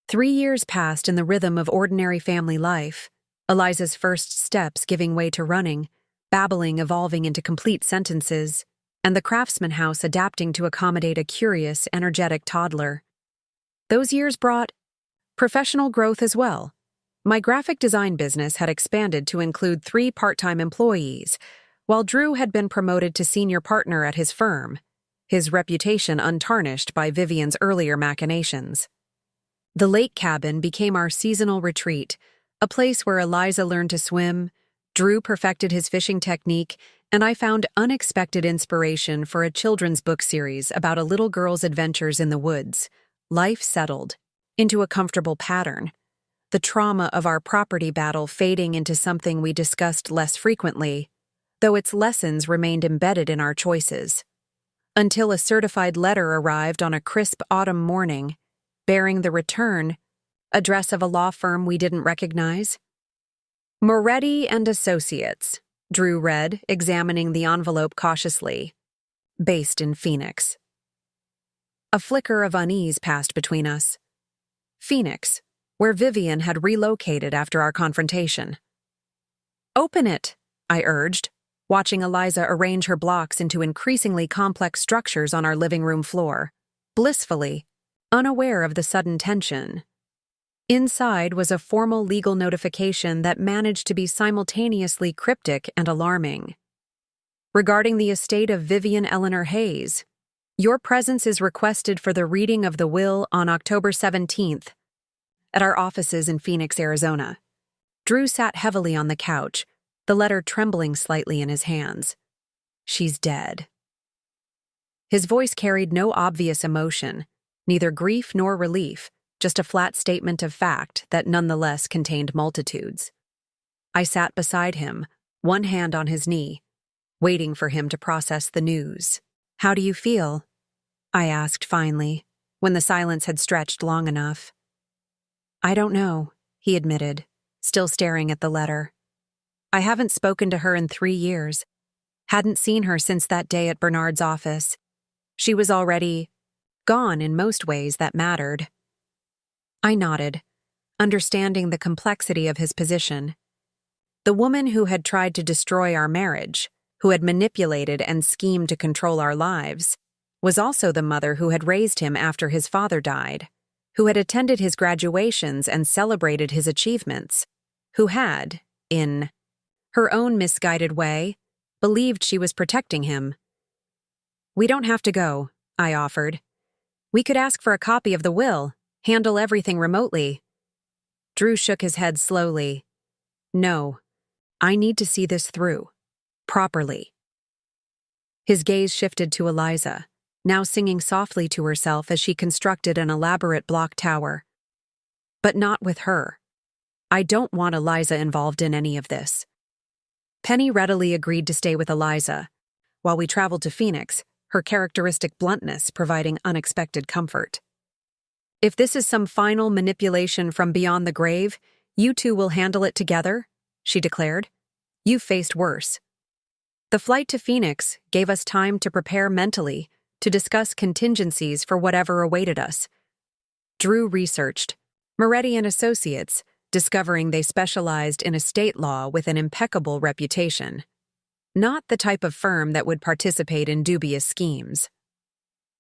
3 years passed in the rhythm of ordinary family life, Eliza's first steps giving way to running, babbling evolving into complete sentences, and the craftsman house adapting to accommodate a curious, energetic toddler. Those years brought professional growth as well. My graphic design business had expanded to include 3 part-time employees, while Drew had been promoted to senior partner at his firm, his reputation untarnished by Vivian's earlier machinations. The lake cabin became our seasonal retreat, a place where Eliza learned to swim, Drew perfected his fishing technique, and I found unexpected inspiration for a children's book series about a little girl's adventures in the woods. Life settled, into a comfortable pattern, the trauma of our property battle fading into something we discussed less frequently, though its lessons remained embedded in our choices. Until a certified letter arrived on a crisp autumn morning, bearing the return address of a law firm we didn't recognize. Moretti and Associates, Drew read, examining the envelope cautiously. Based in Phoenix. A flicker of unease passed between us. Phoenix, where Vivian had relocated after our confrontation. Open it, I urged, watching Eliza arrange her blocks into increasingly complex structures on our living room floor, blissfully, unaware of the sudden tension. Inside was a formal legal notification that managed to be simultaneously cryptic and alarming. Regarding the estate of Vivian Eleanor Hayes, your presence is requested for the reading of the will on October 17th at our offices in Phoenix, Arizona. Drew sat heavily on the couch, the letter trembling slightly in his hands. She's dead. His voice carried no obvious emotion, neither grief nor relief, just a flat statement of fact that nonetheless contained multitudes. I sat beside him, one hand on his knee, waiting for him to process the news. How do you feel? I asked finally, when the silence had stretched long enough. I don't know, he admitted, still staring at the letter. I haven't spoken to her in 3 years. Hadn't seen her since that day at Bernard's office. She was already gone in most ways that mattered. I nodded, understanding the complexity of his position. The woman who had tried to destroy our marriage, who had manipulated and schemed to control our lives, was also the mother who had raised him after his father died, who had attended his graduations and celebrated his achievements, who had, in her own misguided way, believed she was protecting him. We don't have to go, I offered. We could ask for a copy of the will, handle everything remotely. Drew shook his head slowly. No, I need to see this through. Properly. His gaze shifted to Eliza, now singing softly to herself as she constructed an elaborate block tower. But not with her. I don't want Eliza involved in any of this. Penny readily agreed to stay with Eliza, while we traveled to Phoenix, her characteristic bluntness providing unexpected comfort. If this is some final manipulation from beyond the grave, you two will handle it together, she declared. You've faced worse. The flight to Phoenix gave us time to prepare mentally to discuss contingencies for whatever awaited us. Drew researched Moretti and Associates, discovering they specialized in estate law with an impeccable reputation. Not the type of firm that would participate in dubious schemes.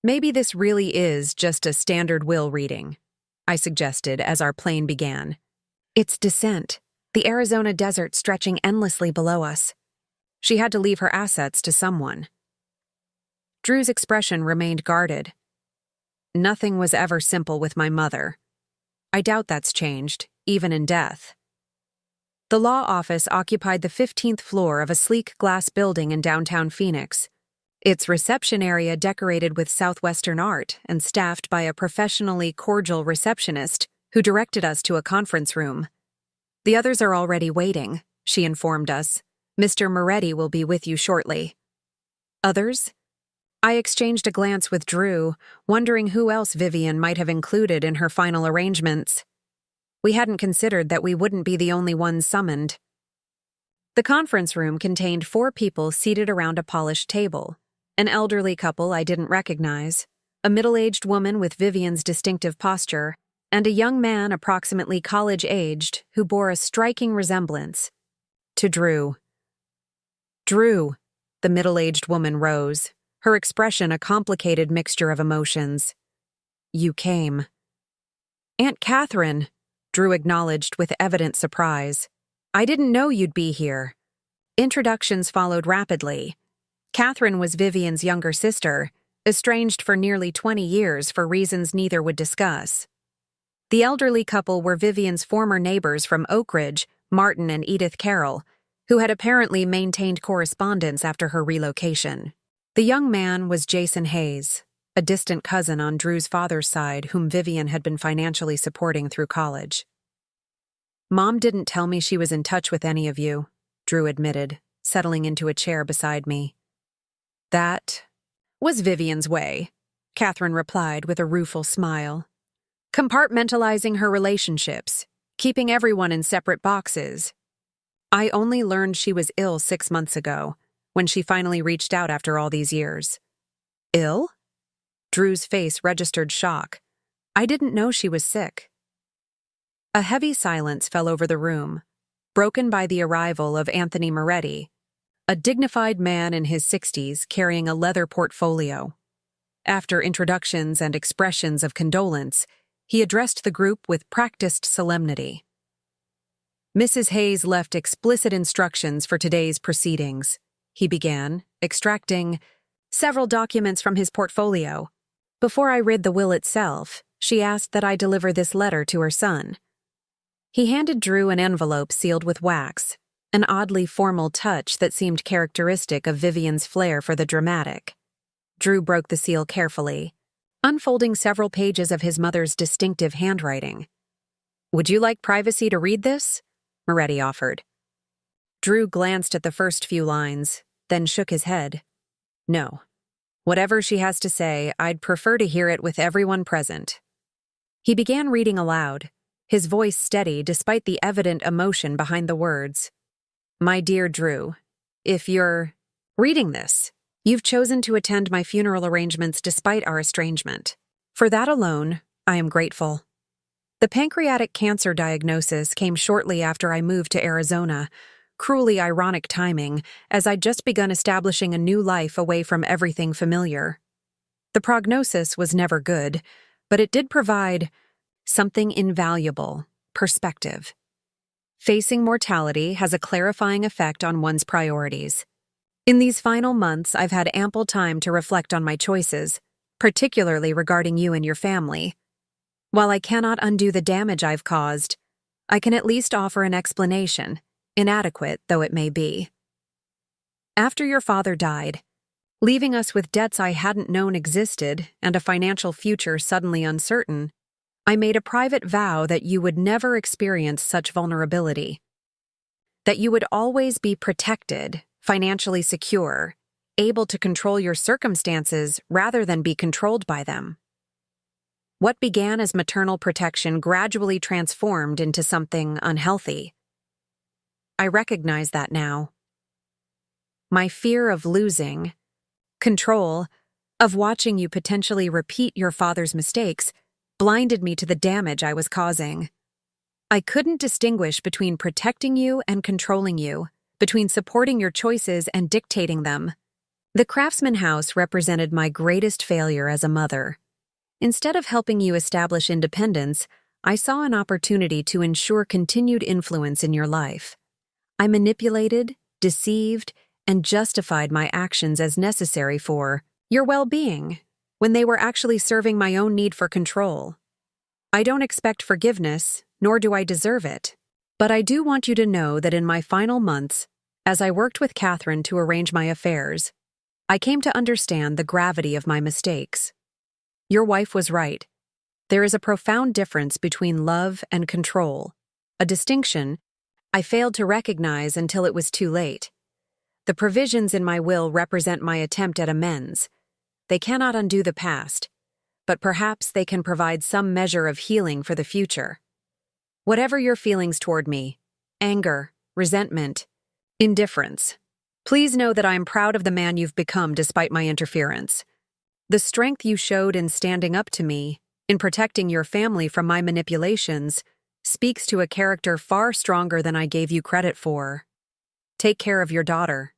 Maybe this really is just a standard will reading, I suggested as our plane began. It's descent, the Arizona desert stretching endlessly below us. She had to leave her assets to someone. Drew's expression remained guarded. Nothing was ever simple with my mother. I doubt that's changed, even in death. The law office occupied the 15th floor of a sleek glass building in downtown Phoenix, its reception area decorated with Southwestern art and staffed by a professionally cordial receptionist who directed us to a conference room. The others are already waiting, she informed us. Mr. Moretti will be with you shortly. Others? I exchanged a glance with Drew, wondering who else Vivian might have included in her final arrangements. We hadn't considered that we wouldn't be the only ones summoned. The conference room contained 4 people seated around a polished table. An elderly couple I didn't recognize, a middle-aged woman with Vivian's distinctive posture, and a young man approximately college-aged who bore a striking resemblance to Drew. Drew, the middle-aged woman rose, her expression a complicated mixture of emotions. You came. Aunt Catherine, Drew acknowledged with evident surprise. I didn't know you'd be here. Introductions followed rapidly. Catherine was Vivian's younger sister, estranged for nearly 20 years for reasons neither would discuss. The elderly couple were Vivian's former neighbors from Oak Ridge, Martin and Edith Carroll, who had apparently maintained correspondence after her relocation. The young man was Jason Hayes, a distant cousin on Drew's father's side whom Vivian had been financially supporting through college. "Mom didn't tell me she was in touch with any of you," Drew admitted, settling into a chair beside me. "That was Vivian's way," Catherine replied with a rueful smile. "Compartmentalizing her relationships, keeping everyone in separate boxes. I only learned she was ill 6 months ago, when she finally reached out after all these years." "Ill?" Drew's face registered shock. "I didn't know she was sick." A heavy silence fell over the room, broken by the arrival of Anthony Moretti, a dignified man in his 60s carrying a leather portfolio. After introductions and expressions of condolence, he addressed the group with practiced solemnity. "Mrs. Hayes left explicit instructions for today's proceedings," he began, extracting several documents from his portfolio. "Before I read the will itself, she asked that I deliver this letter to her son." He handed Drew an envelope sealed with wax, an oddly formal touch that seemed characteristic of Vivian's flair for the dramatic. Drew broke the seal carefully, unfolding several pages of his mother's distinctive handwriting. "Would you like privacy to read this?" Moretti offered. Drew glanced at the first few lines, then shook his head. "No. Whatever she has to say, I'd prefer to hear it with everyone present." He began reading aloud, his voice steady despite the evident emotion behind the words. "My dear Drew, if you're reading this, you've chosen to attend my funeral arrangements despite our estrangement. For that alone, I am grateful. The pancreatic cancer diagnosis came shortly after I moved to Arizona, cruelly ironic timing, as I'd just begun establishing a new life away from everything familiar. The prognosis was never good, but it did provide something invaluable: perspective. Facing mortality has a clarifying effect on one's priorities. In these final months, I've had ample time to reflect on my choices, particularly regarding you and your family. While I cannot undo the damage I've caused, I can at least offer an explanation, inadequate though it may be. After your father died, leaving us with debts I hadn't known existed and a financial future suddenly uncertain, I made a private vow that you would never experience such vulnerability. That you would always be protected, financially secure, able to control your circumstances rather than be controlled by them. What began as maternal protection gradually transformed into something unhealthy. I recognize that now. My fear of losing control, of watching you potentially repeat your father's mistakes, blinded me to the damage I was causing. I couldn't distinguish between protecting you and controlling you, between supporting your choices and dictating them. The Craftsman House represented my greatest failure as a mother. Instead of helping you establish independence, I saw an opportunity to ensure continued influence in your life. I manipulated, deceived, and justified my actions as necessary for your well-being, when they were actually serving my own need for control. I don't expect forgiveness, nor do I deserve it. But I do want you to know that in my final months, as I worked with Catherine to arrange my affairs, I came to understand the gravity of my mistakes. Your wife was right. There is a profound difference between love and control, a distinction I failed to recognize until it was too late. The provisions in my will represent my attempt at amends. They cannot undo the past, but perhaps they can provide some measure of healing for the future. Whatever your feelings toward me, anger, resentment, indifference, please know that I am proud of the man you've become despite my interference. The strength you showed in standing up to me, in protecting your family from my manipulations, speaks to a character far stronger than I gave you credit for. Take care of your daughter.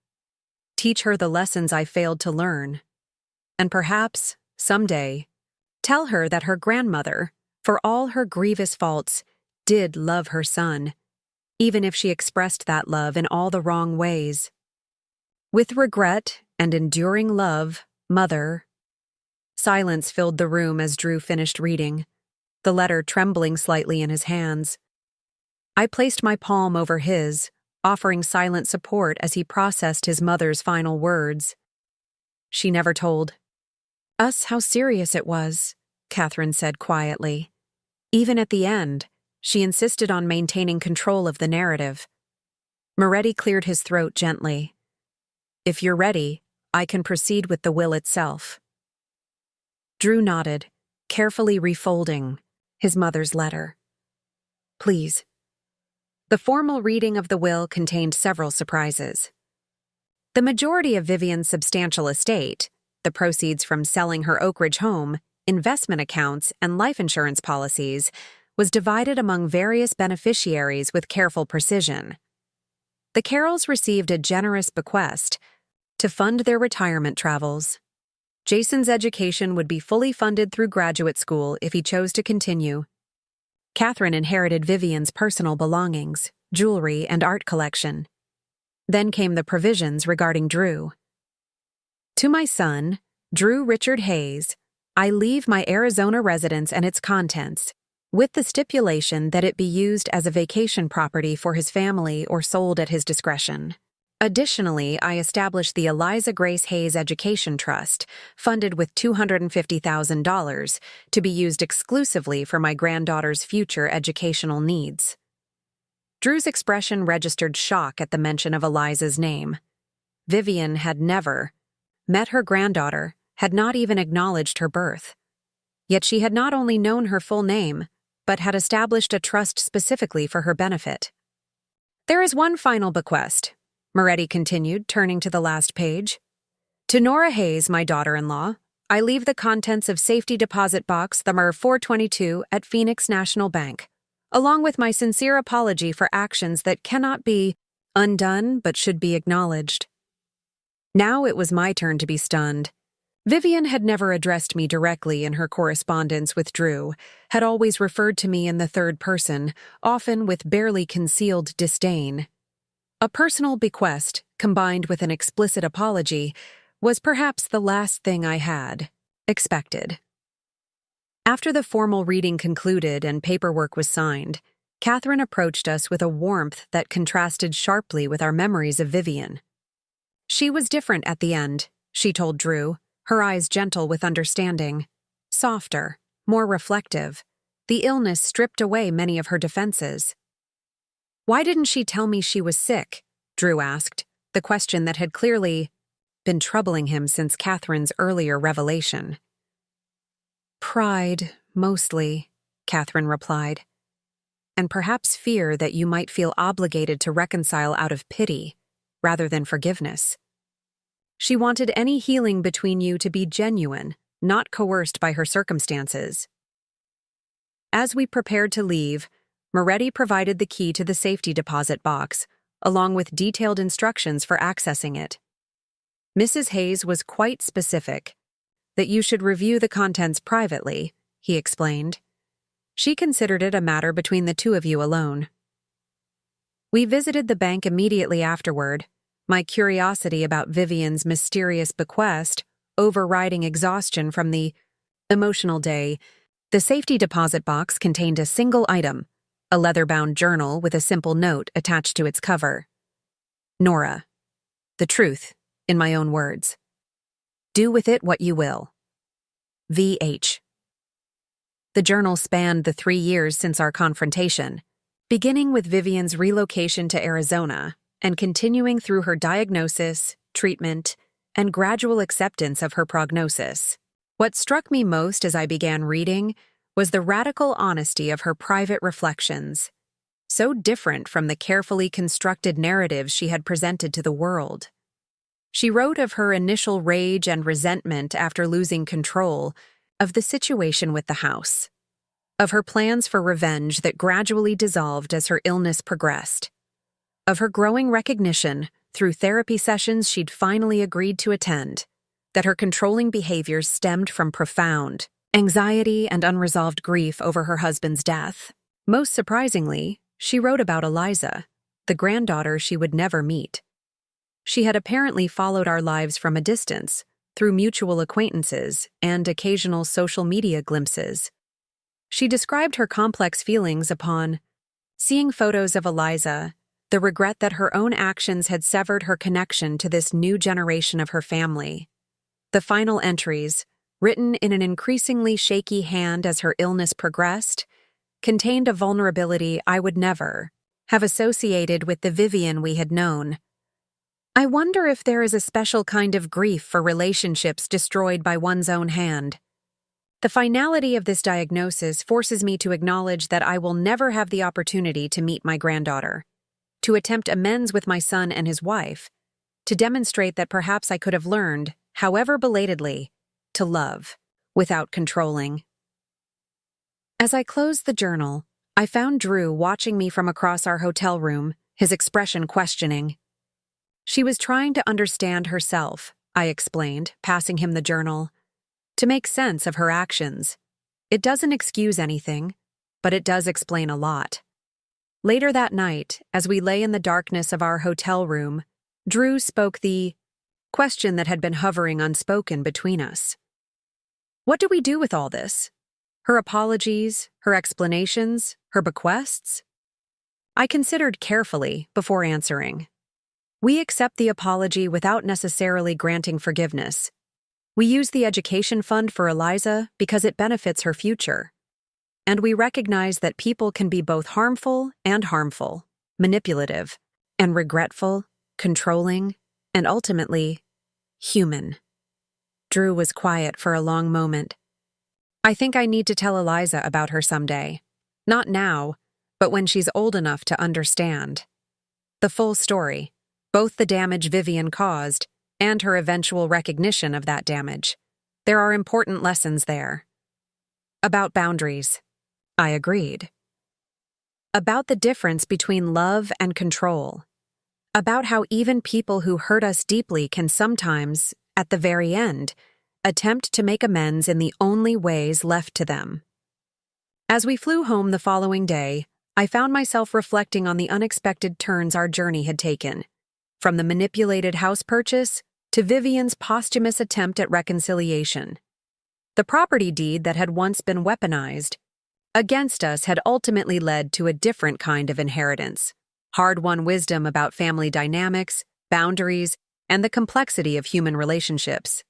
Teach her the lessons I failed to learn. And perhaps, someday, tell her that her grandmother, for all her grievous faults, did love her son, even if she expressed that love in all the wrong ways. With regret and enduring love, Mother. Silence filled the room as Drew finished reading, the letter trembling slightly in his hands. I placed my palm over his, offering silent support as he processed his mother's final words. She never told. Us, how serious it was, Catherine said quietly. Even at the end, she insisted on maintaining control of the narrative. Moretti cleared his throat gently. If you're ready, I can proceed with the will itself. Drew nodded, carefully refolding his mother's letter. Please. The formal reading of the will contained several surprises. The majority of Vivian's substantial estate, the proceeds from selling her Oak Ridge home, investment accounts, and life insurance policies, was divided among various beneficiaries with careful precision. The Carrolls received a generous bequest to fund their retirement travels. Jason's education would be fully funded through graduate school if he chose to continue. Catherine inherited Vivian's personal belongings, jewelry, and art collection. Then came the provisions regarding Drew. To my son, Drew Richard Hayes, I leave my Arizona residence and its contents, with the stipulation that it be used as a vacation property for his family or sold at his discretion. Additionally, I established the Eliza Grace Hayes Education Trust, funded with $250,000, to be used exclusively for my granddaughter's future educational needs. Drew's expression registered shock at the mention of Eliza's name. Vivian had never met her granddaughter, had not even acknowledged her birth. Yet she had not only known her full name, but had established a trust specifically for her benefit. There is one final bequest, Moretti continued, turning to the last page. To Nora Hayes, my daughter-in-law, I leave the contents of safety deposit box number 422 at Phoenix National Bank, along with my sincere apology for actions that cannot be undone but should be acknowledged. Now it was my turn to be stunned. Vivian had never addressed me directly in her correspondence with Drew, had always referred to me in the third person, often with barely concealed disdain. A personal bequest, combined with an explicit apology, was perhaps the last thing I had expected. After the formal reading concluded and paperwork was signed, Catherine approached us with a warmth that contrasted sharply with our memories of Vivian. She was different at the end, she told Drew, her eyes gentle with understanding, softer, more reflective. The illness stripped away many of her defenses. Why didn't she tell me she was sick? Drew asked, the question that had clearly been troubling him since Catherine's earlier revelation. Pride, mostly, Catherine replied, and perhaps fear that you might feel obligated to reconcile out of pity, rather than forgiveness. She wanted any healing between you to be genuine, not coerced by her circumstances. As we prepared to leave, Moretti provided the key to the safety deposit box, along with detailed instructions for accessing it. Mrs. Hayes was quite specific that you should review the contents privately, he explained. She considered it a matter between the two of you alone. We visited the bank immediately afterward, my curiosity about Vivian's mysterious bequest overriding exhaustion from the emotional day. The safety deposit box contained a single item, a leather-bound journal with a simple note attached to its cover. Nora. The truth, in my own words. Do with it what you will. V.H. The journal spanned the 3 years since our confrontation, beginning with Vivian's relocation to Arizona and continuing through her diagnosis, treatment, and gradual acceptance of her prognosis. What struck me most as I began reading was the radical honesty of her private reflections, so different from the carefully constructed narratives she had presented to the world. She wrote of her initial rage and resentment after losing control of the situation with the house, of her plans for revenge that gradually dissolved as her illness progressed, of her growing recognition, through therapy sessions she'd finally agreed to attend, that her controlling behaviors stemmed from profound anxiety and unresolved grief over her husband's death. Most surprisingly, she wrote about Eliza, the granddaughter she would never meet. She had apparently followed our lives from a distance, through mutual acquaintances and occasional social media glimpses. She described her complex feelings upon seeing photos of Eliza, the regret that her own actions had severed her connection to this new generation of her family. The final entries, written in an increasingly shaky hand as her illness progressed, contained a vulnerability I would never have associated with the Vivian we had known. I wonder if there is a special kind of grief for relationships destroyed by one's own hand. The finality of this diagnosis forces me to acknowledge that I will never have the opportunity to meet my granddaughter, to attempt amends with my son and his wife, to demonstrate that perhaps I could have learned, however belatedly, to love without controlling. As I closed the journal, I found Drew watching me from across our hotel room, his expression questioning. She was trying to understand herself, I explained, passing him the journal, to make sense of her actions. It doesn't excuse anything, but it does explain a lot. Later that night, as we lay in the darkness of our hotel room, Drew spoke the question that had been hovering unspoken between us. What do we do with all this? Her apologies, her explanations, her bequests? I considered carefully before answering. We accept the apology without necessarily granting forgiveness. We use the education fund for Eliza because it benefits her future. And we recognize that people can be both harmful, manipulative, and regretful, controlling, and ultimately, human. Drew was quiet for a long moment. I think I need to tell Eliza about her someday. Not now, but when she's old enough to understand. The full story, both the damage Vivian caused and her eventual recognition of that damage. There are important lessons there. About boundaries. I agreed. About the difference between love and control. About how even people who hurt us deeply can sometimes, at the very end, attempt to make amends in the only ways left to them. As we flew home the following day, I found myself reflecting on the unexpected turns our journey had taken, from the manipulated house purchase to Vivian's posthumous attempt at reconciliation. The property deed that had once been weaponized against us had ultimately led to a different kind of inheritance, hard-won wisdom about family dynamics, boundaries, and the complexity of human relationships.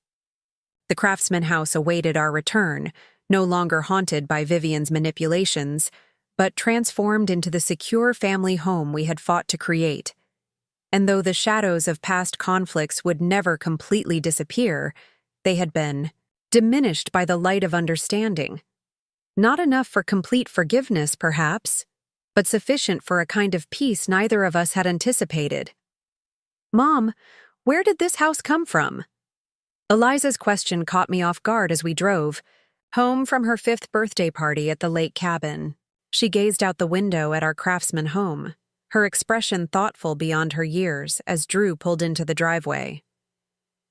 The Craftsman house awaited our return, no longer haunted by Vivian's manipulations, but transformed into the secure family home we had fought to create. And though the shadows of past conflicts would never completely disappear, they had been diminished by the light of understanding. Not enough for complete forgiveness, perhaps, but sufficient for a kind of peace neither of us had anticipated. "Mom, where did this house come from?" Eliza's question caught me off guard as we drove, home from her 5th birthday party at the lake cabin. She gazed out the window at our Craftsman home, her expression thoughtful beyond her years as Drew pulled into the driveway.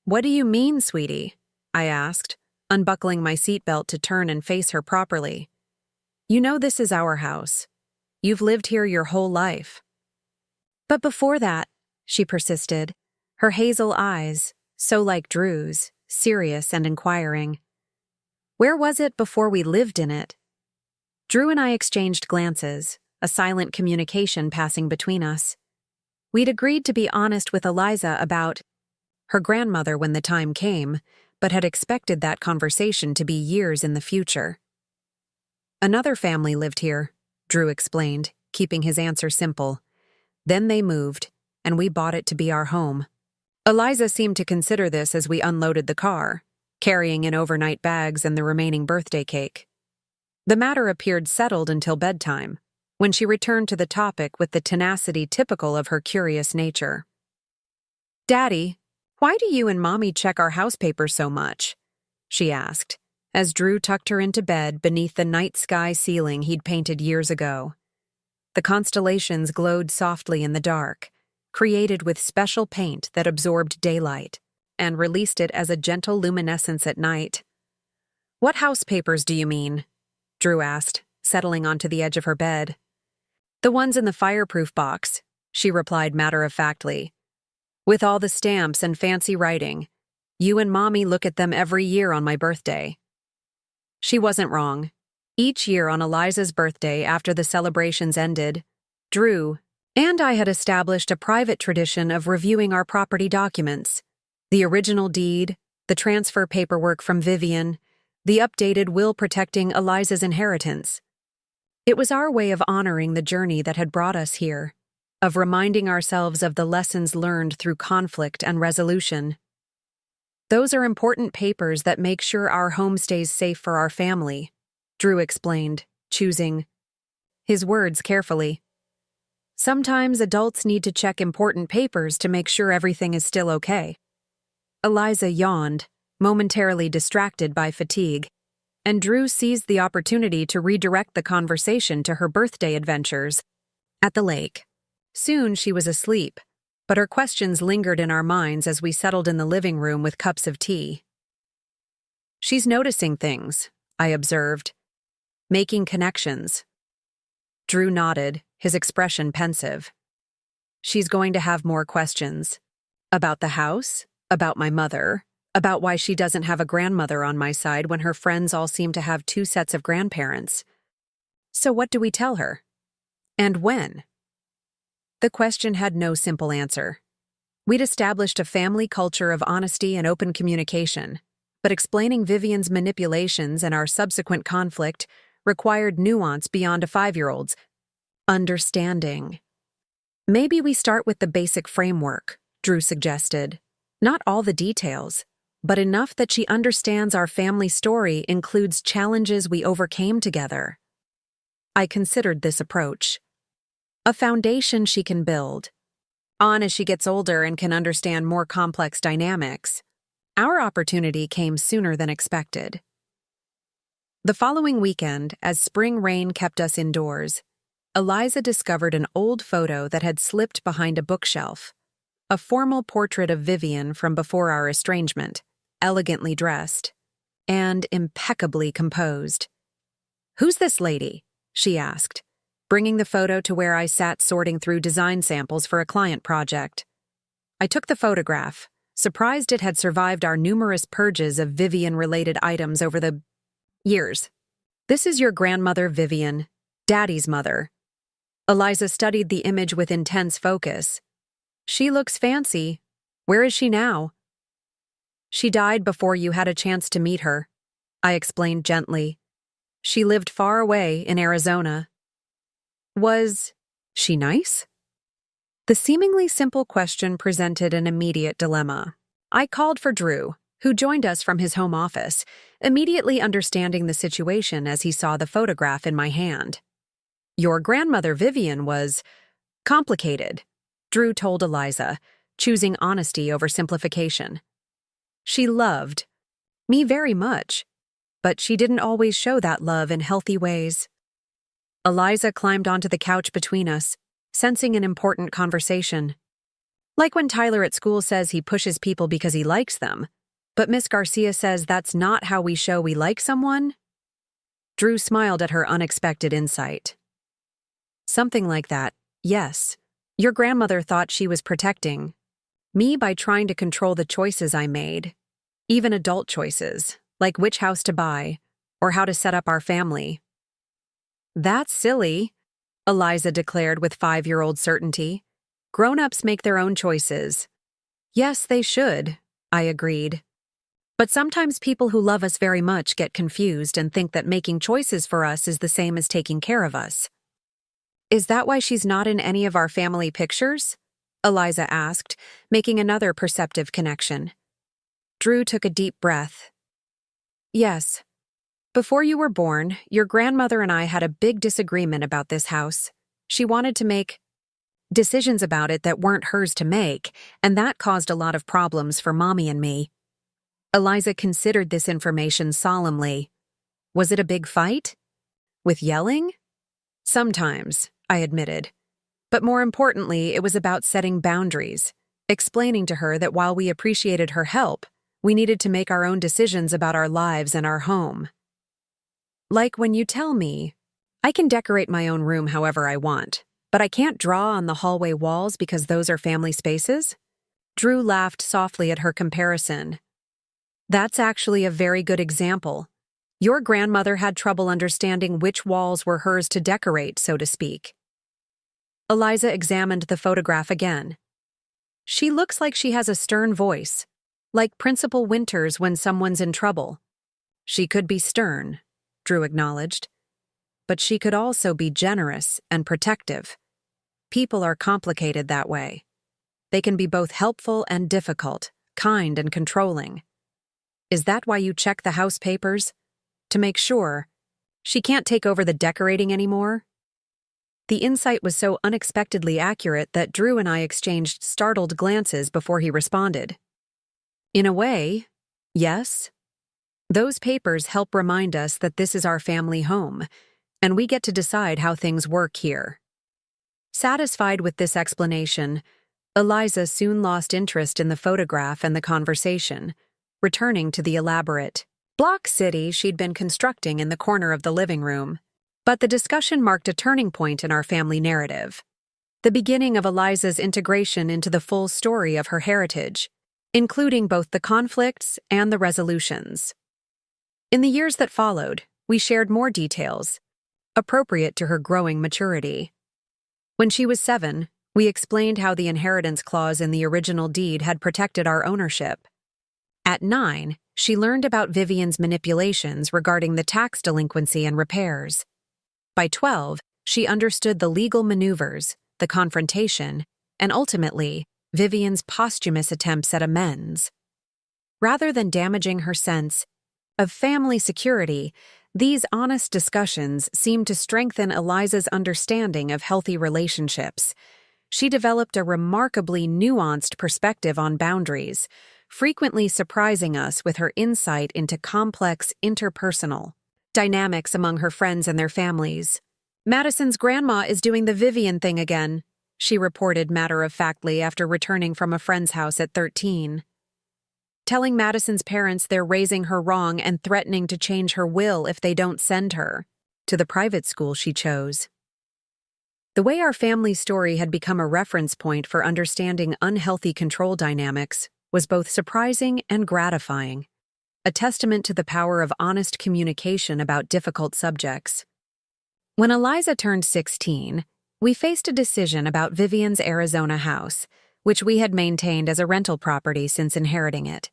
"What do you mean, sweetie?" I asked, unbuckling my seatbelt to turn and face her properly. "You know this is our house. You've lived here your whole life." "But before that," she persisted, her hazel eyes, so like Drew's, serious and inquiring. "Where was it before we lived in it?" Drew and I exchanged glances, a silent communication passing between us. We'd agreed to be honest with Eliza about her grandmother when the time came, but had expected that conversation to be years in the future. "Another family lived here," Drew explained, keeping his answer simple. "Then they moved, and we bought it to be our home." Eliza seemed to consider this as we unloaded the car, carrying in overnight bags and the remaining birthday cake. The matter appeared settled until bedtime, when she returned to the topic with the tenacity typical of her curious nature. "Daddy, why do you and Mommy check our house papers so much?" she asked, as Drew tucked her into bed beneath the night sky ceiling he'd painted years ago. The constellations glowed softly in the dark, created with special paint that absorbed daylight and released it as a gentle luminescence at night. "What house papers do you mean?" Drew asked, settling onto the edge of her bed. "The ones in the fireproof box," she replied matter-of-factly. "With all the stamps and fancy writing. You and Mommy look at them every year on my birthday." She wasn't wrong. Each year on Eliza's birthday after the celebrations ended, Drew and I had established a private tradition of reviewing our property documents, the original deed, the transfer paperwork from Vivian, the updated will protecting Eliza's inheritance. It was our way of honoring the journey that had brought us here, of reminding ourselves of the lessons learned through conflict and resolution. Those are important papers that make sure our home stays safe for our family, Drew explained, choosing his words carefully. Sometimes adults need to check important papers to make sure everything is still okay. Eliza yawned, momentarily distracted by fatigue, and Drew seized the opportunity to redirect the conversation to her birthday adventures at the lake. Soon she was asleep, but her questions lingered in our minds as we settled in the living room with cups of tea. "She's noticing things," I observed, "making connections." Drew nodded, his expression pensive. "She's going to have more questions. About the house, about my mother, about why she doesn't have a grandmother on my side when her friends all seem to have 2 sets of grandparents. So what do we tell her? And when?" The question had no simple answer. We'd established a family culture of honesty and open communication, but explaining Vivian's manipulations and our subsequent conflict required nuance beyond a 5-year-old's understanding. "Maybe we start with the basic framework," Drew suggested. "Not all the details, but enough that she understands our family story includes challenges we overcame together." I considered this approach. A foundation she can build on as she gets older and can understand more complex dynamics. Our opportunity came sooner than expected. The following weekend, as spring rain kept us indoors, Eliza discovered an old photo that had slipped behind a bookshelf. A formal portrait of Vivian from before our estrangement, elegantly dressed and impeccably composed. "Who's this lady?" she asked, bringing the photo to where I sat sorting through design samples for a client project. I took the photograph, surprised it had survived our numerous purges of Vivian-related items over the years. "This is your grandmother, Vivian, Daddy's mother." Eliza studied the image with intense focus. "She looks fancy. Where is she now?" "She died before you had a chance to meet her," I explained gently. "She lived far away in Arizona." "Was she nice?" The seemingly simple question presented an immediate dilemma. I called for Drew, who joined us from his home office, immediately understanding the situation as he saw the photograph in my hand. "Your grandmother Vivian was complicated," Drew told Eliza, choosing honesty over simplification. "She loved me very much, but she didn't always show that love in healthy ways." Eliza climbed onto the couch between us, sensing an important conversation. "Like when Tyler at school says he pushes people because he likes them, but Miss Garcia says that's not how we show we like someone?" Drew smiled at her unexpected insight. "Something like that, yes. Your grandmother thought she was protecting me by trying to control the choices I made, even adult choices, like which house to buy or how to set up our family." "That's silly," Eliza declared with 5-year-old certainty. "Grown-ups make their own choices." "Yes, they should," I agreed. "But sometimes people who love us very much get confused and think that making choices for us is the same as taking care of us." "Is that why she's not in any of our family pictures?" Eliza asked, making another perceptive connection. Drew took a deep breath. "Yes. Before you were born, your grandmother and I had a big disagreement about this house. She wanted to make decisions about it that weren't hers to make, and that caused a lot of problems for Mommy and me." Eliza considered this information solemnly. "Was it a big fight? With yelling?" "Sometimes," I admitted. "But more importantly, it was about setting boundaries, explaining to her that while we appreciated her help, we needed to make our own decisions about our lives and our home. Like when you tell me, I can decorate my own room however I want, but I can't draw on the hallway walls because those are family spaces?" Drew laughed softly at her comparison. "That's actually a very good example. Your grandmother had trouble understanding which walls were hers to decorate, so to speak." Eliza examined the photograph again. "She looks like she has a stern voice, like Principal Winters when someone's in trouble. She could be stern, Drew acknowledged, but she could also be generous and protective. People are complicated that way. They can be both helpful and difficult, kind and controlling. Is that why you check the house papers? To make sure she can't take over the decorating anymore? The insight was so unexpectedly accurate that Drew and I exchanged startled glances before he responded. In a way, yes. Those papers help remind us that this is our family home, and we get to decide how things work here. Satisfied with this explanation, Eliza soon lost interest in the photograph and the conversation, returning to the elaborate block city she'd been constructing in the corner of the living room. But the discussion marked a turning point in our family narrative, the beginning of Eliza's integration into the full story of her heritage, including both the conflicts and the resolutions. In the years that followed, we shared more details, appropriate to her growing maturity. When she was 7, we explained how the inheritance clause in the original deed had protected our ownership. At 9, she learned about Vivian's manipulations regarding the tax delinquency and repairs. By 12, she understood the legal maneuvers, the confrontation, and ultimately, Vivian's posthumous attempts at amends. Rather than damaging her sense of family security, these honest discussions seemed to strengthen Eliza's understanding of healthy relationships. She developed a remarkably nuanced perspective on boundaries, frequently surprising us with her insight into complex interpersonal dynamics among her friends and their families. Madison's grandma is doing the Vivian thing again, she reported matter-of-factly after returning from a friend's house at 13. Telling Madison's parents they're raising her wrong and threatening to change her will if they don't send her to the private school she chose. The way our family story had become a reference point for understanding unhealthy control dynamics was both surprising and gratifying, a testament to the power of honest communication about difficult subjects. When Eliza turned 16, we faced a decision about Vivian's Arizona house, which we had maintained as a rental property since inheriting it.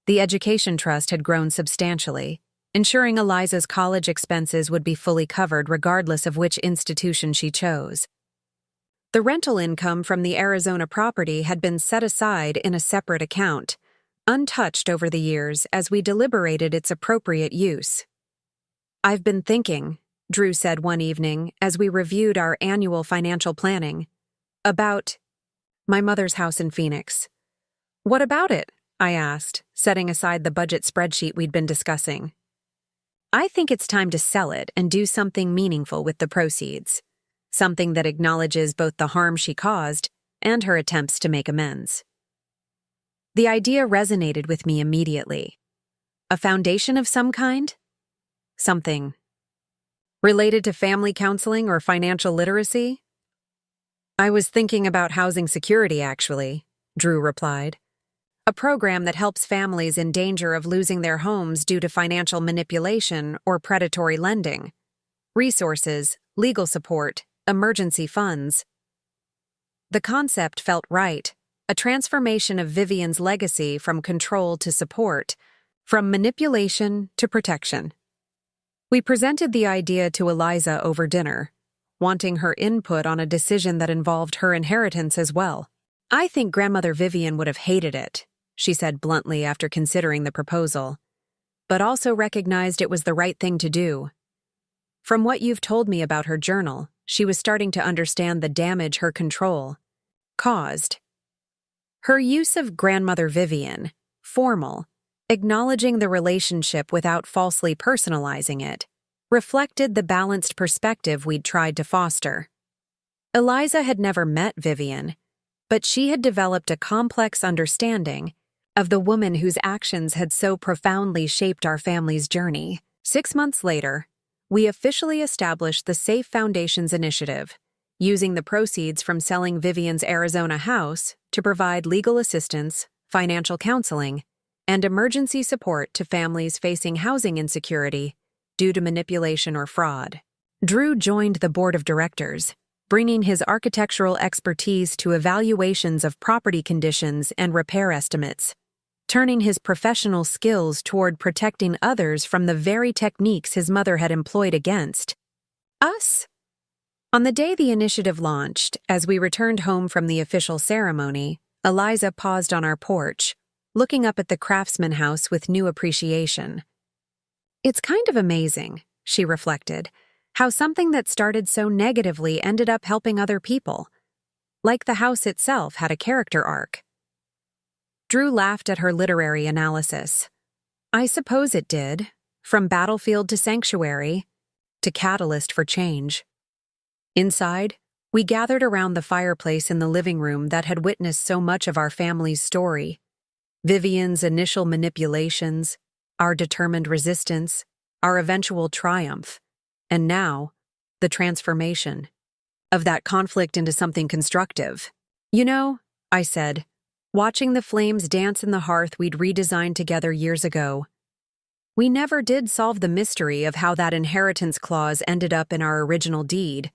The education trust had grown substantially, ensuring Eliza's college expenses would be fully covered regardless of which institution she chose. The rental income from the Arizona property had been set aside in a separate account, untouched over the years as we deliberated its appropriate use. "I've been thinking," Drew said one evening as we reviewed our annual financial planning, "about my mother's house in Phoenix." "What about it?" I asked, setting aside the budget spreadsheet we'd been discussing. "I think it's time to sell it and do something meaningful with the proceeds, something that acknowledges both the harm she caused and her attempts to make amends." The idea resonated with me immediately. A foundation of some kind? Something related to family counseling or financial literacy? "I was thinking about housing security, actually," Drew replied. "A program that helps families in danger of losing their homes due to financial manipulation or predatory lending. Resources, legal support, emergency funds." The concept felt right, a transformation of Vivian's legacy from control to support, from manipulation to protection. We presented the idea to Eliza over dinner, wanting her input on a decision that involved her inheritance as well. "I think Grandmother Vivian would have hated it," she said bluntly after considering the proposal, "but also recognized it was the right thing to do. From what you've told me about her journal, she was starting to understand the damage her control caused." Her use of Grandmother Vivian, formal, acknowledging the relationship without falsely personalizing it, reflected the balanced perspective we'd tried to foster. Eliza had never met Vivian, but she had developed a complex understanding of the woman whose actions had so profoundly shaped our family's journey. 6 months later, we officially established the Safe Foundations Initiative, using the proceeds from selling Vivian's Arizona house to provide legal assistance, financial counseling, and emergency support to families facing housing insecurity due to manipulation or fraud. Drew joined the board of directors, bringing his architectural expertise to evaluations of property conditions and repair estimates. turning his professional skills toward protecting others from the very techniques his mother had employed against us. On the day the initiative launched, as we returned home from the official ceremony, Eliza paused on our porch, looking up at the Craftsman house with new appreciation. It's kind of amazing, she reflected, how something that started so negatively ended up helping other people. Like the house itself had a character arc. Drew laughed at her literary analysis. I suppose it did, from battlefield to sanctuary, to catalyst for change. Inside, we gathered around the fireplace in the living room that had witnessed so much of our family's story. Vivian's initial manipulations, our determined resistance, our eventual triumph, and now, the transformation of that conflict into something constructive. You know, I said, watching the flames dance in the hearth we'd redesigned together years ago. We never did solve the mystery of how that inheritance clause ended up in our original deed.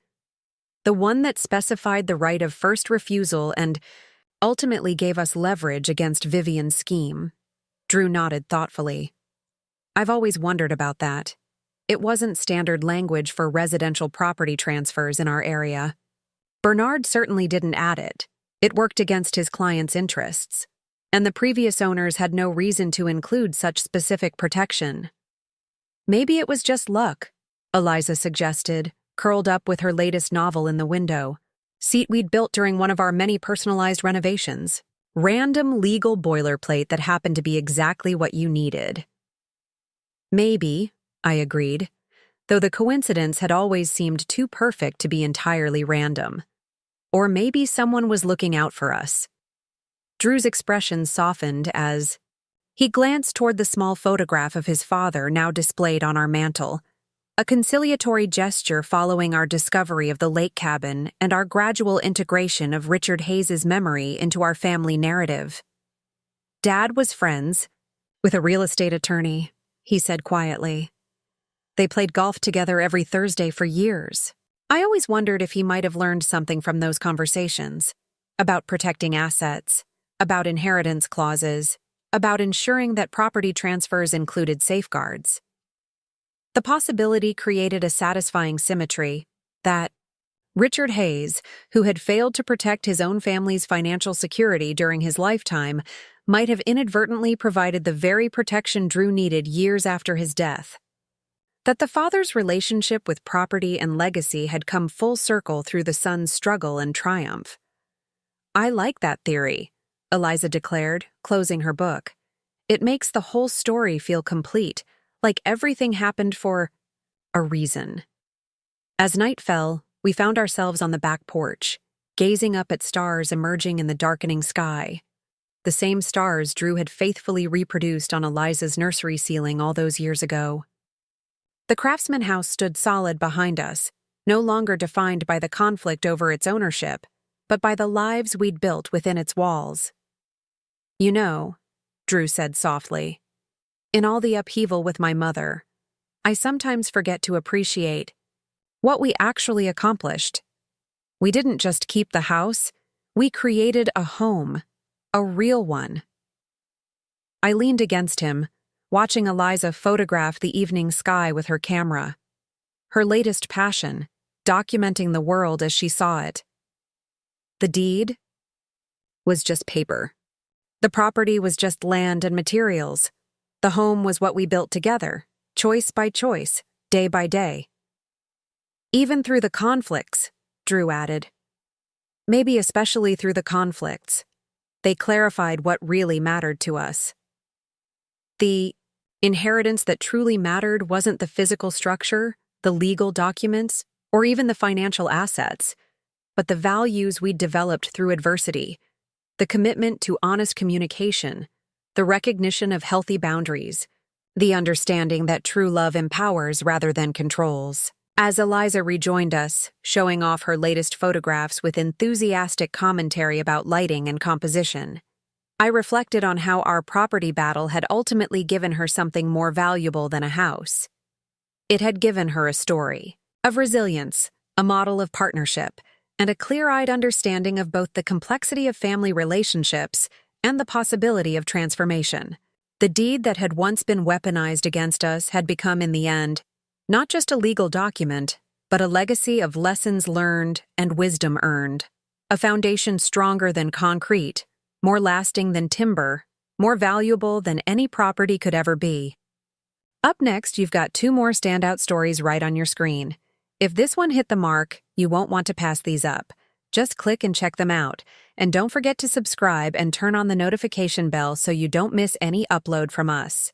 The one that specified the right of first refusal and ultimately gave us leverage against Vivian's scheme. Drew nodded thoughtfully. I've always wondered about that. It wasn't standard language for residential property transfers in our area. Bernard certainly didn't add it. It worked against his client's interests, and the previous owners had no reason to include such specific protection. Maybe it was just luck, Eliza suggested, curled up with her latest novel in the window. Seat we'd built during one of our many personalized renovations. Random legal boilerplate that happened to be exactly what you needed. Maybe, I agreed, though the coincidence had always seemed too perfect to be entirely random. Or maybe someone was looking out for us. Drew's expression softened as he glanced toward the small photograph of his father now displayed on our mantel, a conciliatory gesture following our discovery of the lake cabin and our gradual integration of Richard Hayes's memory into our family narrative. Dad was friends with a real estate attorney, he said quietly. They played golf together every Thursday for years. I always wondered if he might have learned something from those conversations, about protecting assets, about inheritance clauses, about ensuring that property transfers included safeguards. The possibility created a satisfying symmetry that Richard Hayes, who had failed to protect his own family's financial security during his lifetime, might have inadvertently provided the very protection Drew needed years after his death. That the father's relationship with property and legacy had come full circle through the son's struggle and triumph. I like that theory, Eliza declared, closing her book. It makes the whole story feel complete, like everything happened for a reason. As night fell, we found ourselves on the back porch, gazing up at stars emerging in the darkening sky. The same stars Drew had faithfully reproduced on Eliza's nursery ceiling all those years ago. The Craftsman house stood solid behind us, no longer defined by the conflict over its ownership, but by the lives we'd built within its walls. You know, Drew said softly, in all the upheaval with my mother, I sometimes forget to appreciate what we actually accomplished. We didn't just keep the house, we created a home, a real one. I leaned against him, watching Eliza photograph the evening sky with her camera. Her latest passion, documenting the world as she saw it. The deed was just paper. The property was just land and materials. The home was what we built together, choice by choice, day by day. Even through the conflicts, Drew added. Maybe especially through the conflicts. They clarified what really mattered to us. The inheritance that truly mattered wasn't the physical structure, the legal documents, or even the financial assets, but the values we'd developed through adversity, the commitment to honest communication, the recognition of healthy boundaries, the understanding that true love empowers rather than controls. As Eliza rejoined us, showing off her latest photographs with enthusiastic commentary about lighting and composition, I reflected on how our property battle had ultimately given her something more valuable than a house. It had given her a story of resilience, a model of partnership, and a clear-eyed understanding of both the complexity of family relationships and the possibility of transformation. The deed that had once been weaponized against us had become, in the end, not just a legal document, but a legacy of lessons learned and wisdom earned. A foundation stronger than concrete, more lasting than timber, more valuable than any property could ever be. Up next, you've got 2 more standout stories right on your screen. If this one hit the mark, you won't want to pass these up. Just click and check them out. And don't forget to subscribe and turn on the notification bell so you don't miss any upload from us.